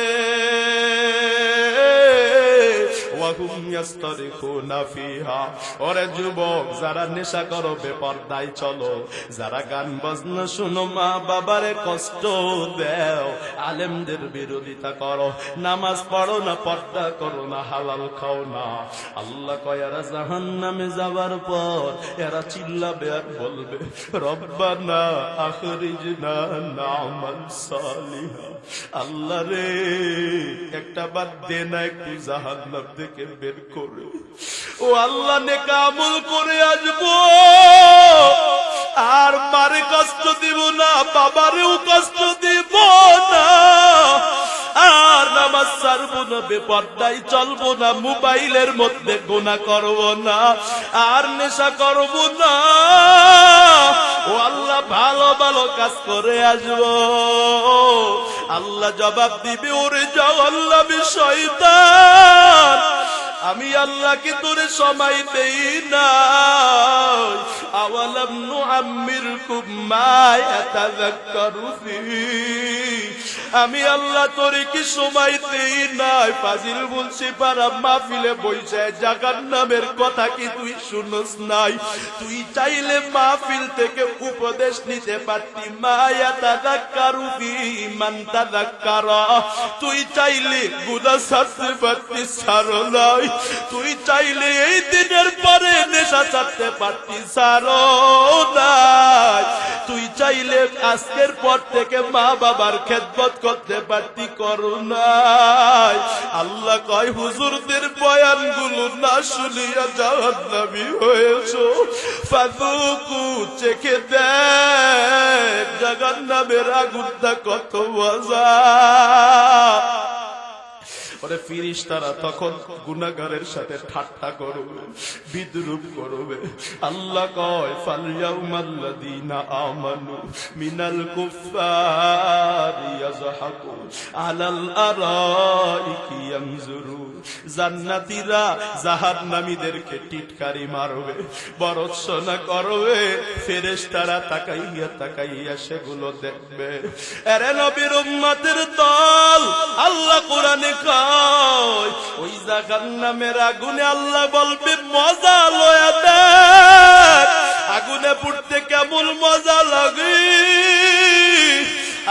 ওরে যুবক, যারা নেশা করো বেপরদায় চলো, যারা গান বাজনা শুনো, মা বাবারে কষ্ট দেও, আলেমদের বিরোধিতা করো, নামাজ পড়ো না, পর্দা করো না, হালাল খাও না, আল্লাহ কয় এরা জাহান্নামে যাবার পর এরা চিল্লাবে আর বলবে, রব্বানা আখরিজনা না'মাল সালিহা। আল্লাহ রে, একটা বাদ দে না, একটু জাহান্নাম থেকে বের করে। ও আল্লাহ, নেক আমল করে আসবো, আর মারে কষ্ট দিব না, বাবারেও কষ্ট দিব না, আর নামাজ ছাড়বো না, বেপরদায় চলবো না, মোবাইলের মধ্যে গুনাহ করবো না, আর নেশা করবো না। ও আল্লাহ, ভালো ভালো কাজ করে আসবো। আল্লাহ জবাব দিবে, ওরে যাও আল্লাহ, শয়তান, আমি আল্লাহ কি তোরে সময় দেই না? আওয়ালাম নুআম্মিরকুম মা ইয়াতাযাক্কারু ফীহি, আমি আল্লাহ তোরে কি সময় দেই নাই? ফাজিল বলছি পারা মাহফিলে বইছে, জাহান্নামের কথা কি তুই শুনস নাই? তুই চাইলে মাহফিল থেকে উপদেশ নিতে পারতি, মা ইয়াতাযাক্কারু ফীহি মান তাযাক্কারা। তুই চাইলে গুনাহ ছাড়তে পারতি, ছাড়ো নাই। তুই চাইলে এই দিনের পরে নেশা ছাড়তে পারতি, ছাড়ো নাই। তুই চাইলে আজকের পর থেকে মা বাবার খেদমত করতে পারতি, করো নাই। আল্লাহ কয়, হুজুরদের বয়ানগুলো না শুনিয়া জাহান্নামী হয়েছো, ফাযুকু, চেখে দেখ জাহান্নামের আগুনটা কত মজা। ওরে ফেরেশতারা তখন গুনাহগারের সাথে ঠাট্টা করবে, বিদ্রূপ করবে। আল্লাহ কয়, ফালইয়াউমাল্লাযীনা আমানু মিনাল কুফফারি ইয়াযহাকু আলাল আরাইকি ইয়ানজুরু। জান্নাতীরা জাহান্নামীদেরকে টিটকারি মারবে, বরছনা করবে, ফেরেশতারা তাকাইয়া তাকাইয়া সেগুলো দেখবে। আরে নবীর উম্মতের দল, আল্লাহ কোরআনে কয়, ওই জাহান্নামের আগুনে আল্লাহ বলবে, মজা লয়া দেখ, আগুনে পুড়তে কেমন মজা লাগে।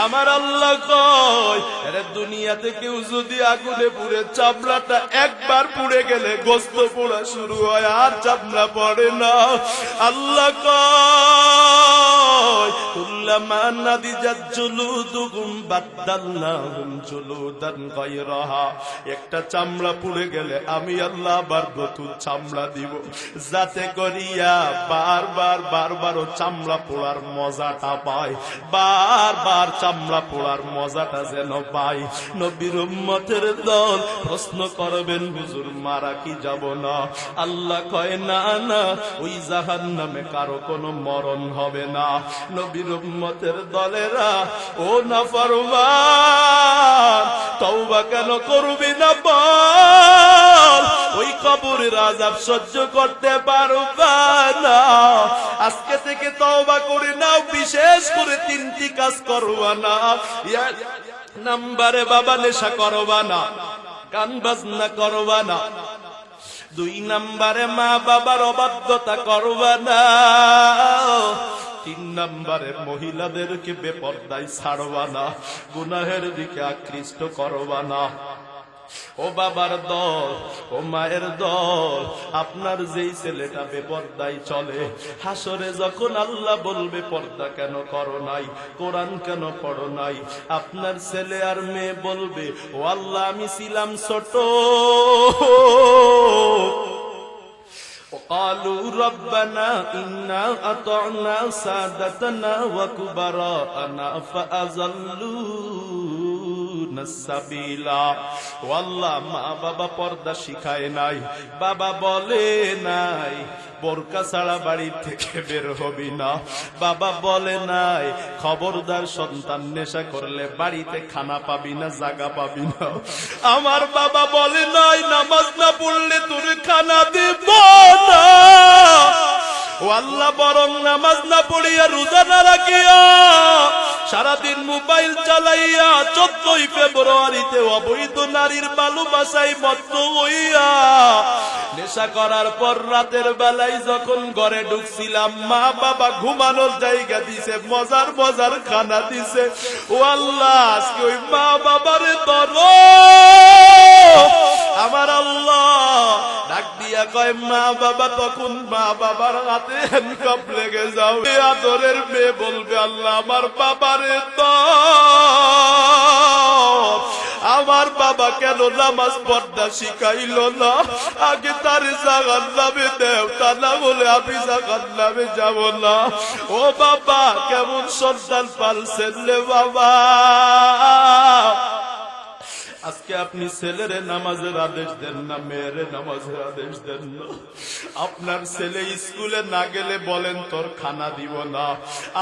আমার আল্লাহ কয়, আরে দুনিয়াতে কেউ যদি আগুনে পুড়ে চামড়াটা একবার পুড়ে গেলে গোস্ত পোড়া শুরু হয়, আর চামড়া পড়ে না। আল্লাহ কয়, কুল্লামা নাদিজাত জুলুদুহুম বাদদালনাহুম জুলুদান গায়রাহা। একটা চামড়া পুড়ে গেলে আমি আল্লাহ আবার নতুন চামড়া দিব, যাতে করিয়া বারবার ও চামড়া পোড়ার মজাটা পায়, বারবার চামড়া পোড়ার মজাটা যেন পাই। নবীর উম্মতের দল প্রশ্ন করবেন, হুজুর মারা কি যাব না? আল্লাহ কয় না না, ওই জাহান্নামে কারো কোনো মরণ হবে না। নবীর উম্মতের দলেরা, ও নাফরমান, তওবা কেন করবি না বল? ওই কবরের আযাব সহ্য করতে পারবা না, আজকে থেকে তওবা করে নাও। বিশেষ করে 3টি কাজ করবা না। নাম্বারে বাবা, নেশা করবা না, গান বাজনা করবা না। 2 নম্বরে মা বাবার অবাধ্যতা করবা না। 3 নম্বরে মহিলাদেরকে বেপরদায় ছাড়বা না, গুনাহের দিকে আকৃষ্ট করবা না। ও বাবার দল, ও মায়ের দল, আপনার যেই ছেলেটা বেপরদায় চলে, হাসরে যখন আল্লাহ বলবে পর্দা কেন করো নাই, কোরআন কেন পড়ো নাই, আপনার ছেলে আর মেয়ে বলবে, ও আল্লাহ আমি ছিলাম ছোট। وقالوا ربنا إنا أطعنا سادتنا وكبراءنا فأضلونا السبيلا। والله মা বাবা পর্দা শিখায় নাই, বাবা বলে নাই বোরকা ছাড়া বাড়ি থেকে বের হবি না, বাবা বলে নাই খবরদার সন্তান নেশা করলে বাড়িতে খানা পাবি না, জায়গা পাবি না। আমার বাবা বলে নাই নামাজ না পড়লে তোর খানা দিব না। ও আল্লাহ, বরং নামাজ না পড়িয়া রোজা না রাখিয়া সারাদিন মোবাইল চালাইয়া 14ই ফেব্রুয়ারিতে অবৈধ নারীর ভালোবাসায় মত্ত হইয়া নেশা করার পর রাতের বেলায় যখন ঘরে ঢুকছিলাম, মা বাবা ঘুমানোর জায়গা দিছে, মজার মজার খানা দিছে। ও আল্লাহ, আজকে ওই মা বাবারে ধরো। আমার আল্লাহ ডাক দিয়া কয় মা বাবা, তখন মা বাবার হাতে হ্যান্ডকাপ লেগে যাও। আদরের মেয়ে বলবে, আল্লাহ আমার বাবারে দাও, আমার বাবা কেন নামাজ পড়তে শিখাইল না, আগে তার জাহান্নামে দেও, তা না বলে আমি জাহান্নামে যাব না। ও বাবা, কেমন সন্তান পালছেন রে বাবা। আজকে আপনি ছেলেরে নামাজের আদেশ দেন না, মেয়েরে নামাজের আদেশ দেন না। আপনার ছেলে স্কুলে না গেলে বলেন তোর খানা দিব না।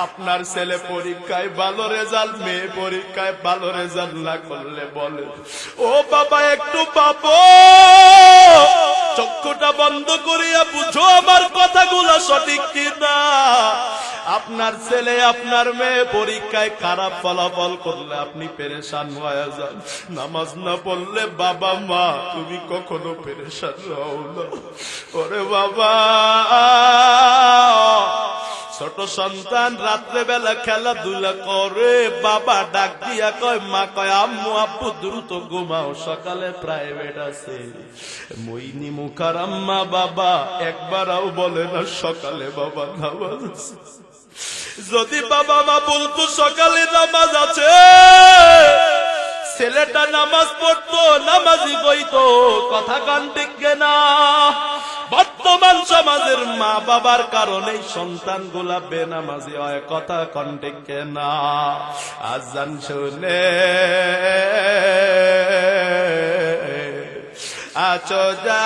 আপনার ছেলে পরীক্ষায় ভালো রেজাল্ট, মেয়ে পরীক্ষায় ভালো রেজাল্ট না করলে বলেন, ও বাবা একটু পাবো, চক্ষুটা বন্ধ করিয়া বুঝো আমার কথাগুলো সঠিক কিনা। আপনার ছেলে আপনার মেয়ে পরীক্ষায় খারাপ ফলাফল করলে আপনি পেরেশান হয়ে যান, নামাজ না পড়লে বাবা মা তুমি কখনো পেরেশান হও না। ওরে বাবা, ছোট সন্তান রাত্রে বেলা খেলাধুলা করে, বাবা ডাক দিয়া কয়, মা কয় আম্মু আব্বু দ্রুত ঘুমাও, সকালে প্রাইভেট আছে। মইনি মুখারাম্মা বাবা একবারও বলে না সকালে বাবা নামাজ আছে। যদি বাবা মা বলতো সকালে নামাজ আছে, ছেলেটা নামাজ পড়তো, নামাজি বইতো, কথা কান টিকে না। বর্তমান সমাজের মা বাবার কারণে সন্তান গুলা বেনামাজি হয়, কথা কান টিকে না। আজান শুনে আছো যা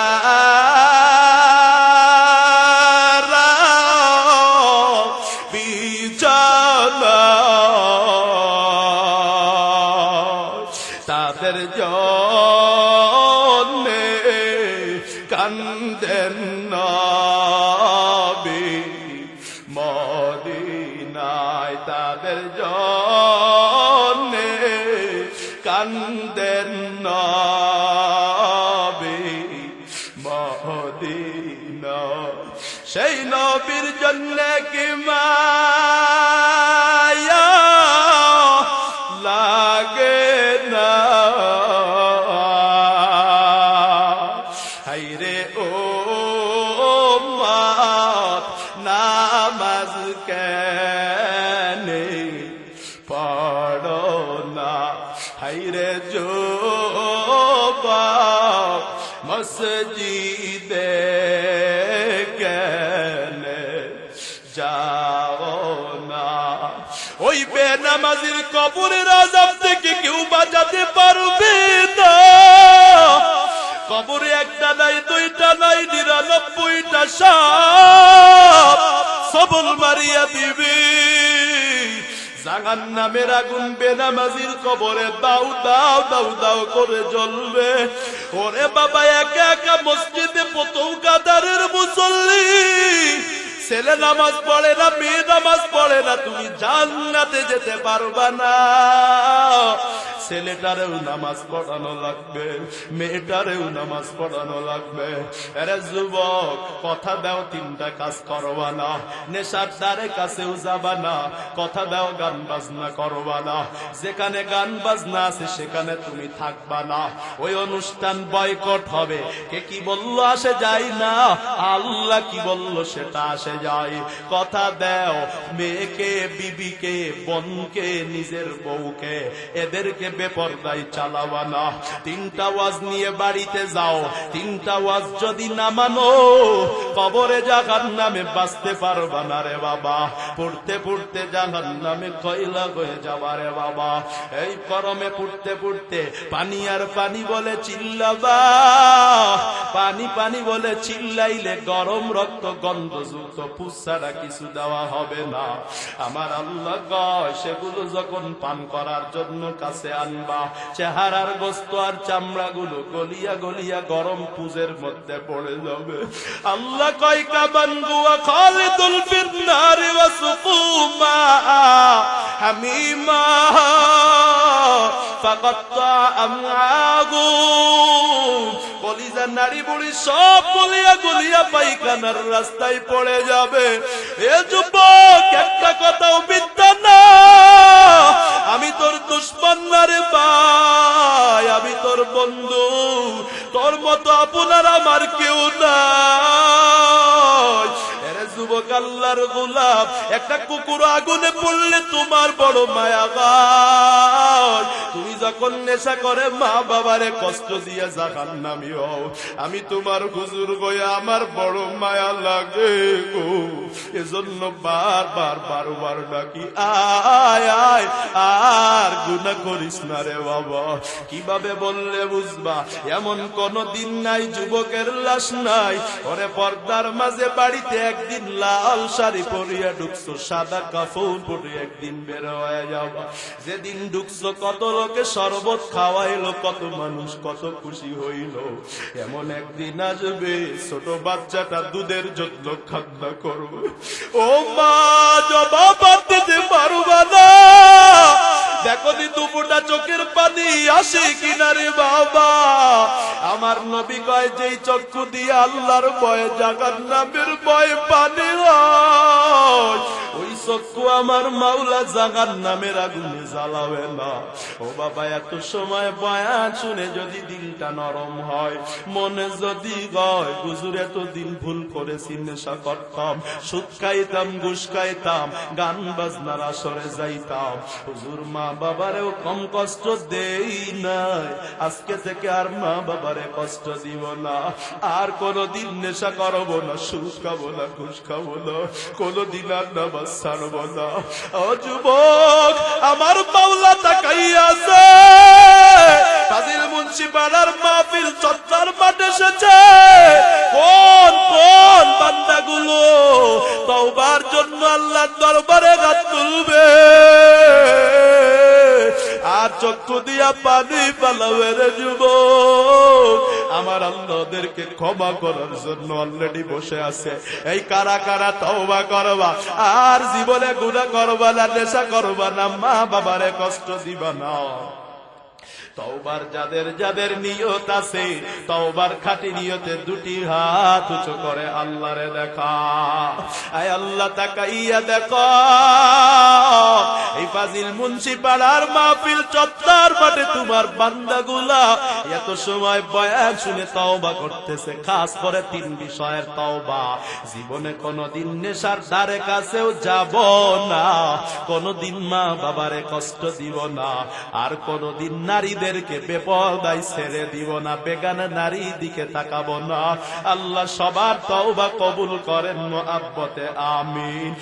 তাদের জন্যে কান্দেন নবী মদিনায়, তাদের জন্যে কান্দেন নবী মদিনায়। সেই নবীর জন্যে কি মায়া লাগে না, হাইরে ও উম্মত নামাজ কেনে মসজিদে কেনে যাও না। ওই বেনামাজির কবরের আযাব থেকে কেউ বাঁচাতে পারবে না। কবরে একটা নাই, দুইটা নাই, 99টা সাপ সবল মারিয়া দিবে। জাহান্নামের আগুন বেনামাজির কবরে দাউ দাউ দাউ দাউ করে জ্বলবে। ওরে বাবা, একা একা মসজিদে প্রথম কাতারের মুসল্লি, ছেলে নামাজ পড়ে না, মেয়ে নামাজ পড়ে না, তুমি জান্নাতে যেতে পারবা না। ছেলেটারেও নামাজ পড়ানো লাগবে, মেয়েটারেও নামাজ পড়ানো লাগবে। আরে যুবক, কথা দাও 3টা কাজ করবা না। নেশার দ্বারে কাছেও যাবা না। কথা দাও গান বাজনা করবা না। যেখানে গান বাজনা আছে সেখানে তুমি থাকবা না। ওই অনুষ্ঠান বয়কট হবে। কে কি বললো আসে যায় না, আল্লাহ কি বললো সেটা আসে যায়। কথা দাও মেয়েকে, বিবিকে, বোনকে, নিজের বউকে, এদেরকে বেপরদায় চালাবা না। 3টা ওয়াজ নিয়ে বাড়িতে যাও। 3টা ওয়াজ যদি না মানো, কবরে জাহান্নামে বাঁচতে পারবা না রে বাবা। পড়তে পড়তে জাহান্নামে কয়লা হয়ে যাবা রে বাবা। এই গরমে পড়তে পড়তে পানি আর পানি বলে চিল্লাবা। পানি পানি বলে চিল্লাইলে গরম রক্ত গন্ধযুক্ত পুষ্সারা কিছু দেওয়া হবে না। আমার আল্লাহ কয়, সেগুলো যখন পান করার জন্য কাছে আনবা, চেহারার গোস্ত আর চামড়া গুলো গলিয়া গলিয়া গরম পুজের মধ্যে পড়ে যাবে। আল্লাহ কয়, কামান গুয়া খালিদুল ফিন্নার ওয়া সুকুমা হামিমা ফাকাত্তা আমআগু। কলিজা নারী বুড়ি সব গলিয়া গলিয়া পায়খানার রাস্তায় পড়ে যাবে। এ যুবক, একটা কথাও মিথ্যা না। আমি তোর দুশমন না রে ভাই, আমি তোর বন্ধু। তোর মতো আপনার আমার কেউ নাই। এরে যুবক, আল্লাহর গোলাম, একটা কুকুর আগুনে পড়লে তোমার বড় মায়া হয়। তুমি যখন নেশা করে মা বাবারে কষ্ট দিয়ে জাহান্নামী হও, আমি তোমার হুজুর গয়া আমার বড় মায়া লাগে গো। এজন্য বারবার বারবার ডাকি, আয় আয়, আর গুনাহ করিস না রে বাবা। কিভাবে বললে বুঝবা? এমন কোন দিন নাই যুবকের লাশ নাই। ওরে পর্দার মাঝে বাড়িতে একদিন লাল শাড়ি পরিয়া ঢুকছো, সাদা কাপড় পরে একদিন বের হয়ে যাবা। যেদিন ঢুকছো কত লোকে শরবত খাওয়াইলো, কত মানুষ কত খুশি হইল। এমন একদিন আসবে ছোট বাচ্চাটা দুধের জন্য কান্না করবে। ও মা, জবাব দিতে পারবা না। দেখো দি দুপুরটা চোখের পানি আসে কিনারে বাবা। আমার নবী কয়, যেই চক্ষু দিয়ে আল্লাহর ভয়ে জাহান্নামের ভয়ে পানি হয়, ওই চক্ষু আমার মাওলা জাহান্নামের আগুনে জ্বালাবে না। ও বাবা, এত সময় বয়ান শুনে যদি দিলটা নরম হয়, মনে যদি গয়, হুজুর এতদিন ভুল করেছি, নেশা করতাম, সুদ খাইতাম, ঘুষ খাইতাম, গান বাজনার আসরে যাইতাম, হুজুর মা বাবারেও কম কষ্ট দেই নাই, আজকে থেকে আর মা বাবারে কষ্ট দিব না। আর কোনদিন নেশা করবো না, সুদ খাবো না, ঘুষ খাবো না, কোনদিন আর নামাজ ছাড়বো না। ও যুবক, আমার মাওলা তাকাইয়াছে। কাজীর মুন্সি পাড়ার মাহফিল চত্বর মাঠে এসেছে। কোন কোন বান্দাগুলো তওবার জন্য আল্লাহর দরবারে হাত তুলবে আর চক্ষু দিয়া পানি পালাবে রে যুবক? আমার আল্লাহ ওদেরকে ক্ষমা করার জন্য অলরেডি বসে আছে। এই কারা কারা তওবা করবা আর জীবনে গুনাহ করবা না, নেশা করবা না, মা বাবারে কষ্ট দিবা না। তওবার যাদের যাদের নিয়ত আছে, তওবার খাঁটি নিয়তে দুটি হাত উঁচু করে আল্লাহরে দেখা। আয় আল্লাহ, তাকাইয়া দেখো এই ফাজিল মুন্সি পাড়ার মাহফিল চত্বর মাঠে তোমার বান্দাগুলা এত সময় বয়ান শুনে তওবা করতেছে। খাস করে 3 বিষয়ের তওবা। জীবনে কোনদিন নেশার ধারে কাছেও যাব না, কোনদিন মা বাবারে কষ্ট দিব না, আর কোনদিন নারীদের মেয়েদেরকে বেপরদায় ছেড়ে দিব না, বেগানা নারী দিকে তাকাবো না। আল্লাহ সবার তওবা কবুল করেন মুআব্বতে আমিন।